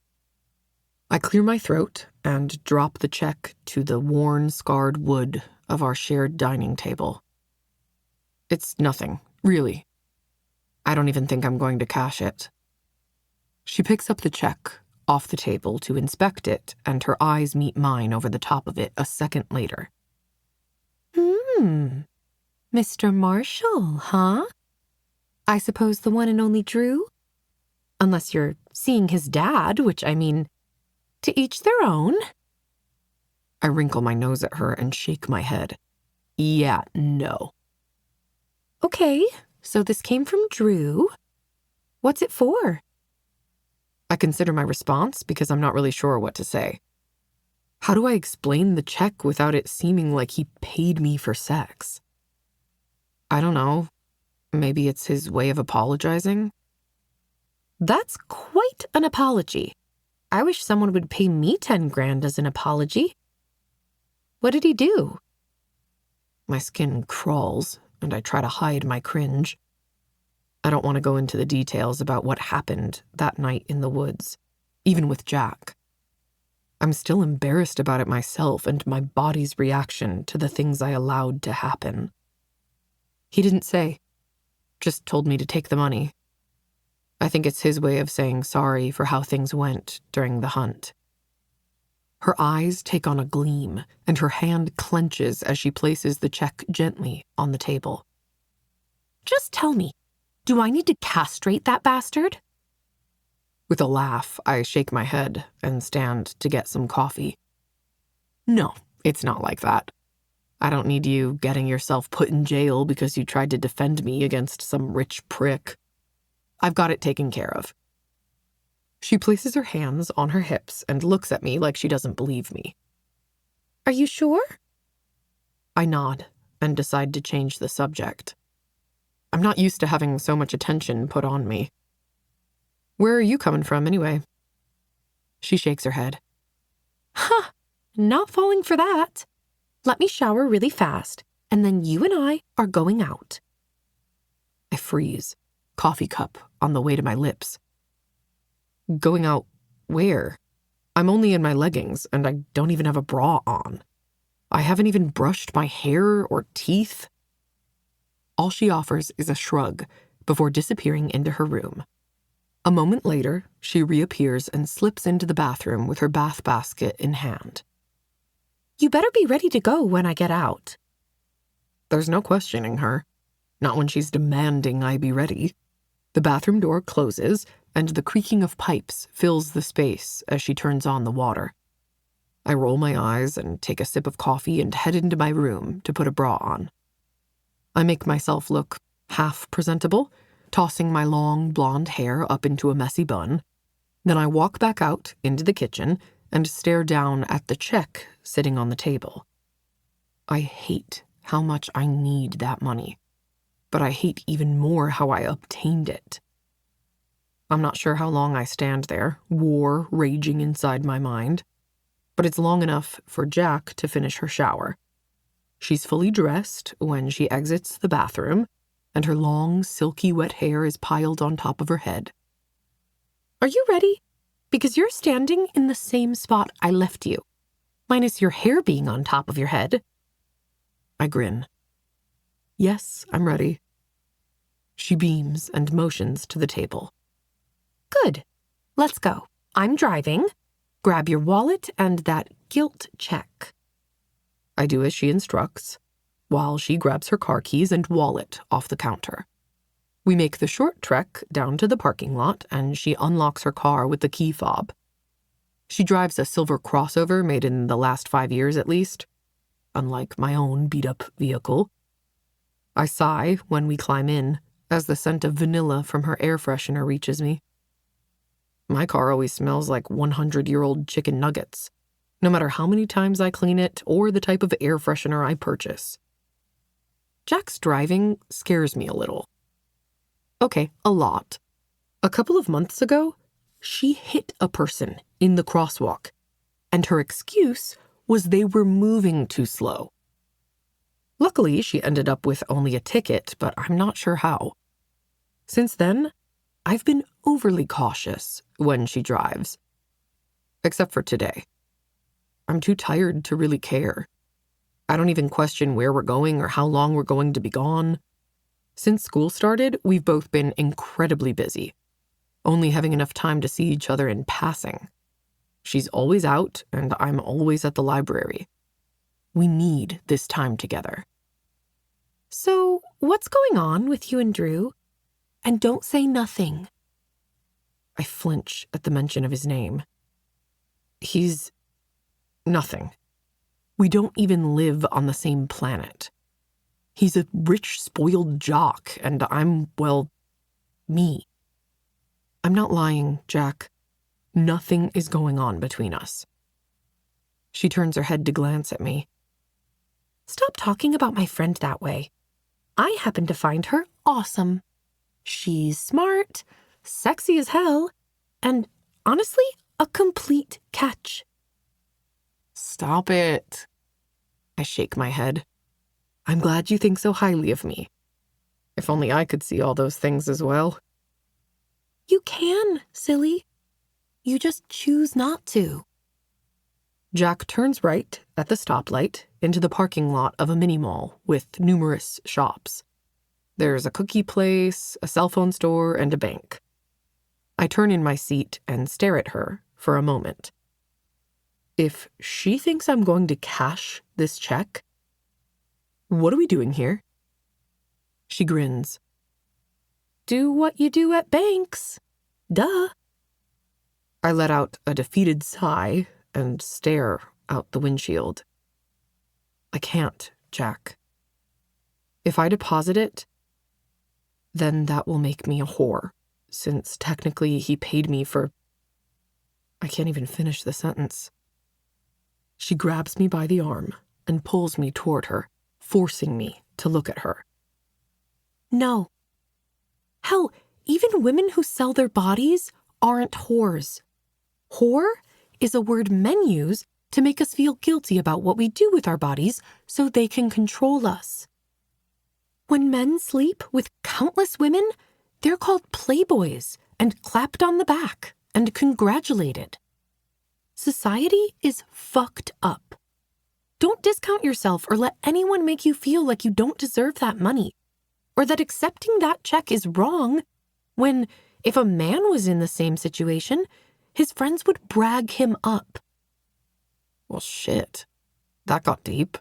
I clear my throat and drop the check to the worn, scarred wood of our shared dining table. It's nothing, really. I don't even think I'm going to cash it. She picks up the check off the table to inspect it, and her eyes meet mine over the top of it a second later. Mr. Marshall, huh? I suppose the one and only Drew? Unless you're seeing his dad, which I mean, to each their own." I wrinkle my nose at her and shake my head. "Yeah, no." "Okay, so this came from Drew. What's it for?" I consider my response because I'm not really sure what to say. How do I explain the check without it seeming like he paid me for sex? I don't know. Maybe it's his way of apologizing? "That's quite an apology. I wish someone would pay me 10 grand as an apology." "What did he do?" My skin crawls, and I try to hide my cringe. I don't want to go into the details about what happened that night in the woods, even with Jack. I'm still embarrassed about it myself and my body's reaction to the things I allowed to happen. He didn't say, just told me to take the money. I think it's his way of saying sorry for how things went during the hunt. Her eyes take on a gleam, and her hand clenches as she places the check gently on the table. "Just tell me, do I need to castrate that bastard?" With a laugh, I shake my head and stand to get some coffee. "No, it's not like that. I don't need you getting yourself put in jail because you tried to defend me against some rich prick. I've got it taken care of." She places her hands on her hips and looks at me like she doesn't believe me. "Are you sure?" I nod and decide to change the subject. I'm not used to having so much attention put on me. "Where are you coming from, anyway?" She shakes her head. "Huh, not falling for that. Let me shower really fast, and then you and I are going out." I freeze, coffee cup on the way to my lips. Going out where? I'm only in my leggings, and I don't even have a bra on. I haven't even brushed my hair or teeth. All she offers is a shrug before disappearing into her room. A moment later, she reappears and slips into the bathroom with her bath basket in hand. You better be ready to go when I get out. There's no questioning her. Not when she's demanding I be ready. The bathroom door closes, and the creaking of pipes fills the space as she turns on the water. I roll my eyes and take a sip of coffee and head into my room to put a bra on. I make myself look half presentable, tossing my long blonde hair up into a messy bun. Then I walk back out into the kitchen and stare down at the check sitting on the table. I hate how much I need that money, but I hate even more how I obtained it. I'm not sure how long I stand there, war raging inside my mind, but it's long enough for Jack to finish her shower. She's fully dressed when she exits the bathroom, and her long, silky wet hair is piled on top of her head. Are you ready? Because you're standing in the same spot I left you, minus your hair being on top of your head. I grin. Yes, I'm ready. She beams and motions to the table. Good. Let's go. I'm driving. Grab your wallet and that guilt check. I do as she instructs, while she grabs her car keys and wallet off the counter. We make the short trek down to the parking lot, and she unlocks her car with the key fob. She drives a silver crossover made in the last 5 years at least, unlike my own beat-up vehicle. I sigh when we climb in, as the scent of vanilla from her air freshener reaches me. My car always smells like 100-year-old chicken nuggets, no matter how many times I clean it or the type of air freshener I purchase. Jack's driving scares me a little. Okay, a lot. A couple of months ago, she hit a person in the crosswalk, and her excuse was they were moving too slow. Luckily, she ended up with only a ticket, but I'm not sure how. Since then, I've been overly cautious when she drives. Except for today. I'm too tired to really care. I don't even question where we're going or how long we're going to be gone. Since school started, we've both been incredibly busy, only having enough time to see each other in passing. She's always out, and I'm always at the library. We need this time together. So, what's going on with you and Drew? And don't say nothing. I flinch at the mention of his name. He's nothing. We don't even live on the same planet. He's a rich, spoiled jock, and I'm, well, me. I'm not lying, Jack. Nothing is going on between us. She turns her head to glance at me. Stop talking about my friend that way. I happen to find her awesome. She's smart, sexy as hell, and honestly, a complete catch. Stop it. I shake my head. I'm glad you think so highly of me. If only I could see all those things as well. You can, silly. You just choose not to. Jack turns right at the stoplight into the parking lot of a mini-mall with numerous shops. There's a cookie place, a cell phone store, and a bank. I turn in my seat and stare at her for a moment. If she thinks I'm going to cash this check, what are we doing here? She grins. Do what you do at banks. Duh. I let out a defeated sigh and stare out the windshield. I can't, Jack. If I deposit it, then that will make me a whore, since technically he paid me for... I can't even finish the sentence. She grabs me by the arm and pulls me toward her, forcing me to look at her. No. Hell, even women who sell their bodies aren't whores. Whore is a word men use to make us feel guilty about what we do with our bodies so they can control us. When men sleep with countless women, they're called playboys and clapped on the back and congratulated. Society is fucked up. Don't discount yourself or let anyone make you feel like you don't deserve that money, or that accepting that check is wrong when, if a man was in the same situation, his friends would brag him up. Well, shit. That got deep.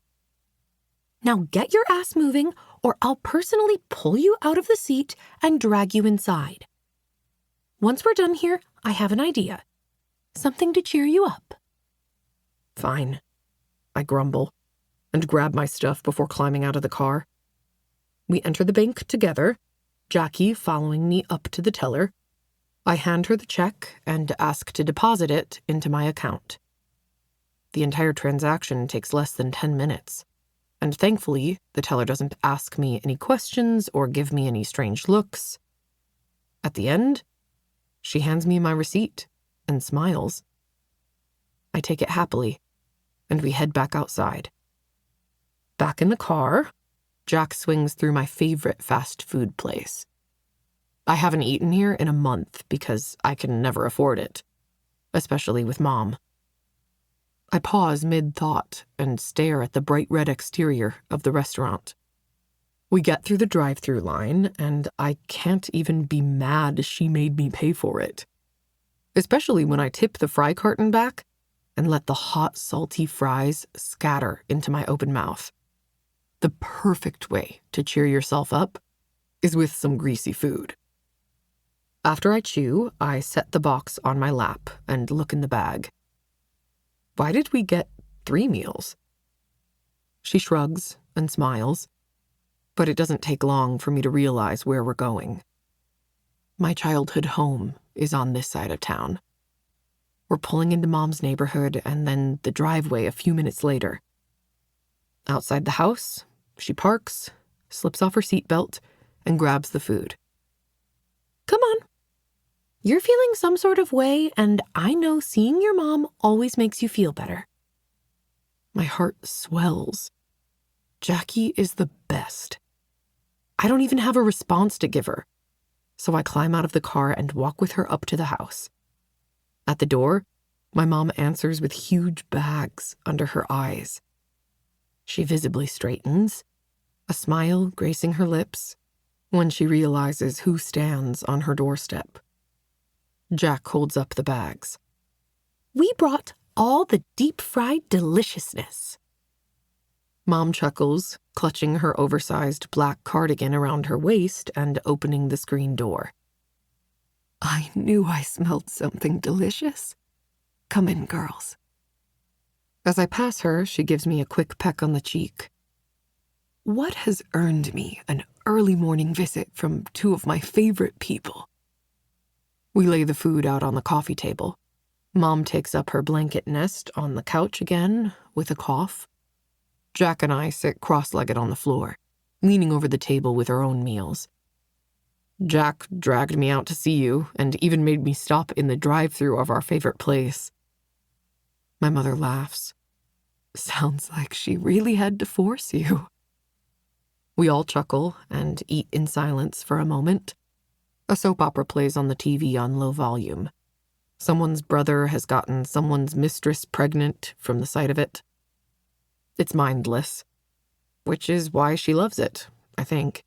Now get your ass moving, or I'll personally pull you out of the seat and drag you inside. Once we're done here, I have an idea. Something to cheer you up. Fine, I grumble, and grab my stuff before climbing out of the car. We enter the bank together, Jackie following me up to the teller. I hand her the check and ask to deposit it into my account. The entire transaction takes less than 10 minutes, and thankfully, the teller doesn't ask me any questions or give me any strange looks. At the end, she hands me my receipt and smiles. I take it happily, and we head back outside. Back in the car, Jack swings through my favorite fast food place. I haven't eaten here in a month because I can never afford it, especially with Mom. I pause mid-thought and stare at the bright red exterior of the restaurant. We get through the drive-thru line, and I can't even be mad she made me pay for it. Especially when I tip the fry carton back and let the hot, salty fries scatter into my open mouth. The perfect way to cheer yourself up is with some greasy food. After I chew, I set the box on my lap and look in the bag. Why did we get 3 meals? She shrugs and smiles, but it doesn't take long for me to realize where we're going. My childhood home is on this side of town. We're pulling into Mom's neighborhood and then the driveway a few minutes later. Outside the house, she parks, slips off her seatbelt, and grabs the food. Come on. You're feeling some sort of way, and I know seeing your mom always makes you feel better. My heart swells. Jackie is the best. I don't even have a response to give her, so I climb out of the car and walk with her up to the house. At the door, my mom answers with huge bags under her eyes. She visibly straightens, a smile gracing her lips, when she realizes who stands on her doorstep. Jack holds up the bags. We brought all the deep-fried deliciousness. Mom chuckles, clutching her oversized black cardigan around her waist and opening the screen door. I knew I smelled something delicious. Come in, girls. As I pass her, she gives me a quick peck on the cheek. What has earned me an early morning visit from 2 of my favorite people? We lay the food out on the coffee table. Mom takes up her blanket nest on the couch again with a cough. Jack and I sit cross-legged on the floor, leaning over the table with our own meals. Jack dragged me out to see you and even made me stop in the drive-thru of our favorite place. My mother laughs. Sounds like she really had to force you. We all chuckle and eat in silence for a moment. A soap opera plays on the TV on low volume. Someone's brother has gotten someone's mistress pregnant from the sight of it. It's mindless, which is why she loves it, I think.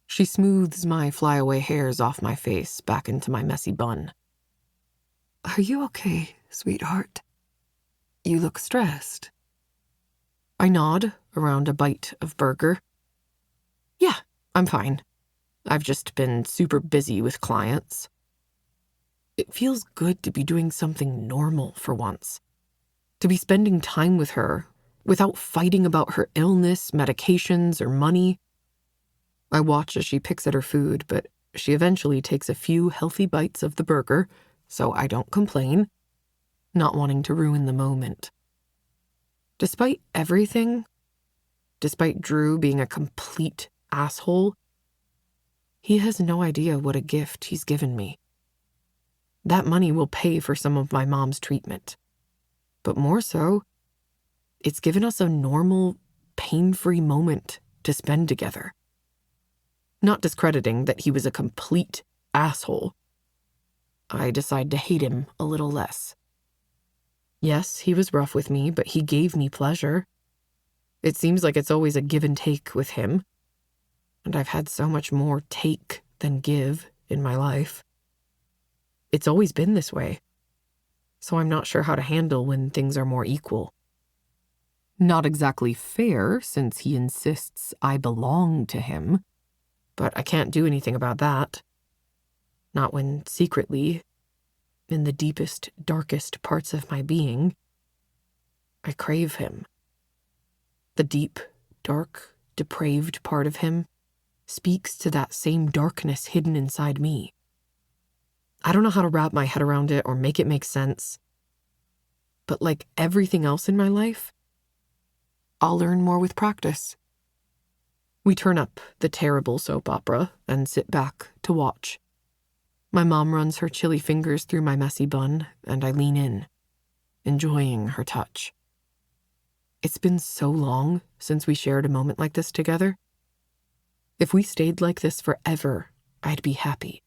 She smooths my flyaway hairs off my face back into my messy bun. Are you okay, sweetheart? You look stressed. I nod around a bite of burger. Yeah, I'm fine. I've just been super busy with clients. It feels good to be doing something normal for once. To be spending time with her without fighting about her illness, medications, or money. I watch as she picks at her food, but she eventually takes a few healthy bites of the burger, so I don't complain, not wanting to ruin the moment. Despite everything, despite Drew being a complete asshole, he has no idea what a gift he's given me. That money will pay for some of my mom's treatment. But more so, it's given us a normal, pain-free moment to spend together. Not discrediting that he was a complete asshole. I decide to hate him a little less. Yes, he was rough with me, but he gave me pleasure. It seems like it's always a give and take with him. And I've had so much more take than give in my life. It's always been this way. So I'm not sure how to handle when things are more equal. Not exactly fair, since he insists I belong to him, but I can't do anything about that. Not when secretly, in the deepest, darkest parts of my being, I crave him. The deep, dark, depraved part of him speaks to that same darkness hidden inside me. I don't know how to wrap my head around it or make it make sense. But like everything else in my life, I'll learn more with practice. We turn up the terrible soap opera and sit back to watch. My mom runs her chilly fingers through my messy bun, and I lean in, enjoying her touch. It's been so long since we shared a moment like this together. If we stayed like this forever, I'd be happy.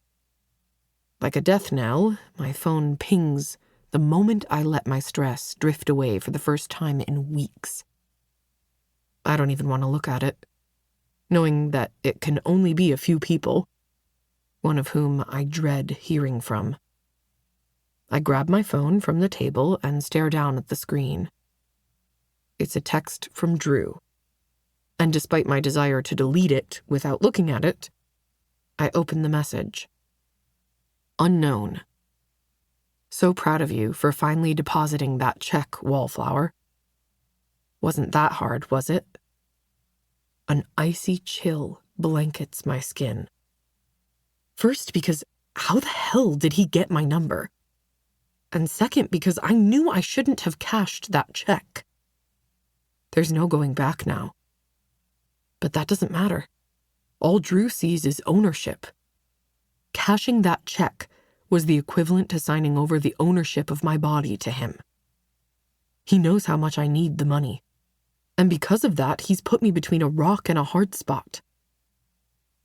Like a death knell, my phone pings the moment I let my stress drift away for the first time in weeks. I don't even want to look at it, knowing that it can only be a few people, one of whom I dread hearing from. I grab my phone from the table and stare down at the screen. It's a text from Drew, and despite my desire to delete it without looking at it, I open the message. Unknown. So proud of you for finally depositing that check, Wallflower. Wasn't that hard, was it? An icy chill blankets my skin. First, because how the hell did he get my number? And second, because I knew I shouldn't have cashed that check. There's no going back now. But that doesn't matter. All Drew sees is ownership. Cashing that check was the equivalent to signing over the ownership of my body to him. He knows how much I need the money. And because of that, he's put me between a rock and a hard spot.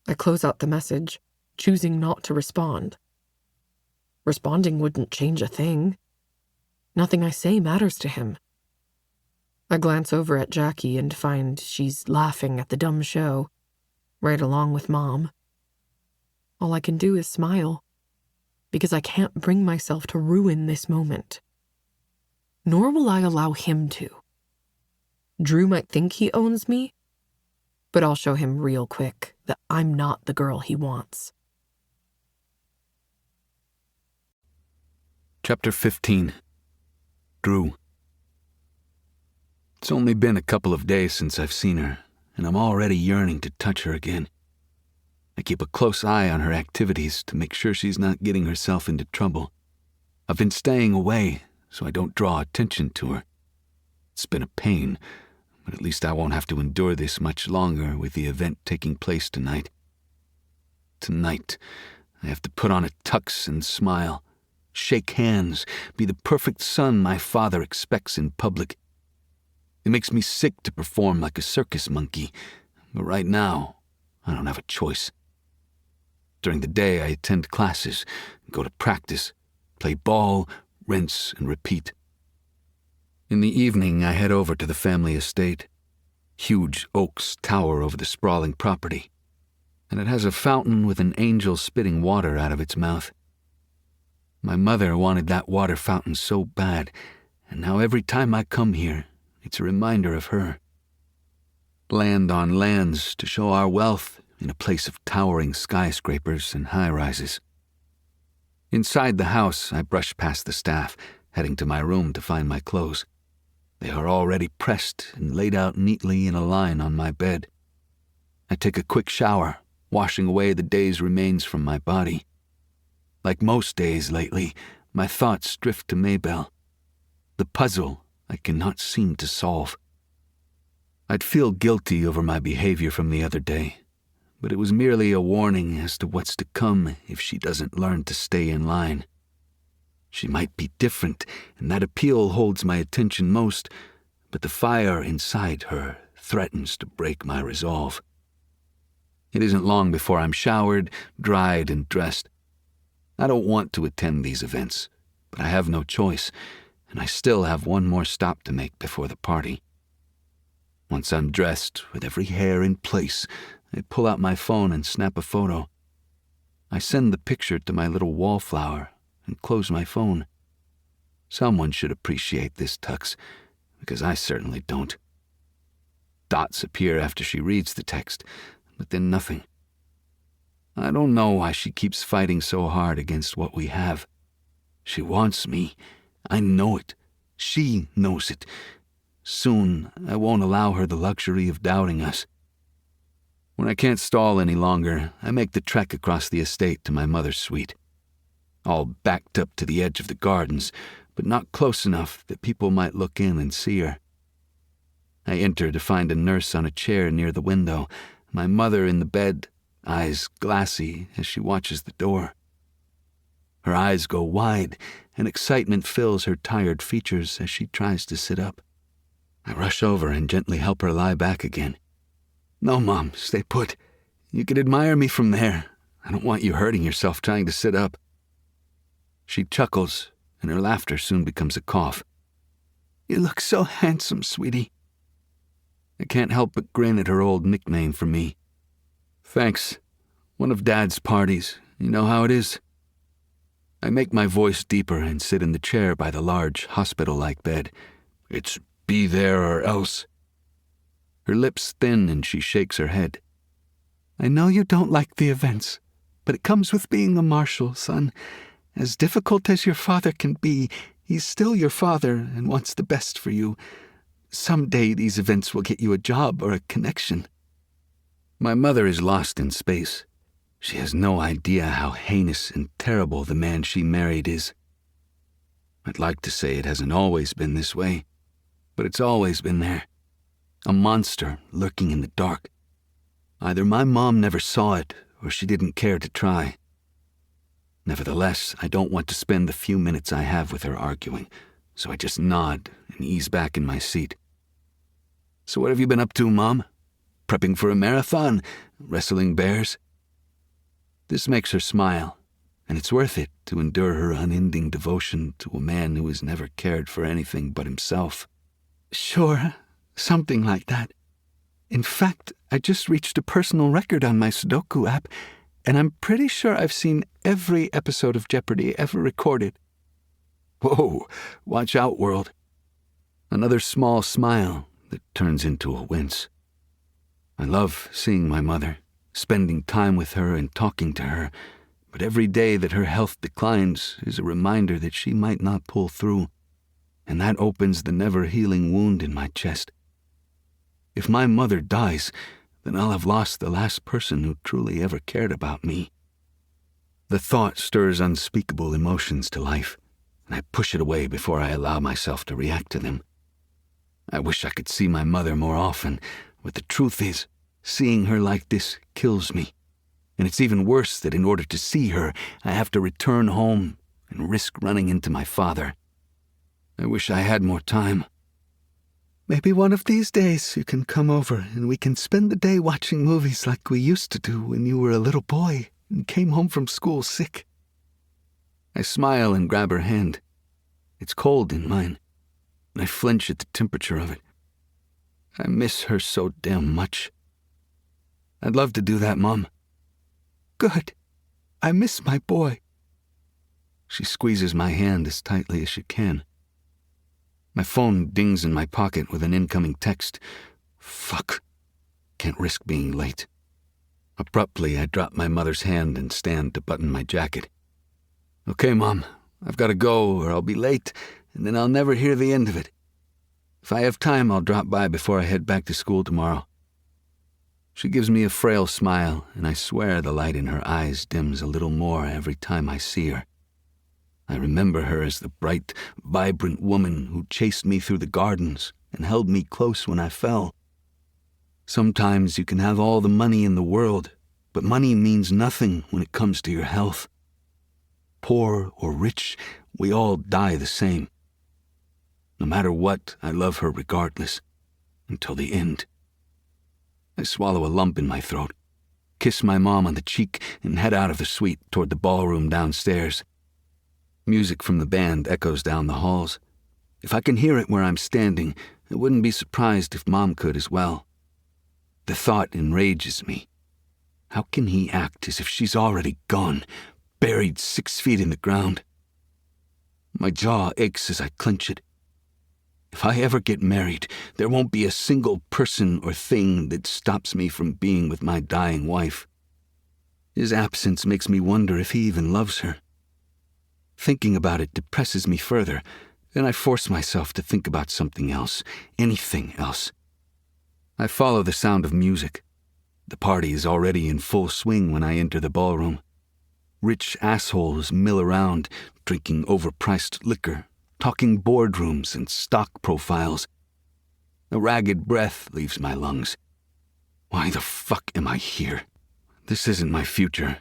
I close out the message, choosing not to respond. Responding wouldn't change a thing. Nothing I say matters to him. I glance over at Jackie and find she's laughing at the dumb show, right along with Mom. All I can do is smile, because I can't bring myself to ruin this moment. Nor will I allow him to. Drew might think he owns me, but I'll show him real quick that I'm not the girl he wants. Chapter 15. Drew. It's only been a couple of days since I've seen her, and I'm already yearning to touch her again. I keep a close eye on her activities to make sure she's not getting herself into trouble. I've been staying away so I don't draw attention to her. It's been a pain, but at least I won't have to endure this much longer with the event taking place tonight. Tonight, I have to put on a tux and smile, shake hands, be the perfect son my father expects in public. It makes me sick to perform like a circus monkey, but right now, I don't have a choice. During the day, I attend classes, go to practice, play ball, rinse, and repeat. In the evening, I head over to the family estate. Huge oaks tower over the sprawling property, and it has a fountain with an angel spitting water out of its mouth. My mother wanted that water fountain so bad, and now every time I come here, it's a reminder of her. Land on lands to show our wealth in a place of towering skyscrapers and high-rises. Inside the house, I brush past the staff, heading to my room to find my clothes. They are already pressed and laid out neatly in a line on my bed. I take a quick shower, washing away the day's remains from my body. Like most days lately, my thoughts drift to Maybell, the puzzle I cannot seem to solve. I'd feel guilty over my behavior from the other day, but it was merely a warning as to what's to come if she doesn't learn to stay in line. She might be different, and that appeal holds my attention most, but the fire inside her threatens to break my resolve. It isn't long before I'm showered, dried, and dressed. I don't want to attend these events, but I have no choice, and I still have one more stop to make before the party. Once I'm dressed, with every hair in place, I pull out my phone and snap a photo. I send the picture to my little Wallflower and close my phone. Someone should appreciate this tux, because I certainly don't. Dots appear after she reads the text, but then nothing. I don't know why she keeps fighting so hard against what we have. She wants me. I know it. She knows it. Soon, I won't allow her the luxury of doubting us. When I can't stall any longer, I make the trek across the estate to my mother's suite. All backed up to the edge of the gardens, but not close enough that people might look in and see her. I enter to find a nurse on a chair near the window, my mother in the bed, eyes glassy as she watches the door. Her eyes go wide, and excitement fills her tired features as she tries to sit up. I rush over and gently help her lie back again. "No, Mom, stay put. You can admire me from there. I don't want you hurting yourself trying to sit up." She chuckles, and her laughter soon becomes a cough. "You look so handsome, sweetie." I can't help but grin at her old nickname for me. "Thanks. One of Dad's parties. You know how it is." I make my voice deeper and sit in the chair by the large, hospital-like bed. "It's be there or else." Her lips thin and she shakes her head. "I know you don't like the events, but it comes with being a marshal, son. As difficult as your father can be, he's still your father and wants the best for you. Someday these events will get you a job or a connection." My mother is lost in space. She has no idea how heinous and terrible the man she married is. I'd like to say it hasn't always been this way, but it's always been there. A monster lurking in the dark. Either my mom never saw it, or she didn't care to try. Nevertheless, I don't want to spend the few minutes I have with her arguing, so I just nod and ease back in my seat. "So what have you been up to, Mom? Prepping for a marathon? Wrestling bears?" This makes her smile, and it's worth it to endure her unending devotion to a man who has never cared for anything but himself. "Sure, something like that. In fact, I just reached a personal record on my Sudoku app, and I'm pretty sure I've seen every episode of Jeopardy ever recorded." "Whoa, watch out, world." Another small smile that turns into a wince. I love seeing my mother, spending time with her and talking to her, but every day that her health declines is a reminder that she might not pull through, and that opens the never-healing wound in my chest. If my mother dies, then I'll have lost the last person who truly ever cared about me. The thought stirs unspeakable emotions to life, and I push it away before I allow myself to react to them. I wish I could see my mother more often, but the truth is, seeing her like this kills me. And it's even worse that in order to see her, I have to return home and risk running into my father. I wish I had more time. "Maybe one of these days you can come over and we can spend the day watching movies like we used to do when you were a little boy and came home from school sick." I smile and grab her hand. It's cold in mine. I flinch at the temperature of it. I miss her so damn much. "I'd love to do that, Mom." "Good. I miss my boy." She squeezes my hand as tightly as she can. My phone dings in my pocket with an incoming text. Fuck. Can't risk being late. Abruptly, I drop my mother's hand and stand to button my jacket. "Okay, Mom, I've got to go or I'll be late, and then I'll never hear the end of it. If I have time, I'll drop by before I head back to school tomorrow." She gives me a frail smile, and I swear the light in her eyes dims a little more every time I see her. I remember her as the bright, vibrant woman who chased me through the gardens and held me close when I fell. Sometimes you can have all the money in the world, but money means nothing when it comes to your health. Poor or rich, we all die the same. No matter what, I love her regardless, until the end. I swallow a lump in my throat. kiss my mom on the cheek, and head out of the suite toward the ballroom downstairs. Music from the band echoes down the halls. If I can hear it where I'm standing, I wouldn't be surprised if Mom could as well. The thought enrages me. How can he act as if she's already gone, buried 6 feet in the ground? My jaw aches as I clench it. If I ever get married, there won't be a single person or thing that stops me from being with my dying wife. His absence makes me wonder if he even loves her. Thinking about it depresses me further, and I force myself to think about something else, anything else. I follow the sound of music. The party is already in full swing when I enter the ballroom. Rich assholes mill around, drinking overpriced liquor, talking boardrooms and stock profiles. A ragged breath leaves my lungs. Why the fuck am I here? This isn't my future.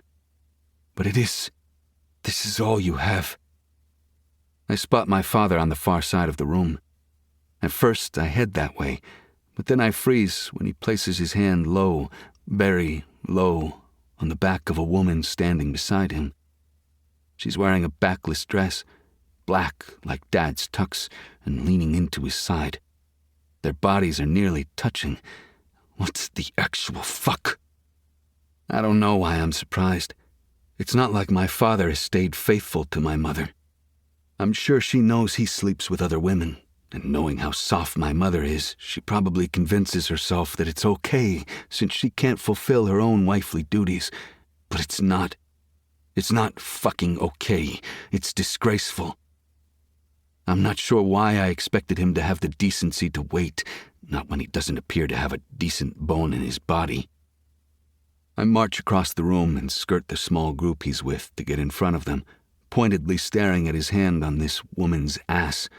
But it is. This is all you have. I spot my father on the far side of the room. At first, I head that way, but then I freeze when he places his hand low, very low, on the back of a woman standing beside him. She's wearing a backless dress, black like Dad's tux, and leaning into his side. Their bodies are nearly touching. What's the actual fuck? I don't know why I'm surprised. It's not like my father has stayed faithful to my mother. I'm sure she knows he sleeps with other women, and knowing how soft my mother is, she probably convinces herself that it's okay since she can't fulfill her own wifely duties. But it's not. It's not fucking okay. It's disgraceful. I'm not sure why I expected him to have the decency to wait, not when he doesn't appear to have a decent bone in his body. I march across the room and skirt the small group he's with to get in front of them, pointedly staring at his hand on this woman's ass.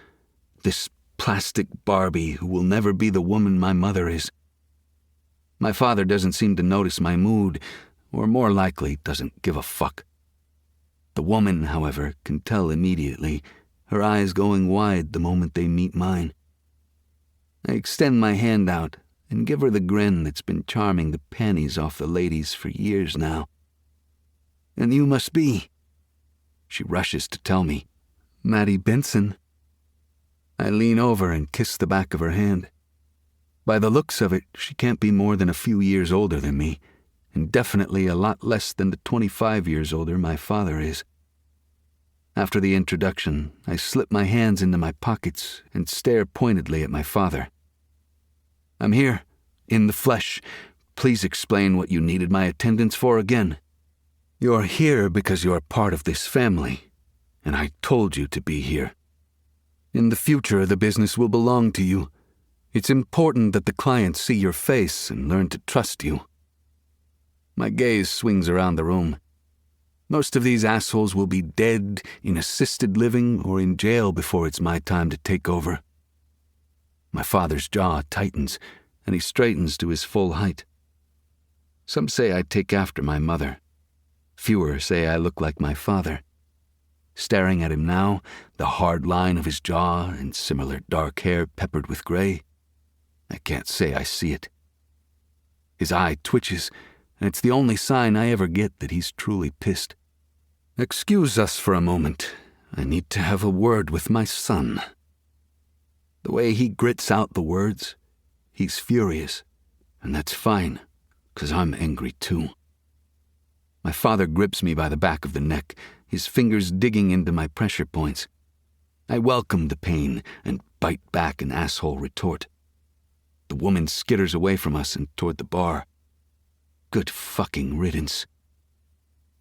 This plastic Barbie who will never be the woman my mother is. My father doesn't seem to notice my mood, or more likely, doesn't give a fuck. The woman, however, can tell immediately, her eyes going wide the moment they meet mine. I extend my hand out and give her the grin that's been charming the panties off the ladies for years now. And you must be. She rushes to tell me, Maddie Benson. I lean over and kiss the back of her hand. By the looks of it, she can't be more than a few years older than me, and definitely a lot less than the 25 years older my father is. After the introduction, I slip my hands into my pockets and stare pointedly at my father. I'm here, in the flesh. Please explain what you needed my attendance for again. You're here because you're part of this family, and I told you to be here. In the future, the business will belong to you. It's important that the clients see your face and learn to trust you. My gaze swings around the room. Most of these assholes will be dead, in assisted living, or in jail before it's my time to take over. My father's jaw tightens, and he straightens to his full height. Some say I take after my mother. Fewer say I look like my father. Staring at him now, the hard line of his jaw and similar dark hair peppered with gray, I can't say I see it. His eye twitches, and it's the only sign I ever get that he's truly pissed. Excuse us for a moment. I need to have a word with my son. The way he grits out the words, he's furious, and that's fine, 'cause I'm angry too. My father grips me by the back of the neck, his fingers digging into my pressure points. I welcome the pain and bite back an asshole retort. The woman skitters away from us and toward the bar. Good fucking riddance.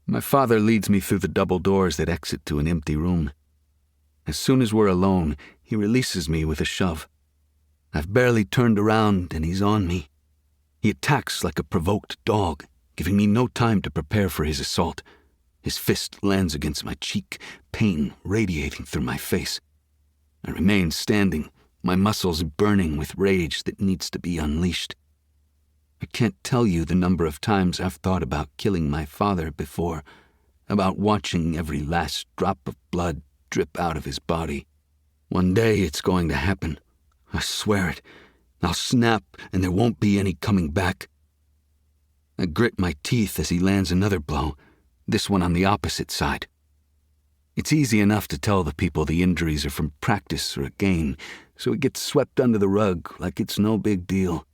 My father leads me through the double doors that exit to an empty room. As soon as we're alone, he releases me with a shove. I've barely turned around and he's on me. He attacks like a provoked dog, giving me no time to prepare for his assault. His fist lands against my cheek, pain radiating through my face. I remain standing, my muscles burning with rage that needs to be unleashed. I can't tell you the number of times I've thought about killing my father before, about watching every last drop of blood drip out of his body. One day it's going to happen. I swear it. I'll snap and there won't be any coming back. I grit my teeth as he lands another blow, this one on the opposite side. It's easy enough to tell the people the injuries are from practice or a game, so it gets swept under the rug like it's no big deal.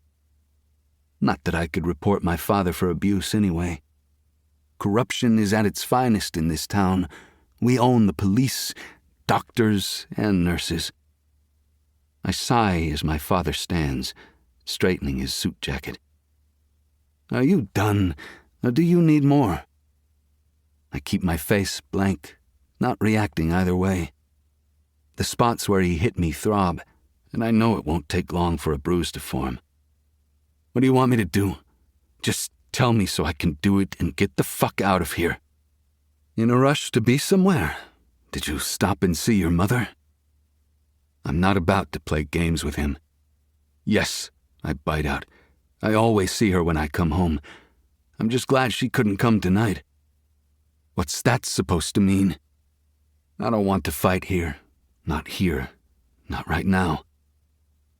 Not that I could report my father for abuse anyway. Corruption is at its finest in this town. We own the police, doctors, and nurses. I sigh as my father stands, straightening his suit jacket. Are you done, or do you need more? I keep my face blank, not reacting either way. The spots where he hit me throb, and I know it won't take long for a bruise to form. What do you want me to do? Just tell me so I can do it and get the fuck out of here. In a rush to be somewhere? Did you stop and see your mother? I'm not about to play games with him. Yes, I bite out. I always see her when I come home. I'm just glad she couldn't come tonight. What's that supposed to mean? I don't want to fight here. Not here. Not right now.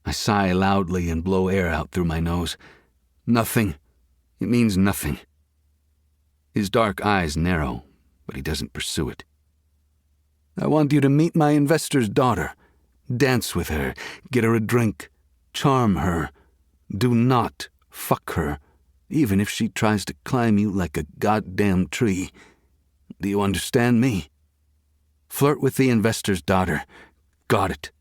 I sigh loudly and blow air out through my nose. Nothing. It means nothing. His dark eyes narrow, but he doesn't pursue it. I want you to meet my investor's daughter. Dance with her. Get her a drink. Charm her. Do not fuck her, even if she tries to climb you like a goddamn tree. Do you understand me? Flirt with the investor's daughter. Got it.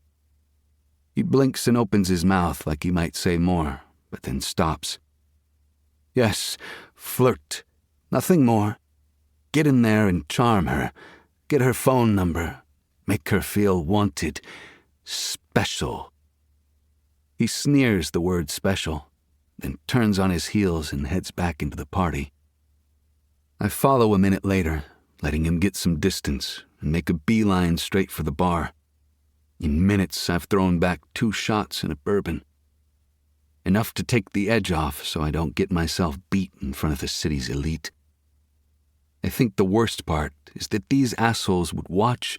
He blinks and opens his mouth like he might say more, but then stops. Yes, flirt. Nothing more. Get in there and charm her. Get her phone number. Make her feel wanted. Special. He sneers the word special, then turns on his heels and heads back into the party. I follow a minute later, letting him get some distance and make a beeline straight for the bar. In minutes, I've thrown back 2 shots and a bourbon. Enough to take the edge off so I don't get myself beat in front of the city's elite. I think the worst part is that these assholes would watch,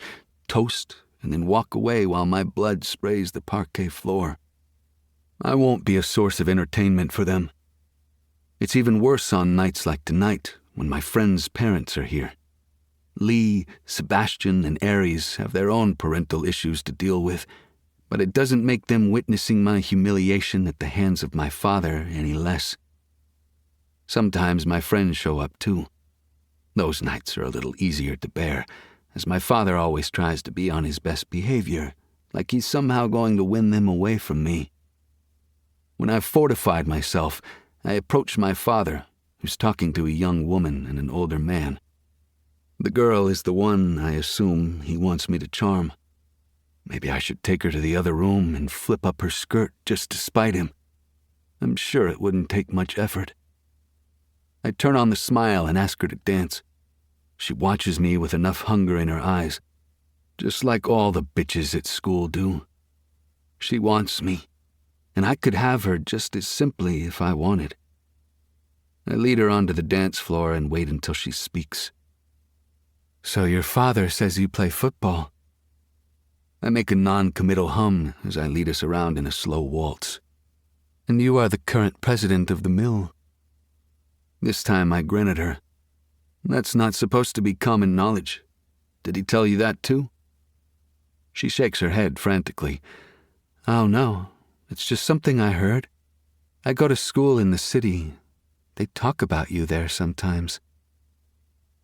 toast, and then walk away while my blood sprays the parquet floor. I won't be a source of entertainment for them. It's even worse on nights like tonight, when my friends' parents are here. Lee, Sebastian, and Aries have their own parental issues to deal with, but it doesn't make them witnessing my humiliation at the hands of my father any less. Sometimes my friends show up too. Those nights are a little easier to bear, as my father always tries to be on his best behavior, like he's somehow going to win them away from me. When I've fortified myself, I approach my father, who's talking to a young woman and an older man. The girl is the one, I assume, he wants me to charm. Maybe I should take her to the other room and flip up her skirt just to spite him. I'm sure it wouldn't take much effort. I turn on the smile and ask her to dance. She watches me with enough hunger in her eyes, just like all the bitches at school do. She wants me, and I could have her just as simply if I wanted. I lead her onto the dance floor and wait until she speaks. So your father says you play football. I make a non-committal hum as I lead us around in a slow waltz. And you are the current president of the mill. This time I grin at her. That's not supposed to be common knowledge. Did he tell you that too? She shakes her head frantically. Oh no, it's just something I heard. I go to school in the city. They talk about you there sometimes.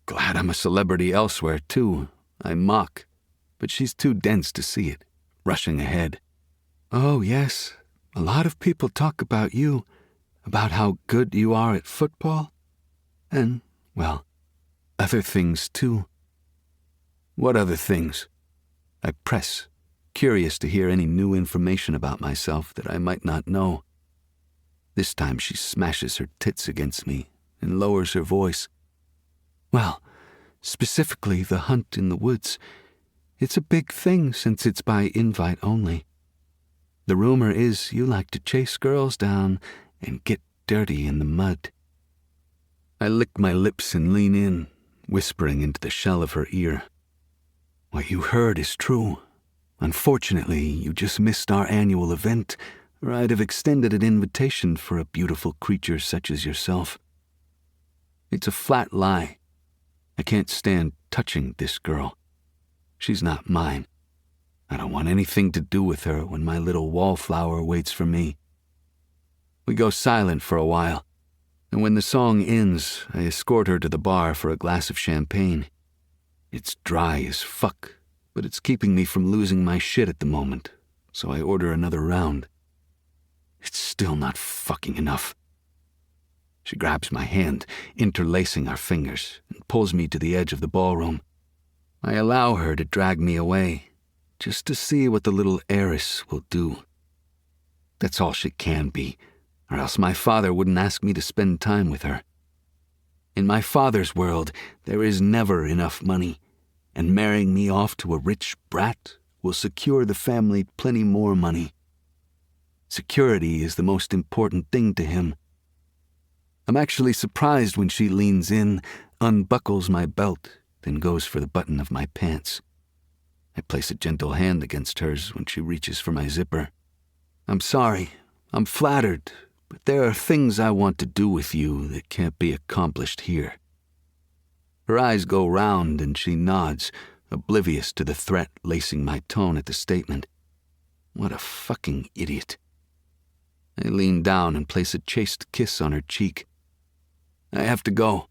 Glad I'm a celebrity elsewhere too, I mock, but she's too dense to see it, rushing ahead. Oh yes, a lot of people talk about you, about how good you are at football, and, well, other things too. What other things? I press, curious to hear any new information about myself that I might not know. This time she smashes her tits against me and lowers her voice. Well, specifically the hunt in the woods. It's a big thing since it's by invite only. The rumor is you like to chase girls down and get dirty in the mud. I lick my lips and lean in, whispering into the shell of her ear. What you heard is true. Unfortunately, you just missed our annual event, or I'd have extended an invitation for a beautiful creature such as yourself. It's a flat lie. I can't stand touching this girl. She's not mine. I don't want anything to do with her when my little Wallflower waits for me. We go silent for a while, and when the song ends, I escort her to the bar for a glass of champagne. It's dry as fuck, but it's keeping me from losing my shit at the moment, so I order another round. It's still not fucking enough. She grabs my hand, interlacing our fingers, and pulls me to the edge of the ballroom. I allow her to drag me away, just to see what the little heiress will do. That's all she can be, or else my father wouldn't ask me to spend time with her. In my father's world, there is never enough money, and marrying me off to a rich brat will secure the family plenty more money. Security is the most important thing to him. I'm actually surprised when she leans in, unbuckles my belt, then goes for the button of my pants. I place a gentle hand against hers when she reaches for my zipper. I'm sorry, I'm flattered, but there are things I want to do with you that can't be accomplished here. Her eyes go round and she nods, oblivious to the threat lacing my tone at the statement. What a fucking idiot. I lean down and place a chaste kiss on her cheek. I have to go.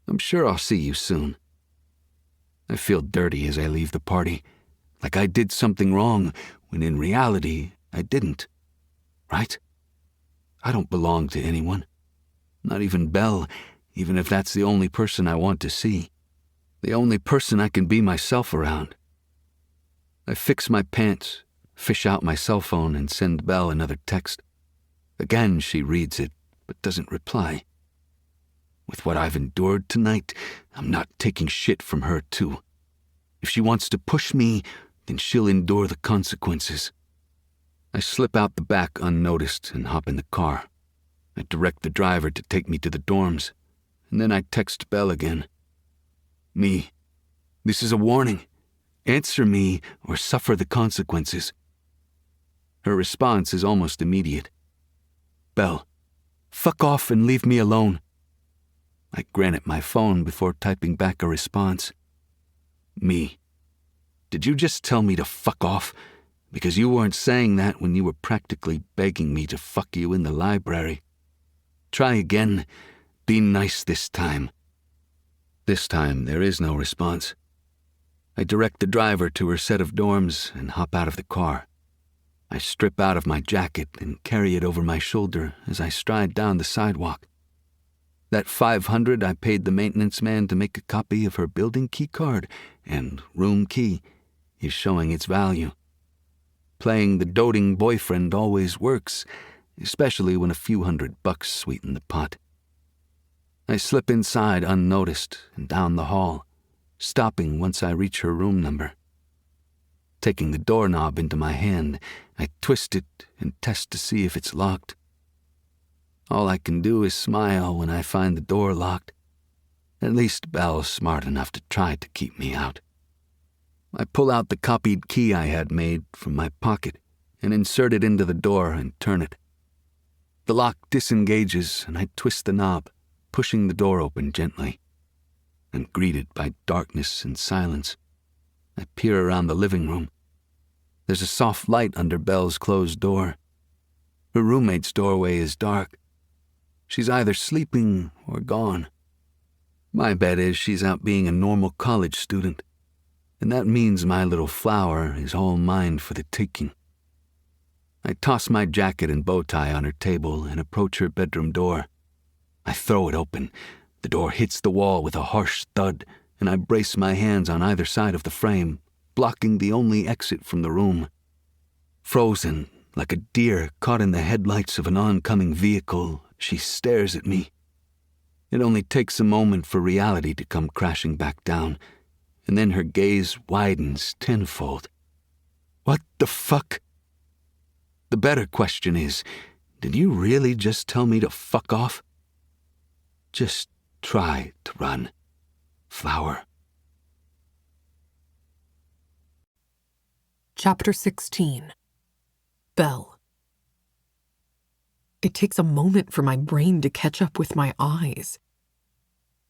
I'm sure I'll see you soon. I feel dirty as I leave the party, like I did something wrong, when in reality, I didn't. Right? I don't belong to anyone. Not even Belle, even if that's the only person I want to see. The only person I can be myself around. I fix my pants, fish out my cell phone, and send Belle another text. Again, she reads it, but doesn't reply. With what I've endured tonight, I'm not taking shit from her, too. If she wants to push me, then she'll endure the consequences. I slip out the back unnoticed and hop in the car. I direct the driver to take me to the dorms, and then I text Belle again. Me, this is a warning. Answer me or suffer the consequences. Her response is almost immediate. Belle, fuck off and leave me alone. I grin at my phone before typing back a response. Me, did you just tell me to fuck off? Because you weren't saying that when you were practically begging me to fuck you in the library. Try again. Be nice this time. This time, there is no response. I direct the driver to her set of dorms and hop out of the car. I strip out of my jacket and carry it over my shoulder as I stride down the sidewalk. That $500 I paid the maintenance man to make a copy of her building key card and room key is showing its value. Playing the doting boyfriend always works, especially when a few $100 sweeten the pot. I slip inside unnoticed and down the hall, stopping once I reach her room number. Taking the doorknob into my hand, I twist it and test to see if it's locked. All I can do is smile when I find the door locked. At least Belle's smart enough to try to keep me out. I pull out the copied key I had made from my pocket and insert it into the door and turn it. The lock disengages and I twist the knob, pushing the door open gently. I'm greeted by darkness and silence. I peer around the living room. There's a soft light under Belle's closed door. Her roommate's doorway is dark. She's either sleeping or gone. My bet is she's out being a normal college student, and that means my little flower is all mine for the taking. I toss my jacket and bow tie on her table and approach her bedroom door. I throw it open. The door hits the wall with a harsh thud, and I brace my hands on either side of the frame, blocking the only exit from the room. Frozen, like a deer caught in the headlights of an oncoming vehicle, she stares at me. It only takes a moment for reality to come crashing back down, and then her gaze widens tenfold. What the fuck? The better question is, did you really just tell me to fuck off? Just try to run, Flower. Chapter 16. Belle. It takes a moment for my brain to catch up with my eyes.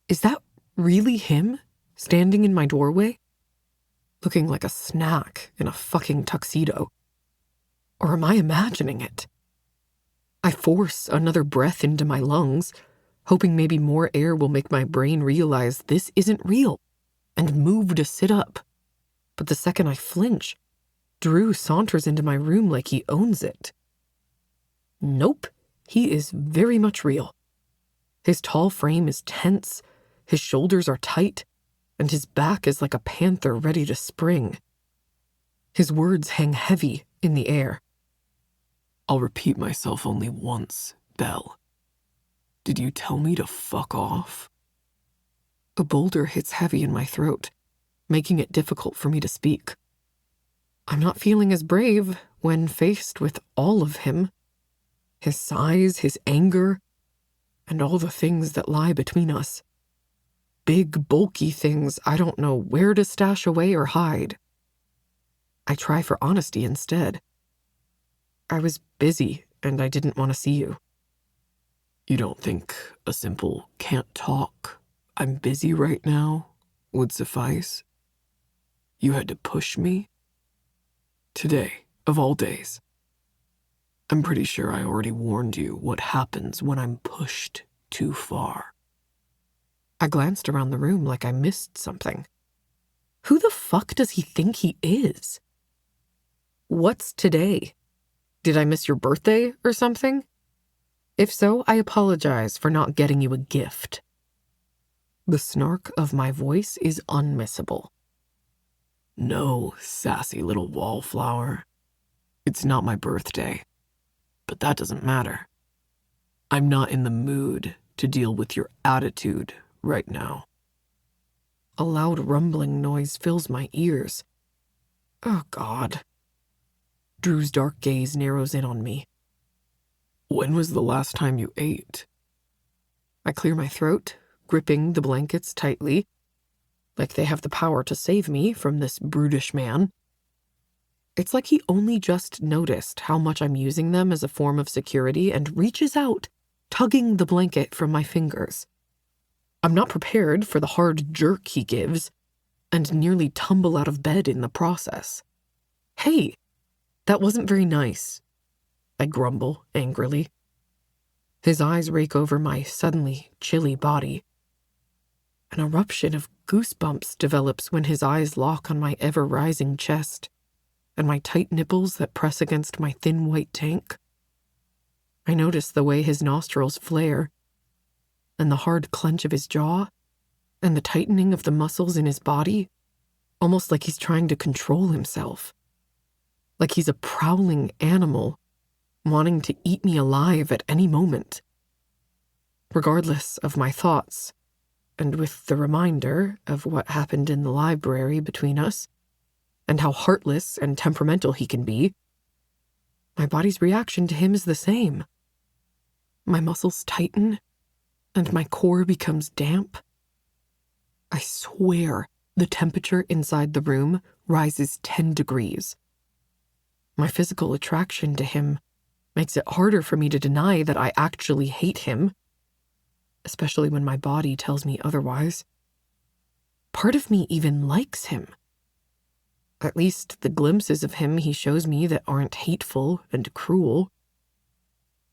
Is that really him, standing in my doorway? Looking like a snack in a fucking tuxedo. Or am I imagining it? I force another breath into my lungs, hoping maybe more air will make my brain realize this isn't real, and move to sit up. But the second I flinch, Drew saunters into my room like he owns it. Nope, he is very much real. His tall frame is tense, his shoulders are tight, and his back is like a panther ready to spring. His words hang heavy in the air. I'll repeat myself only once, Belle. Did you tell me to fuck off? A boulder hits heavy in my throat, making it difficult for me to speak. I'm not feeling as brave when faced with all of him. His size, his anger, and all the things that lie between us. Big, bulky things I don't know where to stash away or hide. I try for honesty instead. I was busy, and I didn't want to see you. You don't think a simple "can't talk, I'm busy right now" would suffice? You had to push me? Today, of all days. I'm pretty sure I already warned you what happens when I'm pushed too far. I glanced around the room like I missed something. Who the fuck does he think he is? What's today? Did I miss your birthday or something? If so, I apologize for not getting you a gift. The snark of my voice is unmissable. No, sassy little wallflower. It's not my birthday, but that doesn't matter. I'm not in the mood to deal with your attitude right now. A loud rumbling noise fills my ears. Oh, God. Drew's dark gaze narrows in on me. When was the last time you ate? I clear my throat, gripping the blankets tightly, like they have the power to save me from this brutish man. It's like he only just noticed how much I'm using them as a form of security and reaches out, tugging the blanket from my fingers. I'm not prepared for the hard jerk he gives, and nearly tumble out of bed in the process. Hey, that wasn't very nice, I grumble angrily. His eyes rake over my suddenly chilly body. An eruption of goosebumps develops when his eyes lock on my ever-rising chest and my tight nipples that press against my thin white tank. I notice the way his nostrils flare, and the hard clench of his jaw, and the tightening of the muscles in his body, almost like he's trying to control himself. Like he's a prowling animal, wanting to eat me alive at any moment. Regardless of my thoughts, and with the reminder of what happened in the library between us, and how heartless and temperamental he can be, my body's reaction to him is the same. My muscles tighten, and my core becomes damp. I swear the temperature inside the room rises 10 degrees. My physical attraction to him makes it harder for me to deny that I actually hate him, especially when my body tells me otherwise. Part of me even likes him. At least the glimpses of him he shows me that aren't hateful and cruel.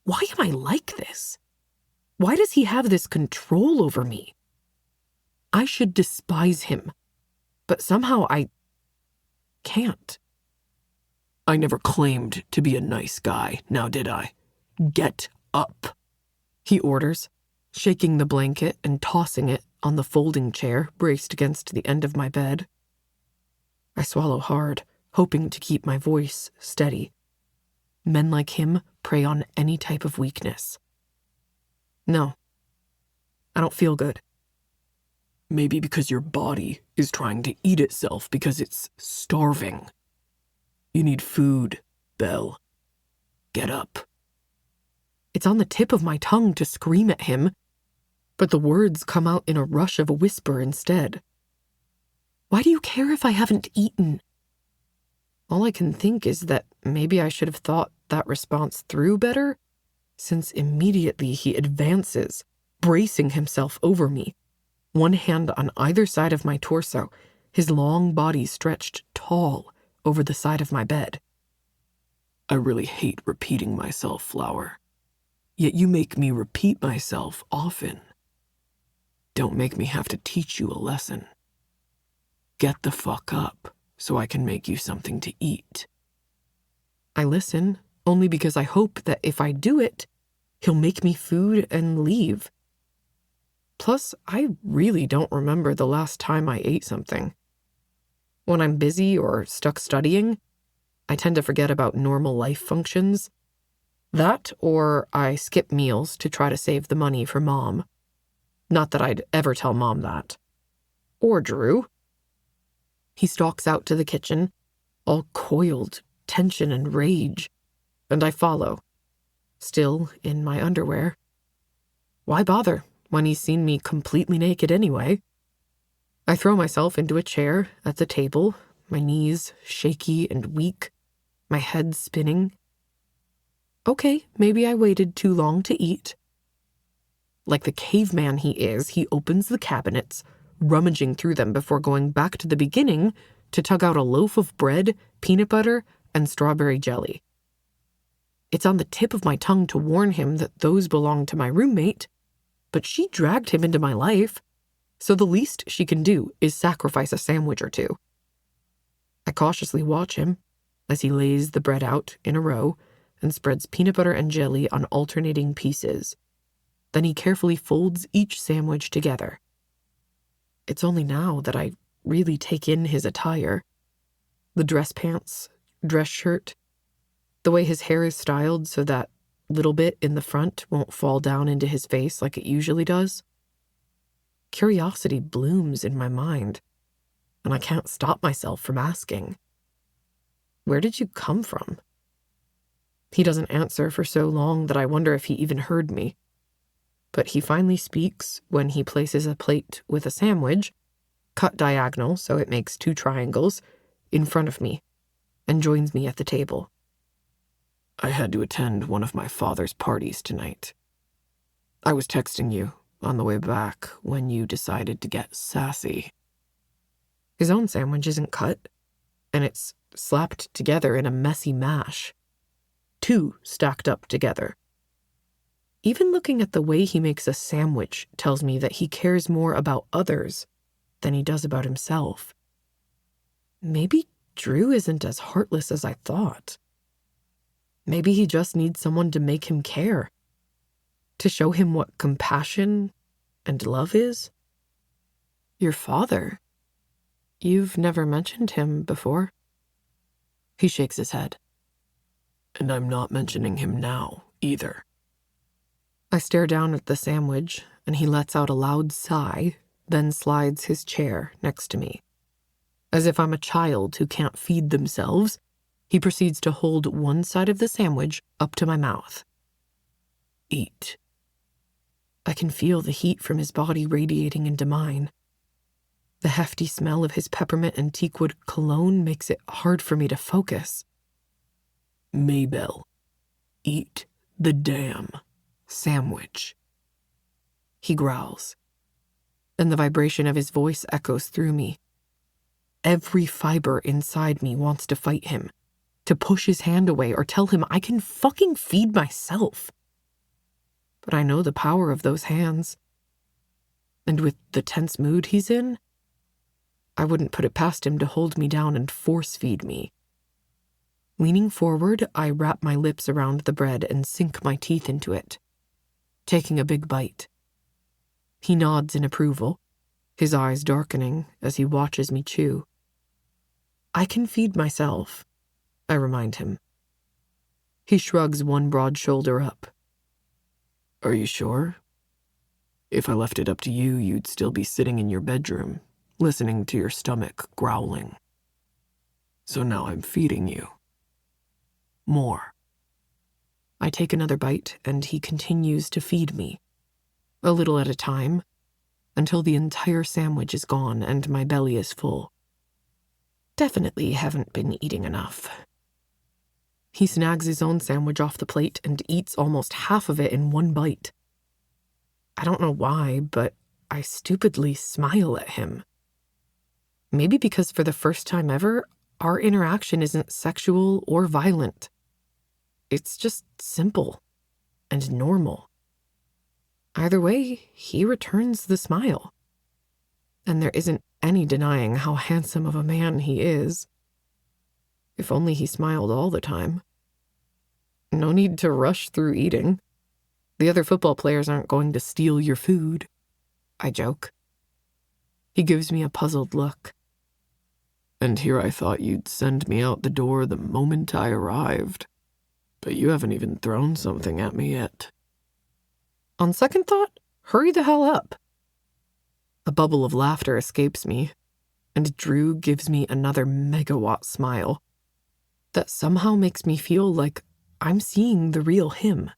Why am I like this? Why does he have this control over me? I should despise him, but somehow I can't. I never claimed to be a nice guy, now did I? Get up, he orders, shaking the blanket and tossing it on the folding chair braced against the end of my bed. I swallow hard, hoping to keep my voice steady. Men like him prey on any type of weakness. No, I don't feel good. Maybe because your body is trying to eat itself because it's starving. You need food, Belle. Get up. It's on the tip of my tongue to scream at him, but the words come out in a rush of a whisper instead. Why do you care if I haven't eaten? All I can think is that maybe I should have thought that response through better, since immediately he advances, bracing himself over me, one hand on either side of my torso, his long body stretched tall over the side of my bed. I really hate repeating myself, Flower. Yet you make me repeat myself often. Don't make me have to teach you a lesson. Get the fuck up so I can make you something to eat. I listen only because I hope that if I do it, he'll make me food and leave. Plus, I really don't remember the last time I ate something. When I'm busy or stuck studying, I tend to forget about normal life functions. That, or I skip meals to try to save the money for Mom. Not that I'd ever tell Mom that. Or Drew. He stalks out to the kitchen, all coiled, tension and rage, and I follow, still in my underwear. Why bother when he's seen me completely naked anyway? I throw myself into a chair at the table, my knees shaky and weak, my head spinning. Okay, maybe I waited too long to eat. Like the caveman he is, he opens the cabinets, rummaging through them before going back to the beginning to tug out a loaf of bread, peanut butter, and strawberry jelly. It's on the tip of my tongue to warn him that those belong to my roommate, but she dragged him into my life, so the least she can do is sacrifice a sandwich or two. I cautiously watch him as he lays the bread out in a row and spreads peanut butter and jelly on alternating pieces. Then he carefully folds each sandwich together. It's only now that I really take in his attire. The dress pants, dress shirt, the way his hair is styled so that little bit in the front won't fall down into his face like it usually does. Curiosity blooms in my mind, and I can't stop myself from asking, "Where did you come from?" He doesn't answer for so long that I wonder if he even heard me. But he finally speaks when he places a plate with a sandwich, cut diagonal so it makes 2 triangles, in front of me, and joins me at the table. I had to attend one of my father's parties tonight. I was texting you on the way back when you decided to get sassy. His own sandwich isn't cut, and it's slapped together in a messy mash. 2 stacked up together. Even looking at the way he makes a sandwich tells me that he cares more about others than he does about himself. Maybe Drew isn't as heartless as I thought. Maybe he just needs someone to make him care, to show him what compassion and love is. Your father? You've never mentioned him before. He shakes his head. And I'm not mentioning him now, either. I stare down at the sandwich, and he lets out a loud sigh, then slides his chair next to me. As if I'm a child who can't feed themselves, he proceeds to hold one side of the sandwich up to my mouth. Eat. I can feel the heat from his body radiating into mine. The hefty smell of his peppermint and teakwood cologne makes it hard for me to focus. Maybell, eat the damn sandwich. He growls, and the vibration of his voice echoes through me. Every fiber inside me wants to fight him, to push his hand away or tell him I can fucking feed myself. But I know the power of those hands. And with the tense mood he's in, I wouldn't put it past him to hold me down and force feed me. Leaning forward, I wrap my lips around the bread and sink my teeth into it, taking a big bite. He nods in approval, his eyes darkening as he watches me chew. I can feed myself, I remind him. He shrugs one broad shoulder up. Are you sure? If I left it up to you, you'd still be sitting in your bedroom, listening to your stomach growling. So now I'm feeding you. More. I take another bite, and he continues to feed me, a little at a time, until the entire sandwich is gone and my belly is full. Definitely haven't been eating enough. He snags his own sandwich off the plate and eats almost half of it in one bite. I don't know why, but I stupidly smile at him. Maybe because for the first time ever, our interaction isn't sexual or violent. It's just simple and normal. Either way, he returns the smile. And there isn't any denying how handsome of a man he is. If only he smiled all the time. No need to rush through eating. The other football players aren't going to steal your food, I joke. He gives me a puzzled look. And here I thought you'd send me out the door the moment I arrived. But you haven't even thrown something at me yet. On second thought, hurry the hell up. A bubble of laughter escapes me, and Drew gives me another megawatt smile that somehow makes me feel like I'm seeing the real him.